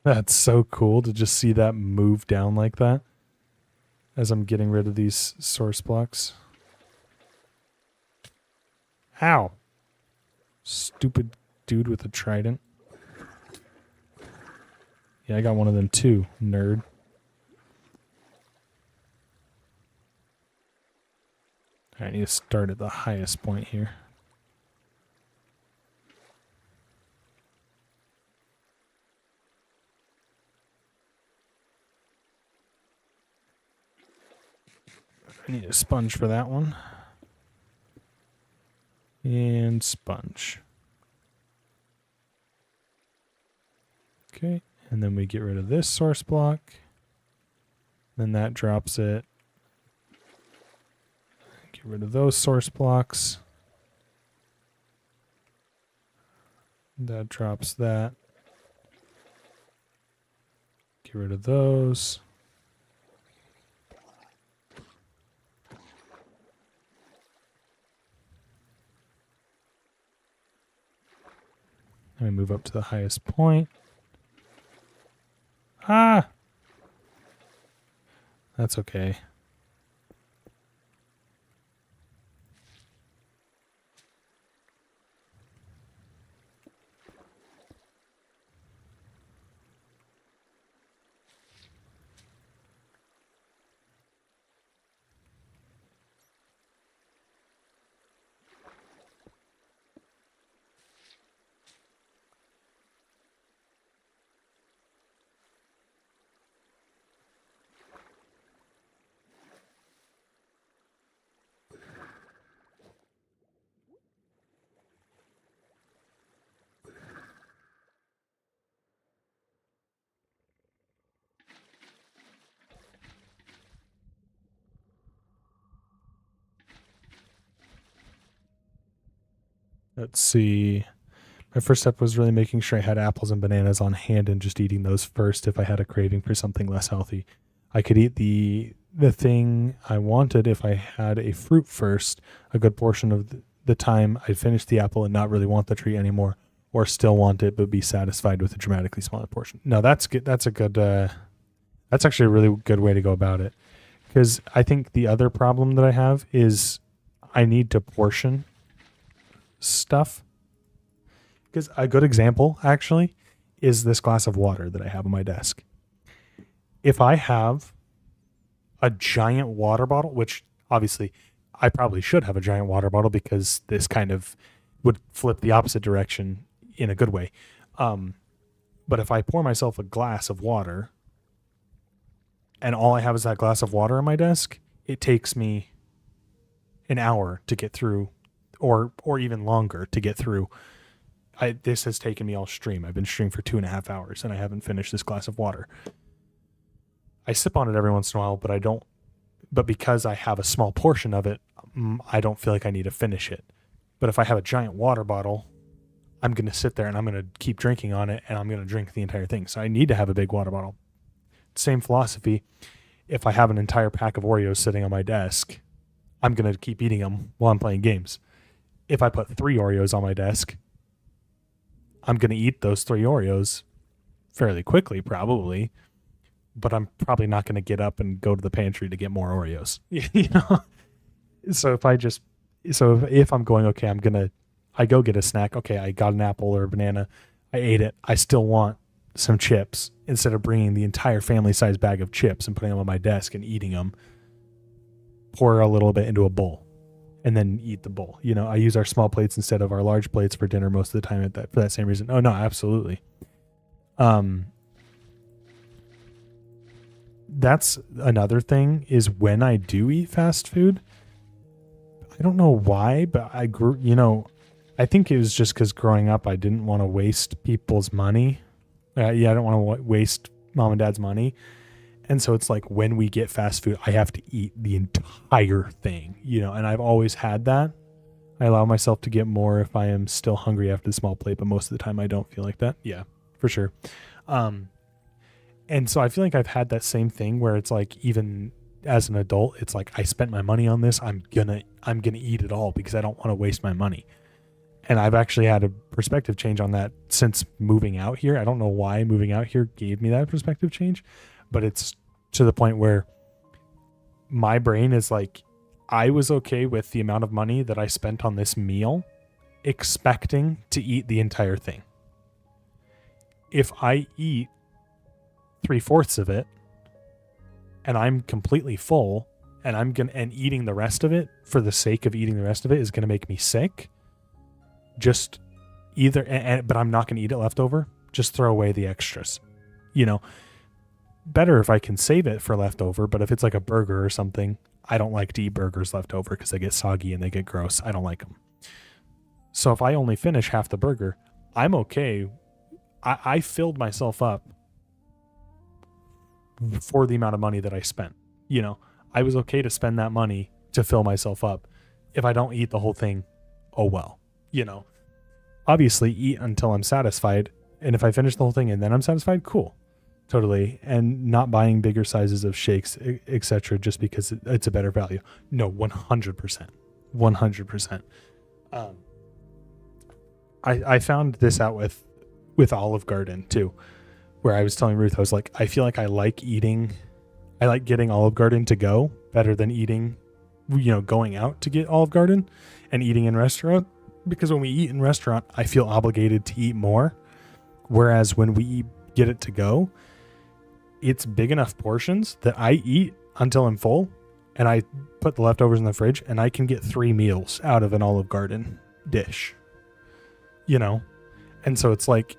[SPEAKER 1] That's so cool to just see that move down like that as I'm getting rid of these source blocks. Ow. Stupid dude with a trident. Yeah, I got one of them too, nerd. I need to start at the highest point here. I need a sponge for that one. And sponge. Okay, and then we get rid of this source block. Then that drops it. Get rid of those source blocks. That drops that. Get rid of those. And we move up to the highest point. Ah! That's okay. Let's see. My first step was really making sure I had apples and bananas on hand and just eating those first if I had a craving for something less healthy. I could eat the thing I wanted if I had a fruit first. A good portion of the time I'd finish the apple and not really want the tree anymore, or still want it but be satisfied with a dramatically smaller portion. No, that's good. That's a good. That's actually a really good way to go about it. Because I think the other problem that I have is I need to portion stuff. Because a good example, actually, is this glass of water that I have on my desk. If I have a giant water bottle, which obviously I probably should have a giant water bottle because this kind of would flip the opposite direction in a good way. But if I pour myself a glass of water and all I have is that glass of water on my desk, it takes me an hour to get through, or even longer to get through. This has taken me all stream. I've been streaming for 2.5 hours and I haven't finished this glass of water. I sip on it every once in a while, but because I have a small portion of it, I don't feel like I need to finish it. But if I have a giant water bottle, I'm going to sit there and I'm going to keep drinking on it and I'm going to drink the entire thing. So I need to have a big water bottle. Same philosophy. If I have an entire pack of Oreos sitting on my desk, I'm going to keep eating them while I'm playing games. If I put 3 Oreos on my desk, I'm going to eat those 3 Oreos fairly quickly, probably, but I'm probably not going to get up and go to the pantry to get more Oreos. You know? So if I'm going, okay, I go get a snack. Okay, I got an apple or a banana. I ate it. I still want some chips. Instead of bringing the entire family-size bag of chips and putting them on my desk and eating them, pour a little bit into a bowl and then eat the bowl. You know, I use our small plates instead of our large plates for dinner most of the time for that same reason. Oh no, absolutely. That's another thing is when I do eat fast food, I don't know why, but I think it was just because growing up, I didn't want to waste people's money. I don't want to waste mom and dad's money. And so it's like when we get fast food, I have to eat the entire thing, you know, and I've always had that. I allow myself to get more if I am still hungry after the small plate, but most of the time I don't feel like that. Yeah, for sure. And so I feel like I've had that same thing where it's like, even as an adult, it's like, I spent my money on this. I'm gonna eat it all because I don't want to waste my money. And I've actually had a perspective change on that since moving out here. I don't know why moving out here gave me that perspective change, but it's to the point where my brain is like, I was okay with the amount of money that I spent on this meal, expecting to eat the entire thing. If I eat 3/4 of it and I'm completely full and eating the rest of it for the sake of eating the rest of it is going to make me sick, just but I'm not going to eat it leftover. Just throw away the extras, you know. Better if I can save it for leftover, but if it's like a burger or something, I don't like to eat burgers left over because they get soggy and they get gross. I don't like them. So if I only finish half the burger, I'm okay. I filled myself up for the amount of money that I spent. You know, I was okay to spend that money to fill myself up. If I don't eat the whole thing, oh well. You know, obviously eat until I'm satisfied. And if I finish the whole thing and then I'm satisfied, cool. Totally. And not buying bigger sizes of shakes, etc., just because it's a better value. No, 100%. 100%. I found this out with Olive Garden too, where I was telling Ruth, I was like, I feel like I like getting Olive Garden to go better than eating, going out to get Olive Garden and eating in restaurant, because when we eat in restaurant, I feel obligated to eat more. Whereas when we get it to go, it's big enough portions that I eat until I'm full and I put the leftovers in the fridge and I can get 3 meals out of an Olive Garden dish, And so it's like,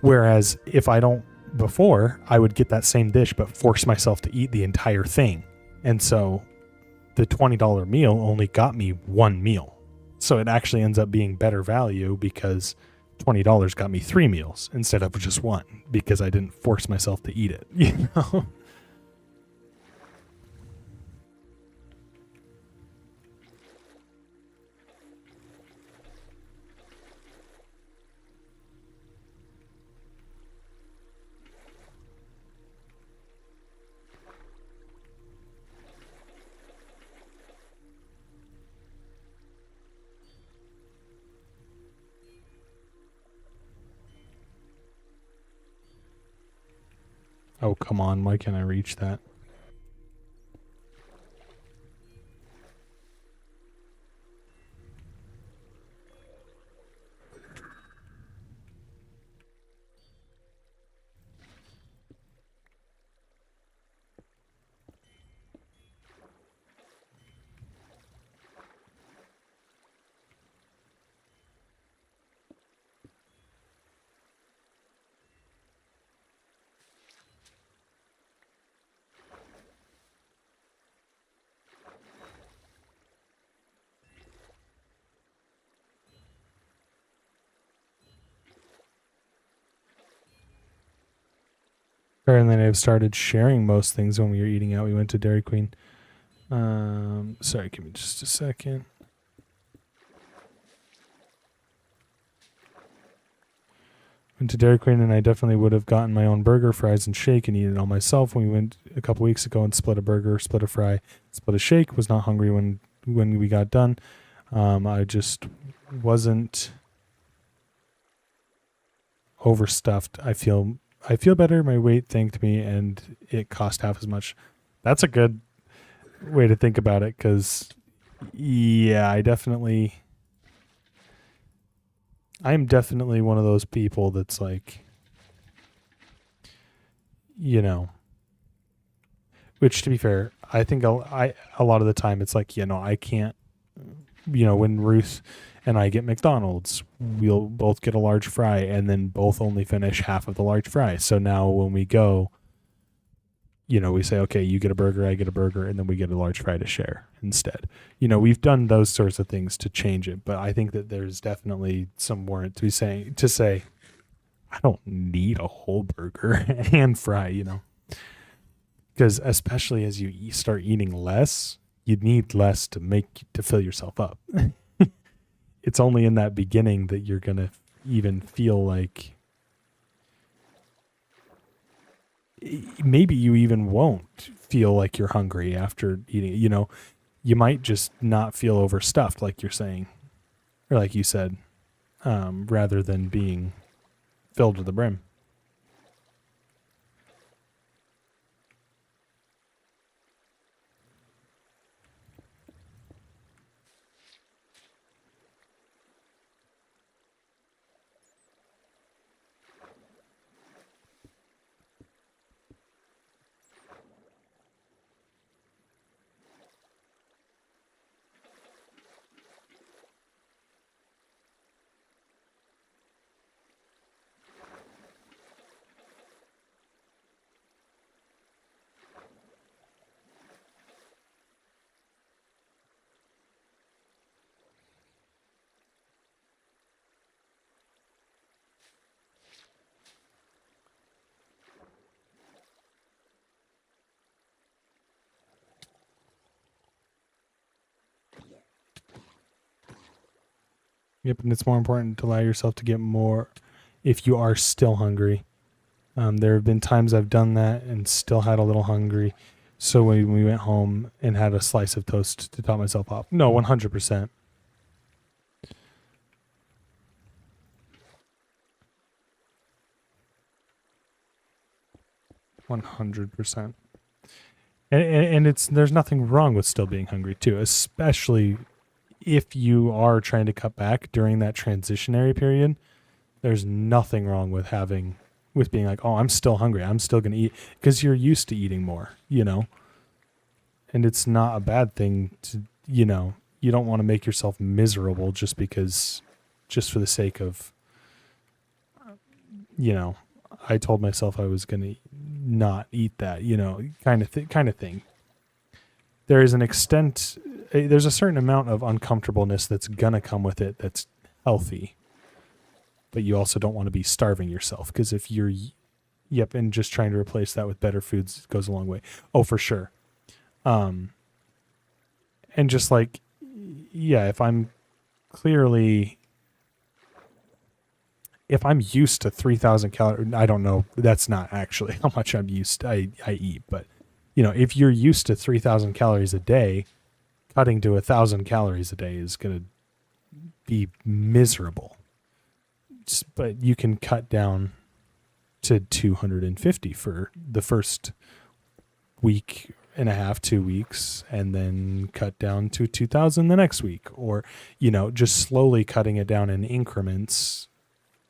[SPEAKER 1] whereas if I don't before, I would get that same dish, but force myself to eat the entire thing. And so the $20 meal only got me 1 meal. So it actually ends up being better value because $20 got me 3 meals instead of just 1 because I didn't force myself to eat it, Oh, come on. Why can't I reach that? Apparently, I've started sharing most things when we were eating out. We went to Dairy Queen. Sorry, give me just a second. Went to Dairy Queen, and I definitely would have gotten my own burger, fries, and shake and eaten it all myself. When we went a couple weeks ago and split a burger, split a fry, split a shake, was not hungry when we got done. I just wasn't overstuffed. I feel better. My weight thanked me, and it cost half as much. That's a good way to think about it, because, yeah, I am definitely one of those people that's like, which, to be fair, I think a lot of the time it's like, I can't, when Ruth and I get McDonald's, we'll both get a large fry and then both only finish half of the large fry. So now when we go, we say, okay, you get a burger, I get a burger, and then we get a large fry to share instead. We've done those sorts of things to change it, but I think that there's definitely some warrant to say, I don't need a whole burger and fry, because especially as you start eating less, you need less to fill yourself up. It's only in that beginning that you're going to even feel like maybe you even won't feel like you're hungry after eating. You might just not feel overstuffed, like you're saying, or like you said, rather than being filled to the brim. Yep, and it's more important to allow yourself to get more if you are still hungry. There have been times I've done that and still had a little hungry. So when we went home and had a slice of toast to top myself off. No, 100%. And it's there's nothing wrong with still being hungry too, especially if you are trying to cut back during that transitionary period. There's nothing wrong with being like, oh, I'm still hungry. I'm still going to eat because you're used to eating more, and it's not a bad thing to, you don't want to make yourself miserable just for the sake of, I told myself I was going to not eat that, kind of thing. There is there's a certain amount of uncomfortableness that's going to come with it that's healthy. But you also don't want to be starving yourself because if you're, and just trying to replace that with better foods goes a long way. Oh, for sure. And just like, if I'm used to 3,000 calories, I don't know, that's not actually how much I eat, but if you're used to 3,000 calories a day, cutting to 1,000 calories a day is going to be miserable. But you can cut down to 250 for the first week and a half, 2 weeks, and then cut down to 2,000 the next week. Or, just slowly cutting it down in increments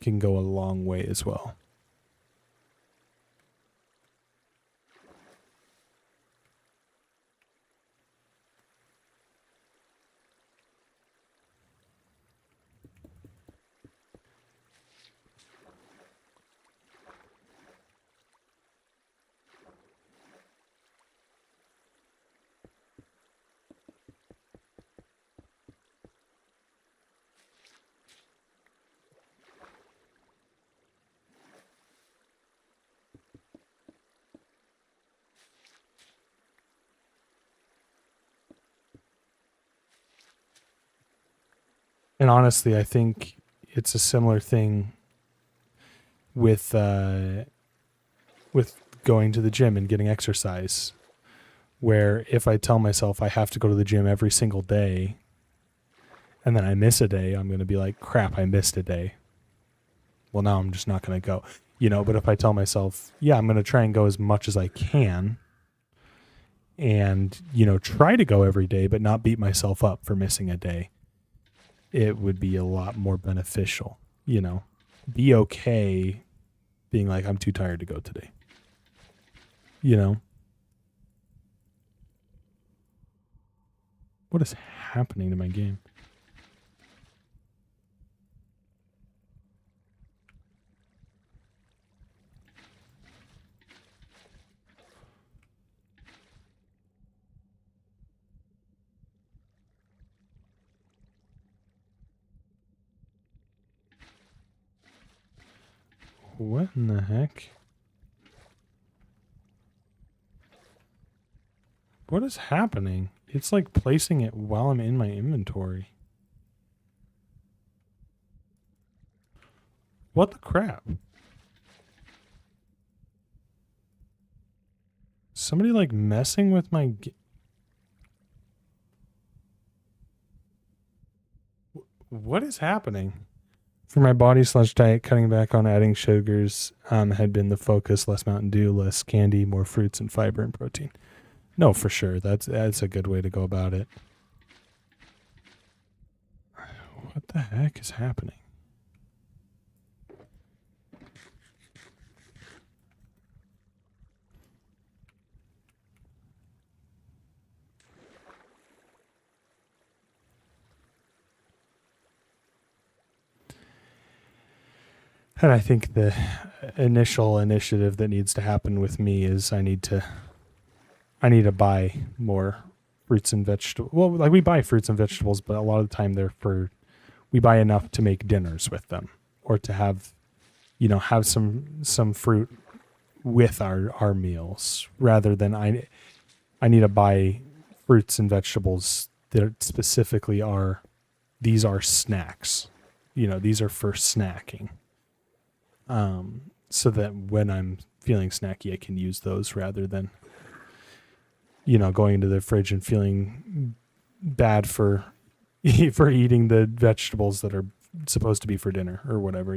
[SPEAKER 1] can go a long way as well. And honestly, I think it's a similar thing with going to the gym and getting exercise, where if I tell myself I have to go to the gym every single day and then I miss a day, I'm going to be like, crap, I missed a day. Well, now I'm just not going to go, but if I tell myself, I'm going to try and go as much as I can and, try to go every day, but not beat myself up for missing a day, it would be a lot more beneficial, be okay being like, I'm too tired to go today, What is happening to my game? What in the heck? What is happening? It's like placing it while I'm in my inventory. What the crap? Somebody like messing with my... What is happening? For my body/diet, cutting back on adding sugars had been the focus. Less Mountain Dew, less candy, more fruits and fiber and protein. No, for sure. That's a good way to go about it. What the heck is happening? And I think the initial initiative that needs to happen with me is I need to buy more fruits and vegetables. Well, like we buy fruits and vegetables, but a lot of the time we buy enough to make dinners with them or to have some fruit with our meals rather than I need to buy fruits and vegetables that specifically these are snacks. these are for snacking. So that when I'm feeling snacky, I can use those rather than, going into the fridge and feeling bad for for eating the vegetables that are supposed to be for dinner or whatever.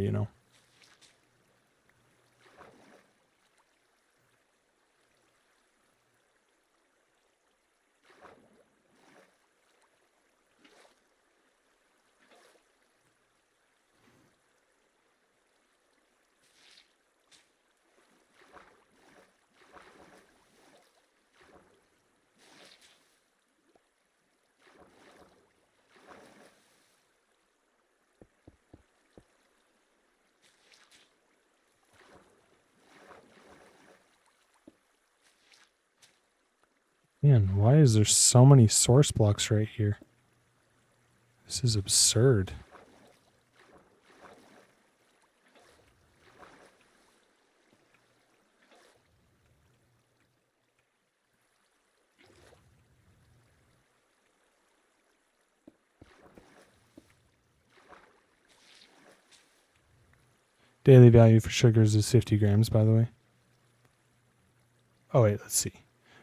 [SPEAKER 1] Man, why is there so many source blocks right here? This is absurd. Daily value for sugars is 50 grams, by the way. Oh, wait, let's see.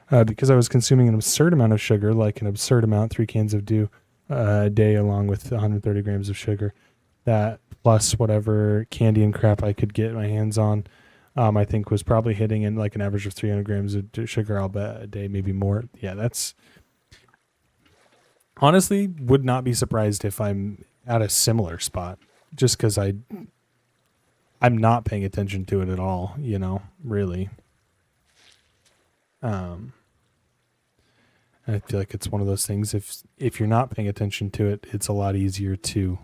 [SPEAKER 1] Because I was consuming an absurd amount of sugar, like an absurd amount, 3 cans of dew a day, along with 130 grams of sugar. That plus whatever candy and crap I could get my hands on, I think was probably hitting in like an average of 300 grams of sugar, I'll bet, a day, maybe more. Yeah, that's... Honestly, would not be surprised if I'm at a similar spot, just because I'm not paying attention to it at all, really. I feel like it's one of those things, if you're not paying attention to it, it's a lot easier to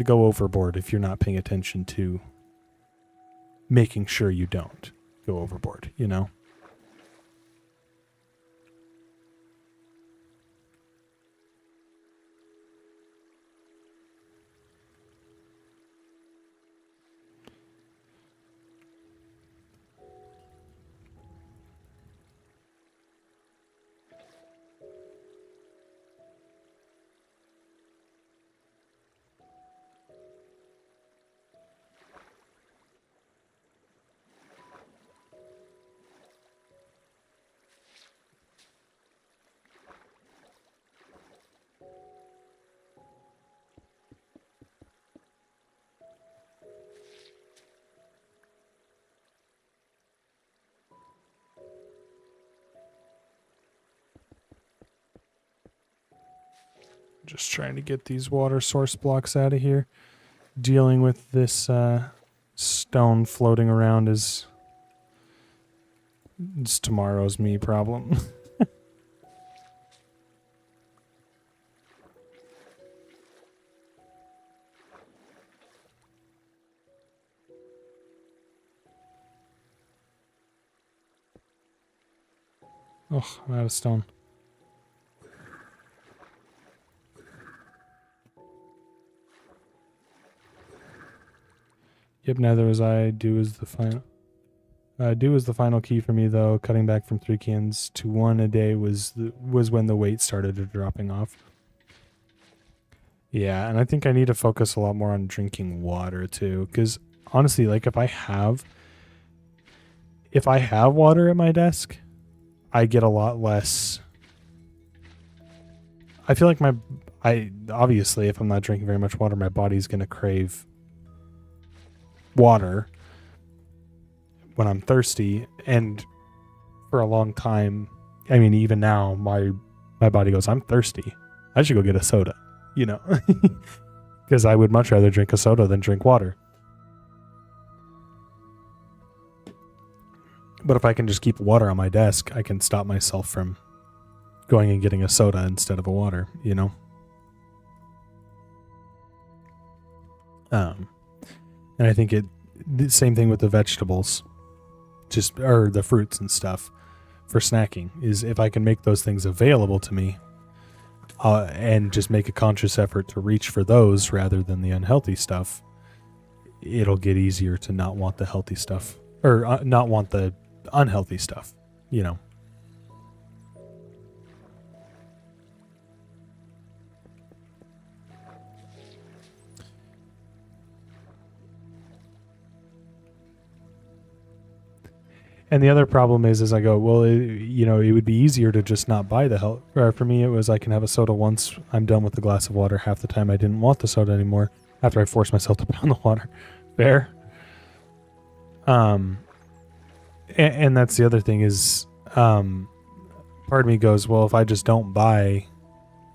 [SPEAKER 1] go overboard if you're not paying attention to making sure you don't go overboard, Just trying to get these water source blocks out of here. Dealing with this stone floating around is tomorrow's me problem. Oh, I'm out of stone. Yep, neither was I. Do is the final key for me, though. Cutting back from 3 cans to 1 a day was when the weight started dropping off. Yeah, and I think I need to focus a lot more on drinking water too, because honestly, like if I have water at my desk, I get a lot less. I feel like obviously if I'm not drinking very much water, my body's gonna crave water when I'm thirsty, and for a long time, I mean even now my body goes, I'm thirsty, I should go get a soda, because I would much rather drink a soda than drink water. But if I can just keep water on my desk, I can stop myself from going and getting a soda instead of a water, and I think the same thing with the vegetables, or the fruits and stuff for snacking, is if I can make those things available to me, and just make a conscious effort to reach for those rather than the unhealthy stuff, it'll get easier to not want the healthy stuff, or not want the unhealthy stuff, And the other problem is I go, well, it would be easier to just not buy the health. Or for me, it was I can have a soda once I'm done with the glass of water. Half the time I didn't want the soda anymore after I forced myself to pound the water. Fair. And that's the other thing is, part of me goes, well, if I just don't buy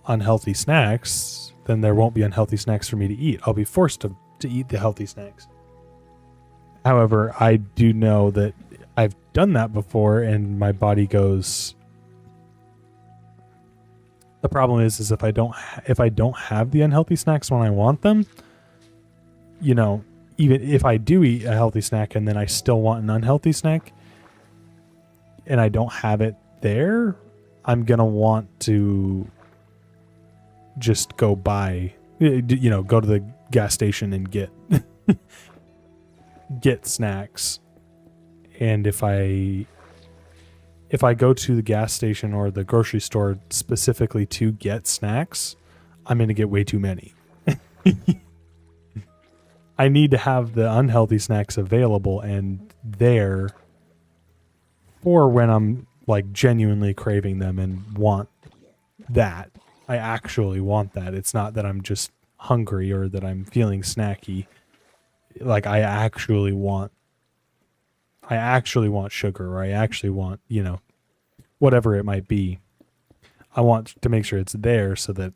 [SPEAKER 1] unhealthy snacks, then there won't be unhealthy snacks for me to eat. I'll be forced to eat the healthy snacks. However, I do know that I've done that before and my body goes, the problem is if I don't have the unhealthy snacks when I want them, even if I do eat a healthy snack and then I still want an unhealthy snack and I don't have it there, I'm going to want to just go buy, go to the gas station and get snacks. And if I go to the gas station or the grocery store specifically to get snacks, I'm going to get way too many. I need to have the unhealthy snacks available and there for when I'm like genuinely craving them and want that. I actually want that. It's not that I'm just hungry or that I'm feeling snacky. Like I actually want sugar, or I actually want, whatever it might be. I want to make sure it's there so that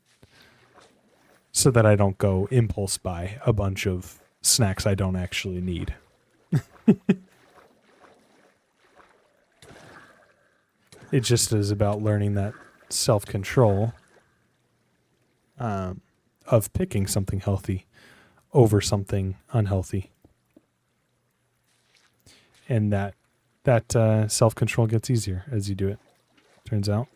[SPEAKER 1] I don't go impulse buy a bunch of snacks I don't actually need. It just is about learning that self-control of picking something healthy over something unhealthy. And that self-control gets easier as you do it, turns out.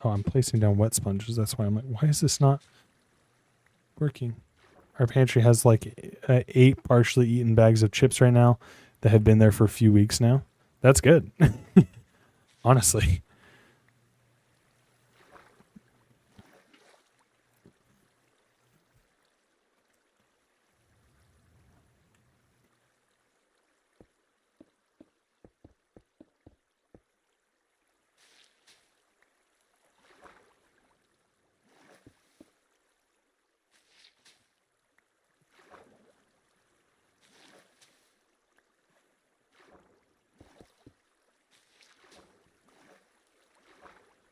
[SPEAKER 1] Oh, I'm placing down wet sponges. That's why I'm like, why is this not working? Our pantry has like 8 partially eaten bags of chips right now that have been there for a few weeks now. That's good. Honestly.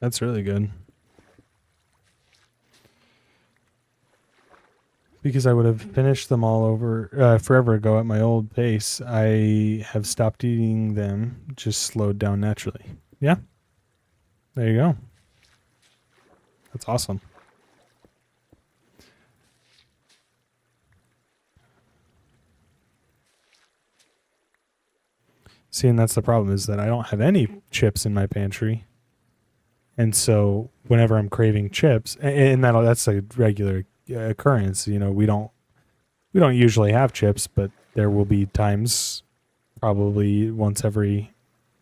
[SPEAKER 1] That's really good. Because I would have finished them all over forever ago at my old pace. I have stopped eating them, just slowed down naturally. Yeah. There you go. That's awesome. See, and that's the problem is that I don't have any chips in my pantry. And so whenever I'm craving chips, and that's a regular occurrence, we don't usually have chips, but there will be times, probably once every,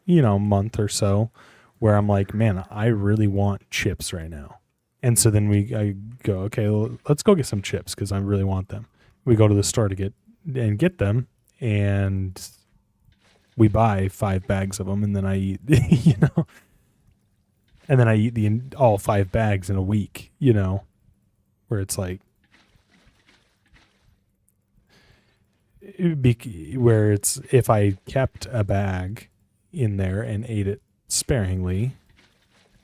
[SPEAKER 1] month or so, where I'm like, man, I really want chips right now. And so then I go, okay, well, let's go get some chips because I really want them. We go to the store to get them, and we buy 5 bags of them, and then I eat, and then I eat all 5 bags in a week, where it's like, if I kept a bag in there and ate it sparingly,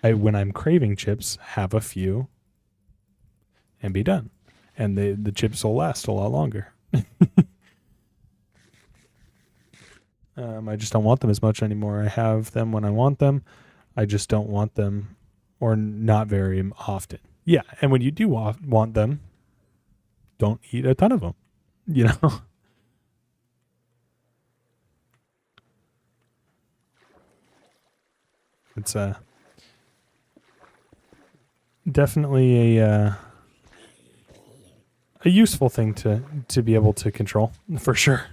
[SPEAKER 1] when I'm craving chips, have a few and be done. And the chips will last a lot longer. I just don't want them as much anymore. I have them when I want them. I just don't want them, or not very often. Yeah, and when you do want them, don't eat a ton of them, It's definitely a useful thing to be able to control, for sure.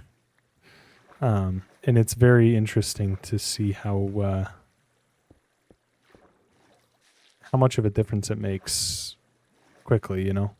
[SPEAKER 1] And it's very interesting to see how much of a difference it makes quickly, you know?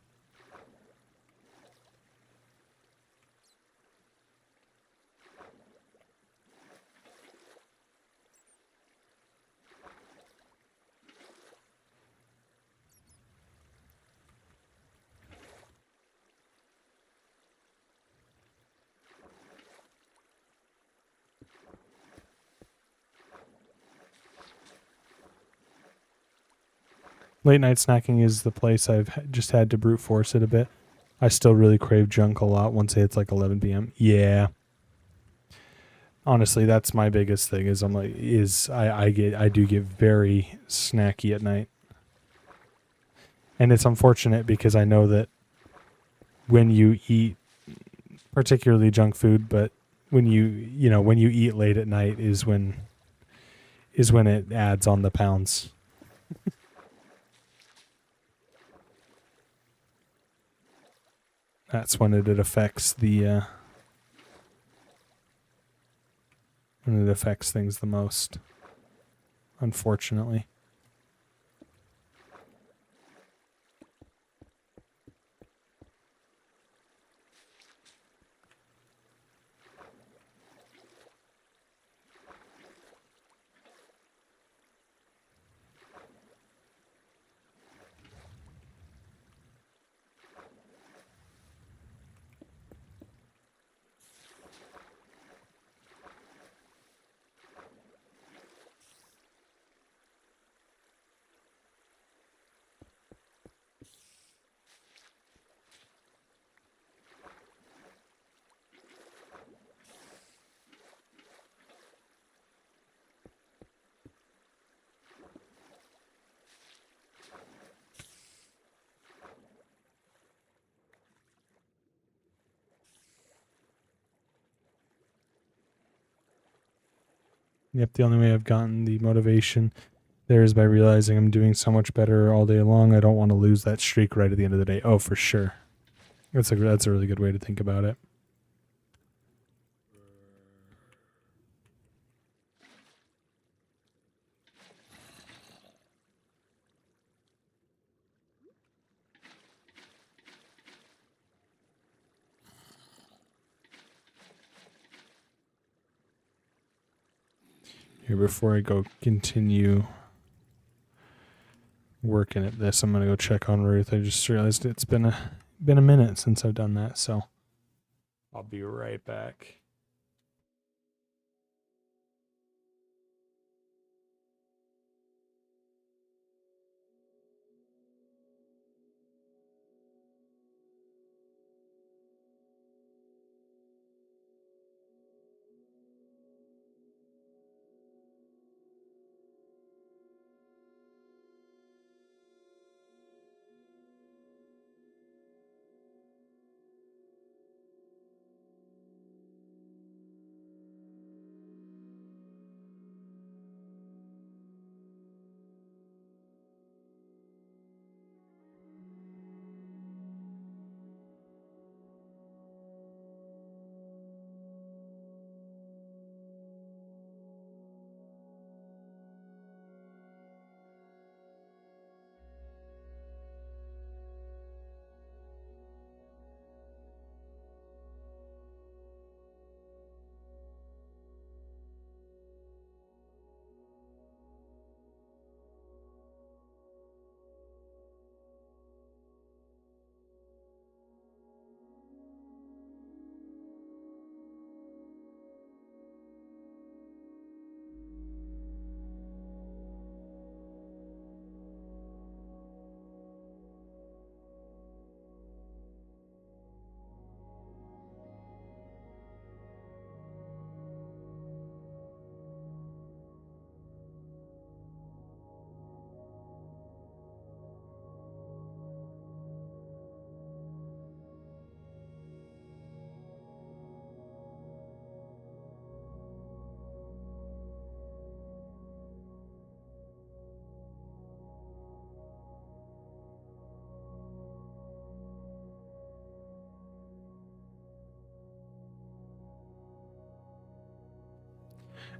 [SPEAKER 1] Late night snacking is the place just had to brute force it a bit. I still really crave junk a lot once it's like 11 p.m. Yeah. Honestly, that's my biggest thing is I do get very snacky at night. And it's unfortunate because I know that when you eat particularly junk food, but when when you eat late at night is when it adds on the pounds. That's when it affects when it affects things the most, unfortunately. Yep, the only way I've gotten the motivation there is by realizing I'm doing so much better all day long. I don't want to lose that streak right at the end of the day. Oh, for sure. That's a really good way to think about it. Here, before I go continue working at this, I'm gonna go check on Ruth. I just realized it's been a minute since I've done that, so I'll be right back.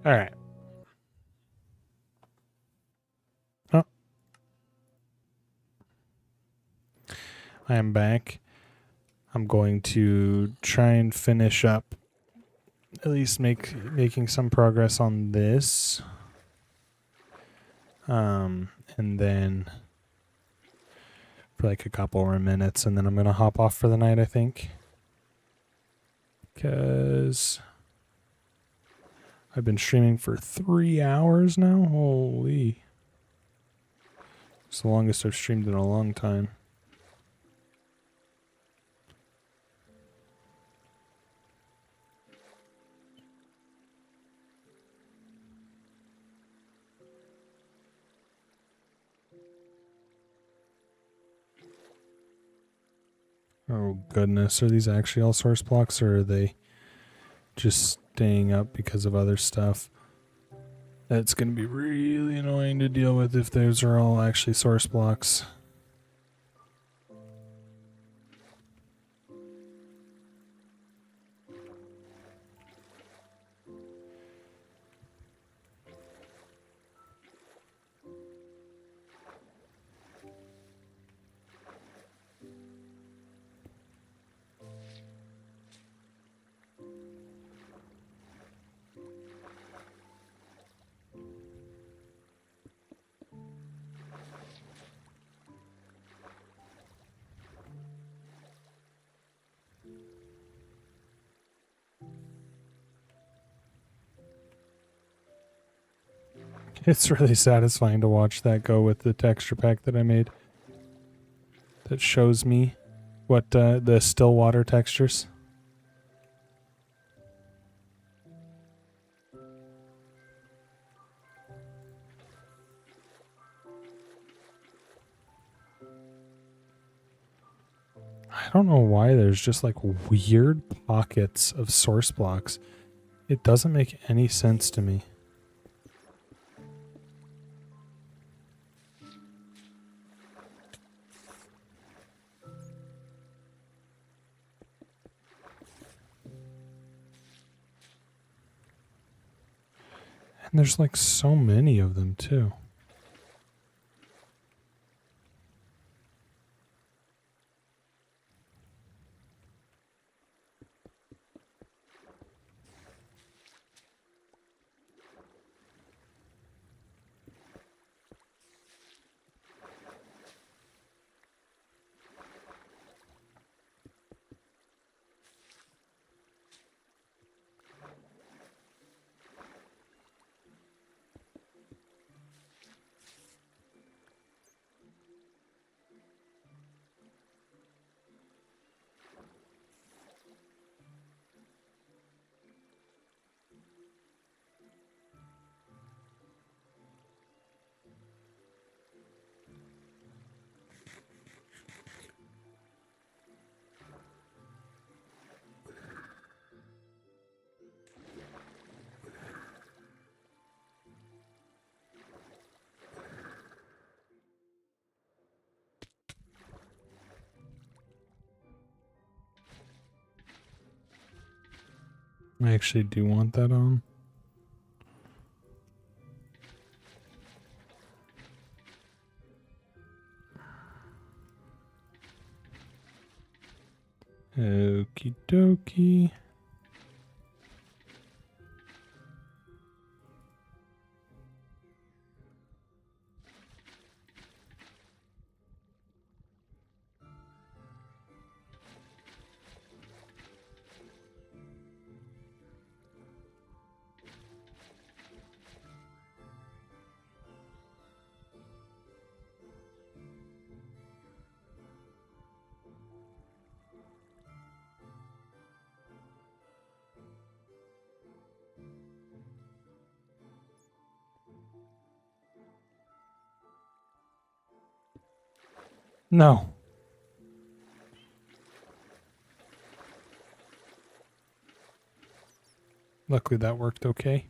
[SPEAKER 1] All right. Oh, I am back. I'm going to try and finish up, at least making some progress on this. And then for like a couple more minutes, and then I'm gonna hop off for the night, I think. Because I've been streaming for 3 hours now. Holy. It's the longest I've streamed in a long time. Oh goodness, are these actually all source blocks, or are they just staying up because of other stuff? That's going to be really annoying to deal with if those are all actually source blocks. It's really satisfying to watch that go with the texture pack that I made. That shows me what the still water textures. I don't know why there's just like weird pockets of source blocks. It doesn't make any sense to me. And there's like so many of them too. I actually do want that on. Okie dokie. No. Luckily that worked okay.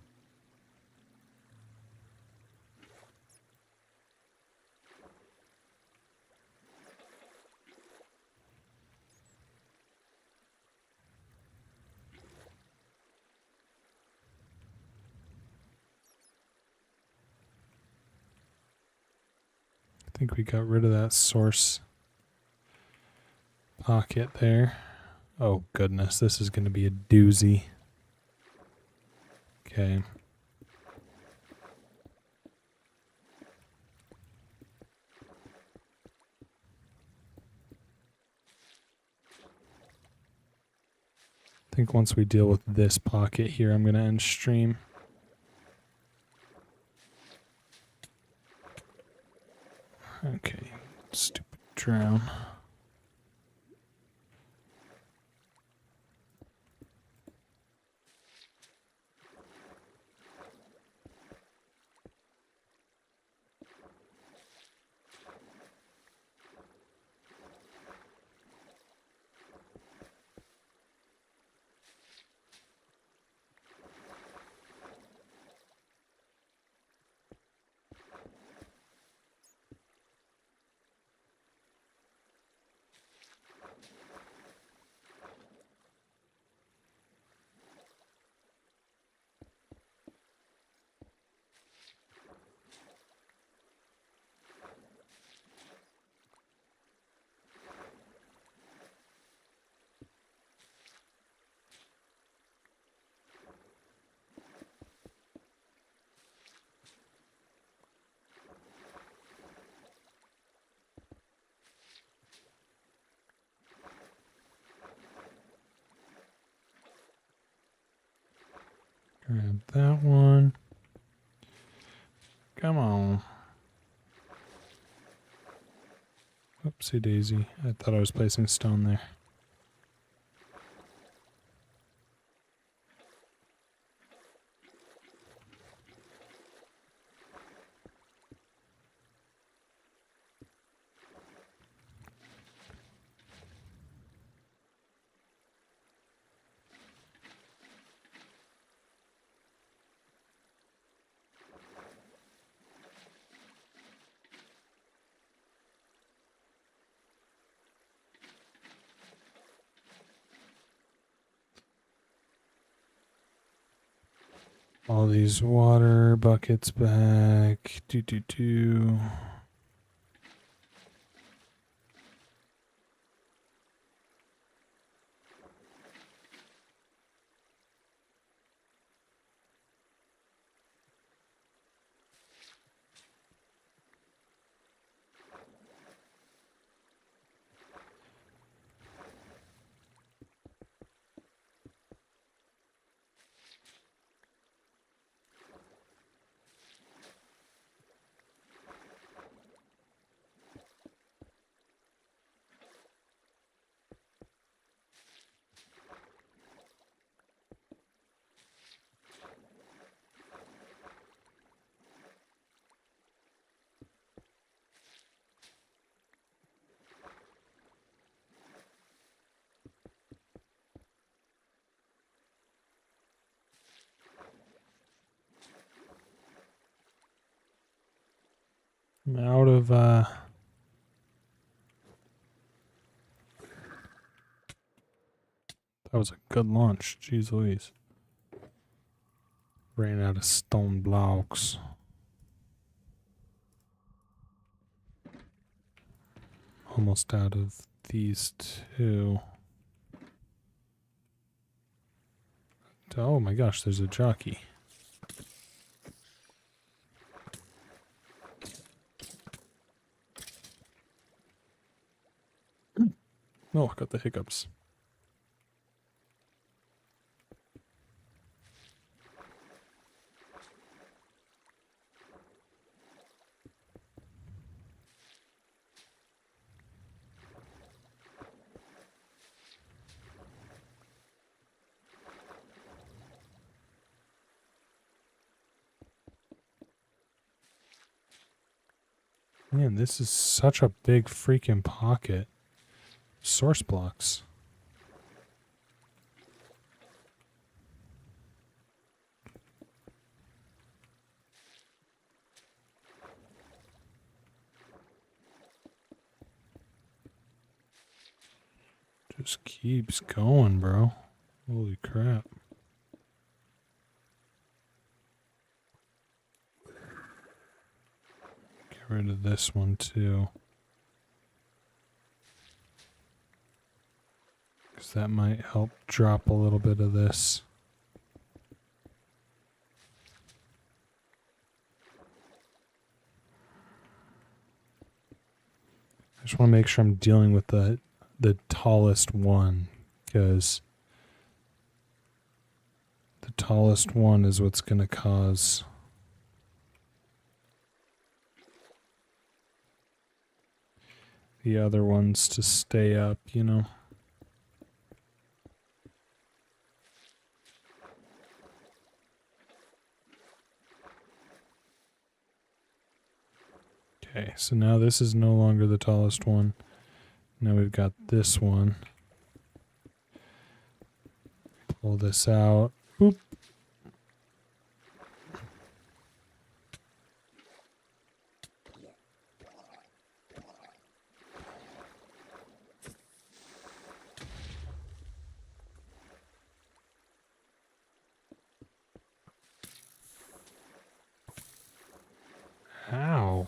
[SPEAKER 1] I think we got rid of that source pocket there. Oh goodness, this is going to be a doozy. Okay. I think once we deal with this pocket here, I'm going to end stream. Okay, stupid drown. Grab that one. Come on. Oopsie daisy. I thought I was placing stone there. All these water buckets back. Do. I'm out of that was a good launch. Jeez Louise. Ran out of stone blocks. Almost out of these two. Oh my gosh, there's a jockey. Oh, I got the hiccups. Man, this is such a big freaking pocket. Source blocks. Just keeps going, bro. Holy crap. Get rid of this one too. Because that might help drop a little bit of this. I just want to make sure I'm dealing with the tallest one, because the tallest one is what's going to cause the other ones to stay up, you know? Okay, so now this is no longer the tallest one. Now we've got this one. Pull this out. Boop. Ow.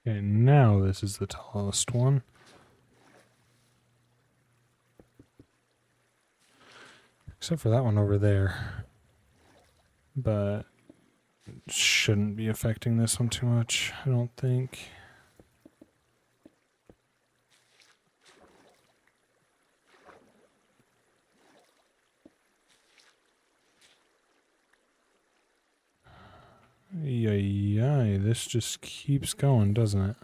[SPEAKER 1] Okay, now this is the tallest one. Except for that one over there. But it shouldn't be affecting this one too much, I don't think. Yay, this just keeps going, doesn't it?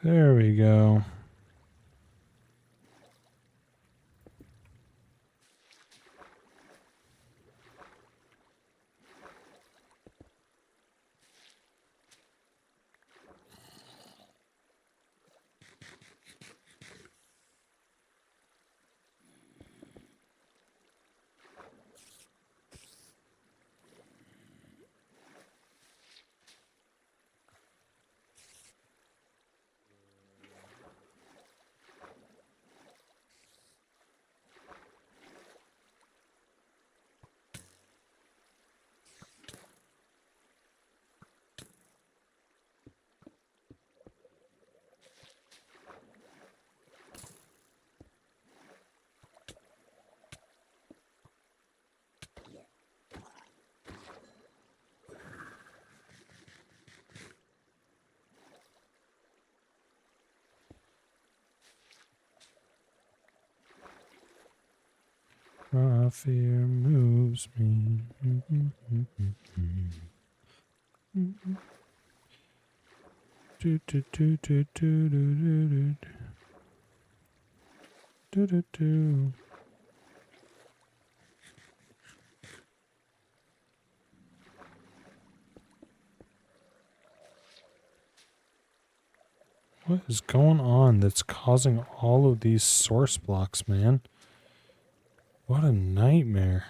[SPEAKER 1] There we go. Fear moves me. Do, do, do, do, do, do, do, do, do, do. What is going on that's causing all of these source blocks, man? What a nightmare.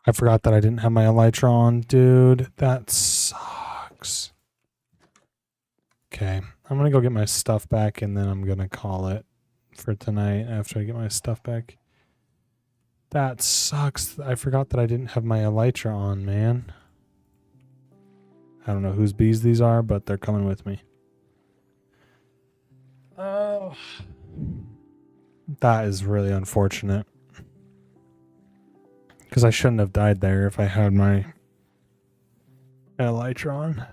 [SPEAKER 1] I forgot that I didn't have my elytra on, dude. That sucks. Okay, I'm gonna go get my stuff back and then I'm gonna call it for tonight after I get my stuff back. That sucks. I forgot that I didn't have my elytra on, man. I don't know whose bees these are, but they're coming with me. Oh. That is really unfortunate. Because I shouldn't have died there if I had my elytron.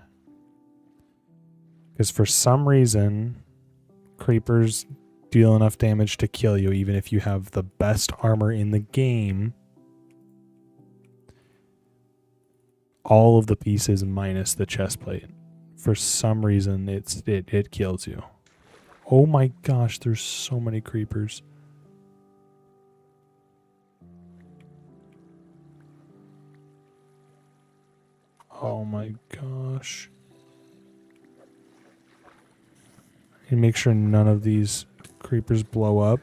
[SPEAKER 1] Because for some reason, creepers deal enough damage to kill you even if you have the best armor in the game. All of the pieces minus the chest plate. For some reason, it kills you. Oh my gosh, there's so many creepers. Oh my gosh. And make sure none of these creepers blow up,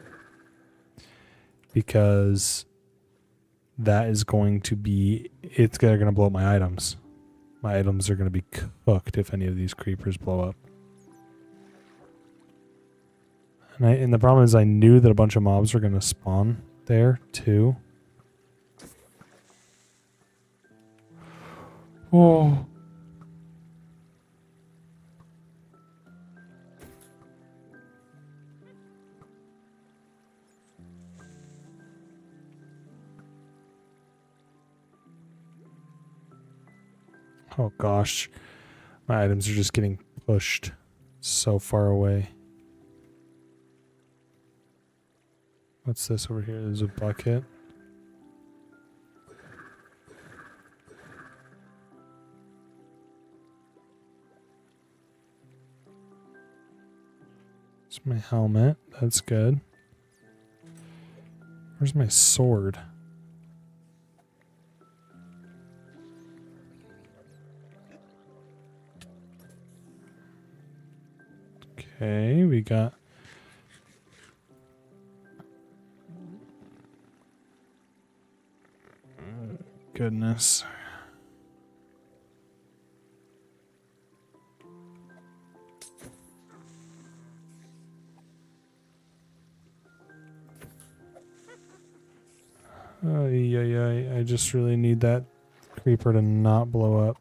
[SPEAKER 1] because that is going to be, they're going to blow up my items. My items are going to be cooked if any of these creepers blow up. And the problem is I knew that a bunch of mobs were going to spawn there too. Oh. Oh gosh. My items are just getting pushed so far away. What's this over here? There's a bucket. It's my helmet. That's good. Where's my sword? Okay, we got... Goodness. Oh, yeah. I just really need that creeper to not blow up.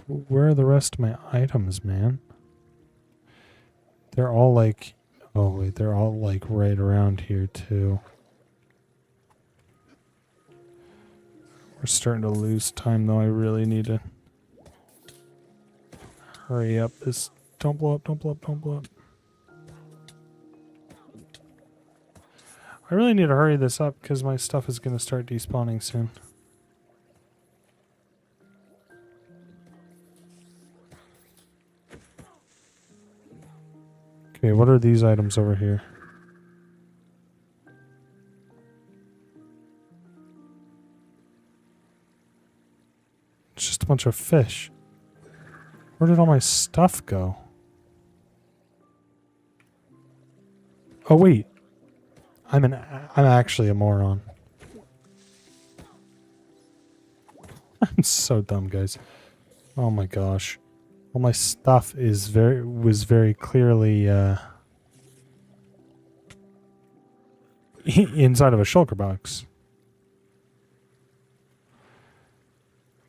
[SPEAKER 1] Where are the rest of my items, man? They're all like... Oh, wait, they're all like right around here, too. We're starting to lose time, though. I really need to hurry up. This... Don't blow up, don't blow up, don't blow up. I really need to hurry this up because my stuff is going to start despawning soon. Okay, what are these items over here? It's just a bunch of fish. Where did all my stuff go? Oh wait. I'm actually a moron. I'm so dumb, guys. Oh my gosh. All my stuff was very clearly inside of a shulker box.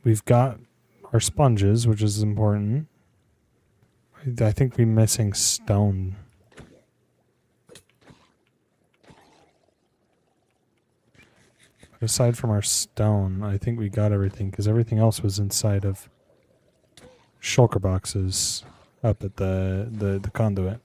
[SPEAKER 1] We've got our sponges, which is important. I think we're missing stone. But aside from our stone, I think we got everything, because everything else was inside of shulker boxes up at the conduit.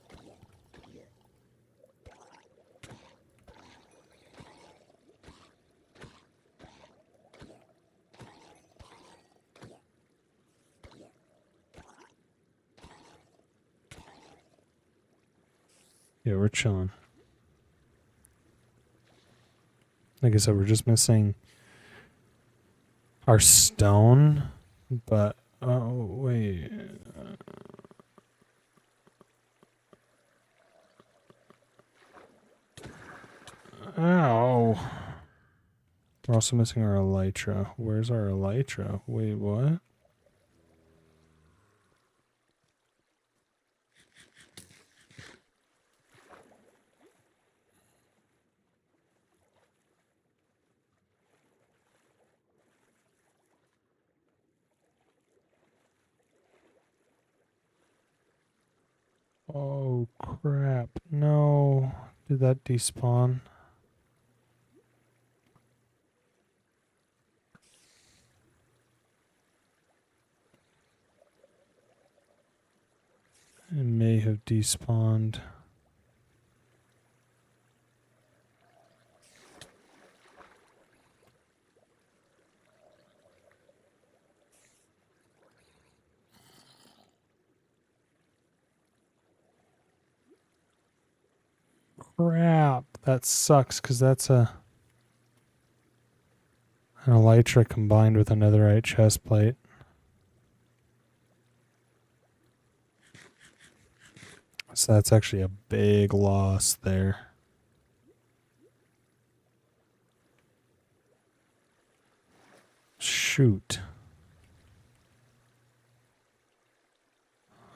[SPEAKER 1] Yeah, we're chilling. Like I said, we're just missing our stone, but oh wait. Ow. We're also missing our elytra. Where's our elytra? Wait, what? Oh crap. No. Did that despawn? It may have despawned. Crap. That sucks because that's an elytra combined with another right chest plate. So that's actually a big loss there. Shoot.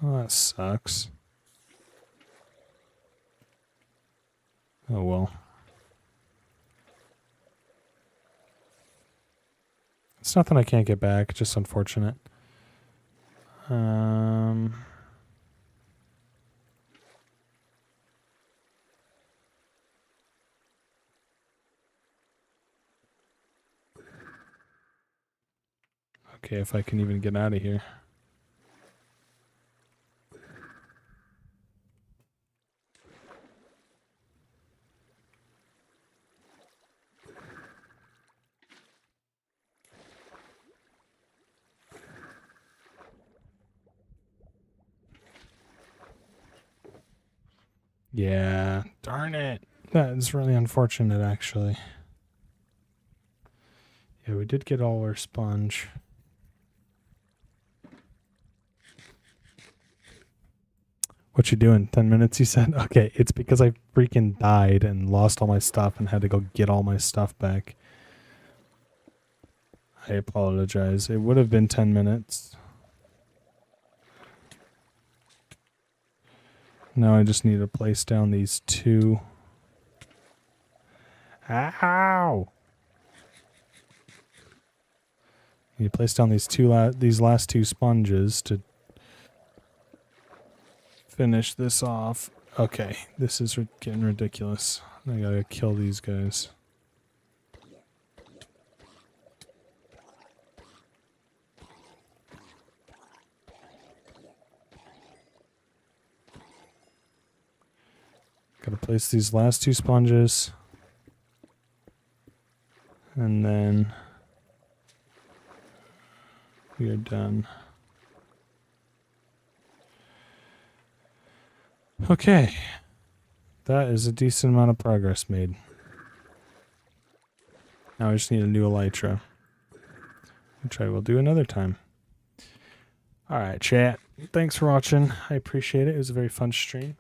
[SPEAKER 1] Oh, that sucks. Oh well. It's nothing I can't get back, just unfortunate. Okay, if I can even get out of here. Yeah, darn it. That is really unfortunate, actually. Yeah, we did get all our sponge. What you doing? 10 minutes, you said? Okay, it's because I freaking died and lost all my stuff and had to go get all my stuff back. I apologize. It would have been 10 minutes. Now I just need to place down these two. Ow! You place down these these last two sponges to finish this off. Okay, this is getting ridiculous. I gotta kill these guys. Gotta place these last two sponges. And then we are done. Okay. That is a decent amount of progress made. Now I just need a new elytra, which I will do another time. Alright, chat. Thanks for watching. I appreciate it. It was a very fun stream.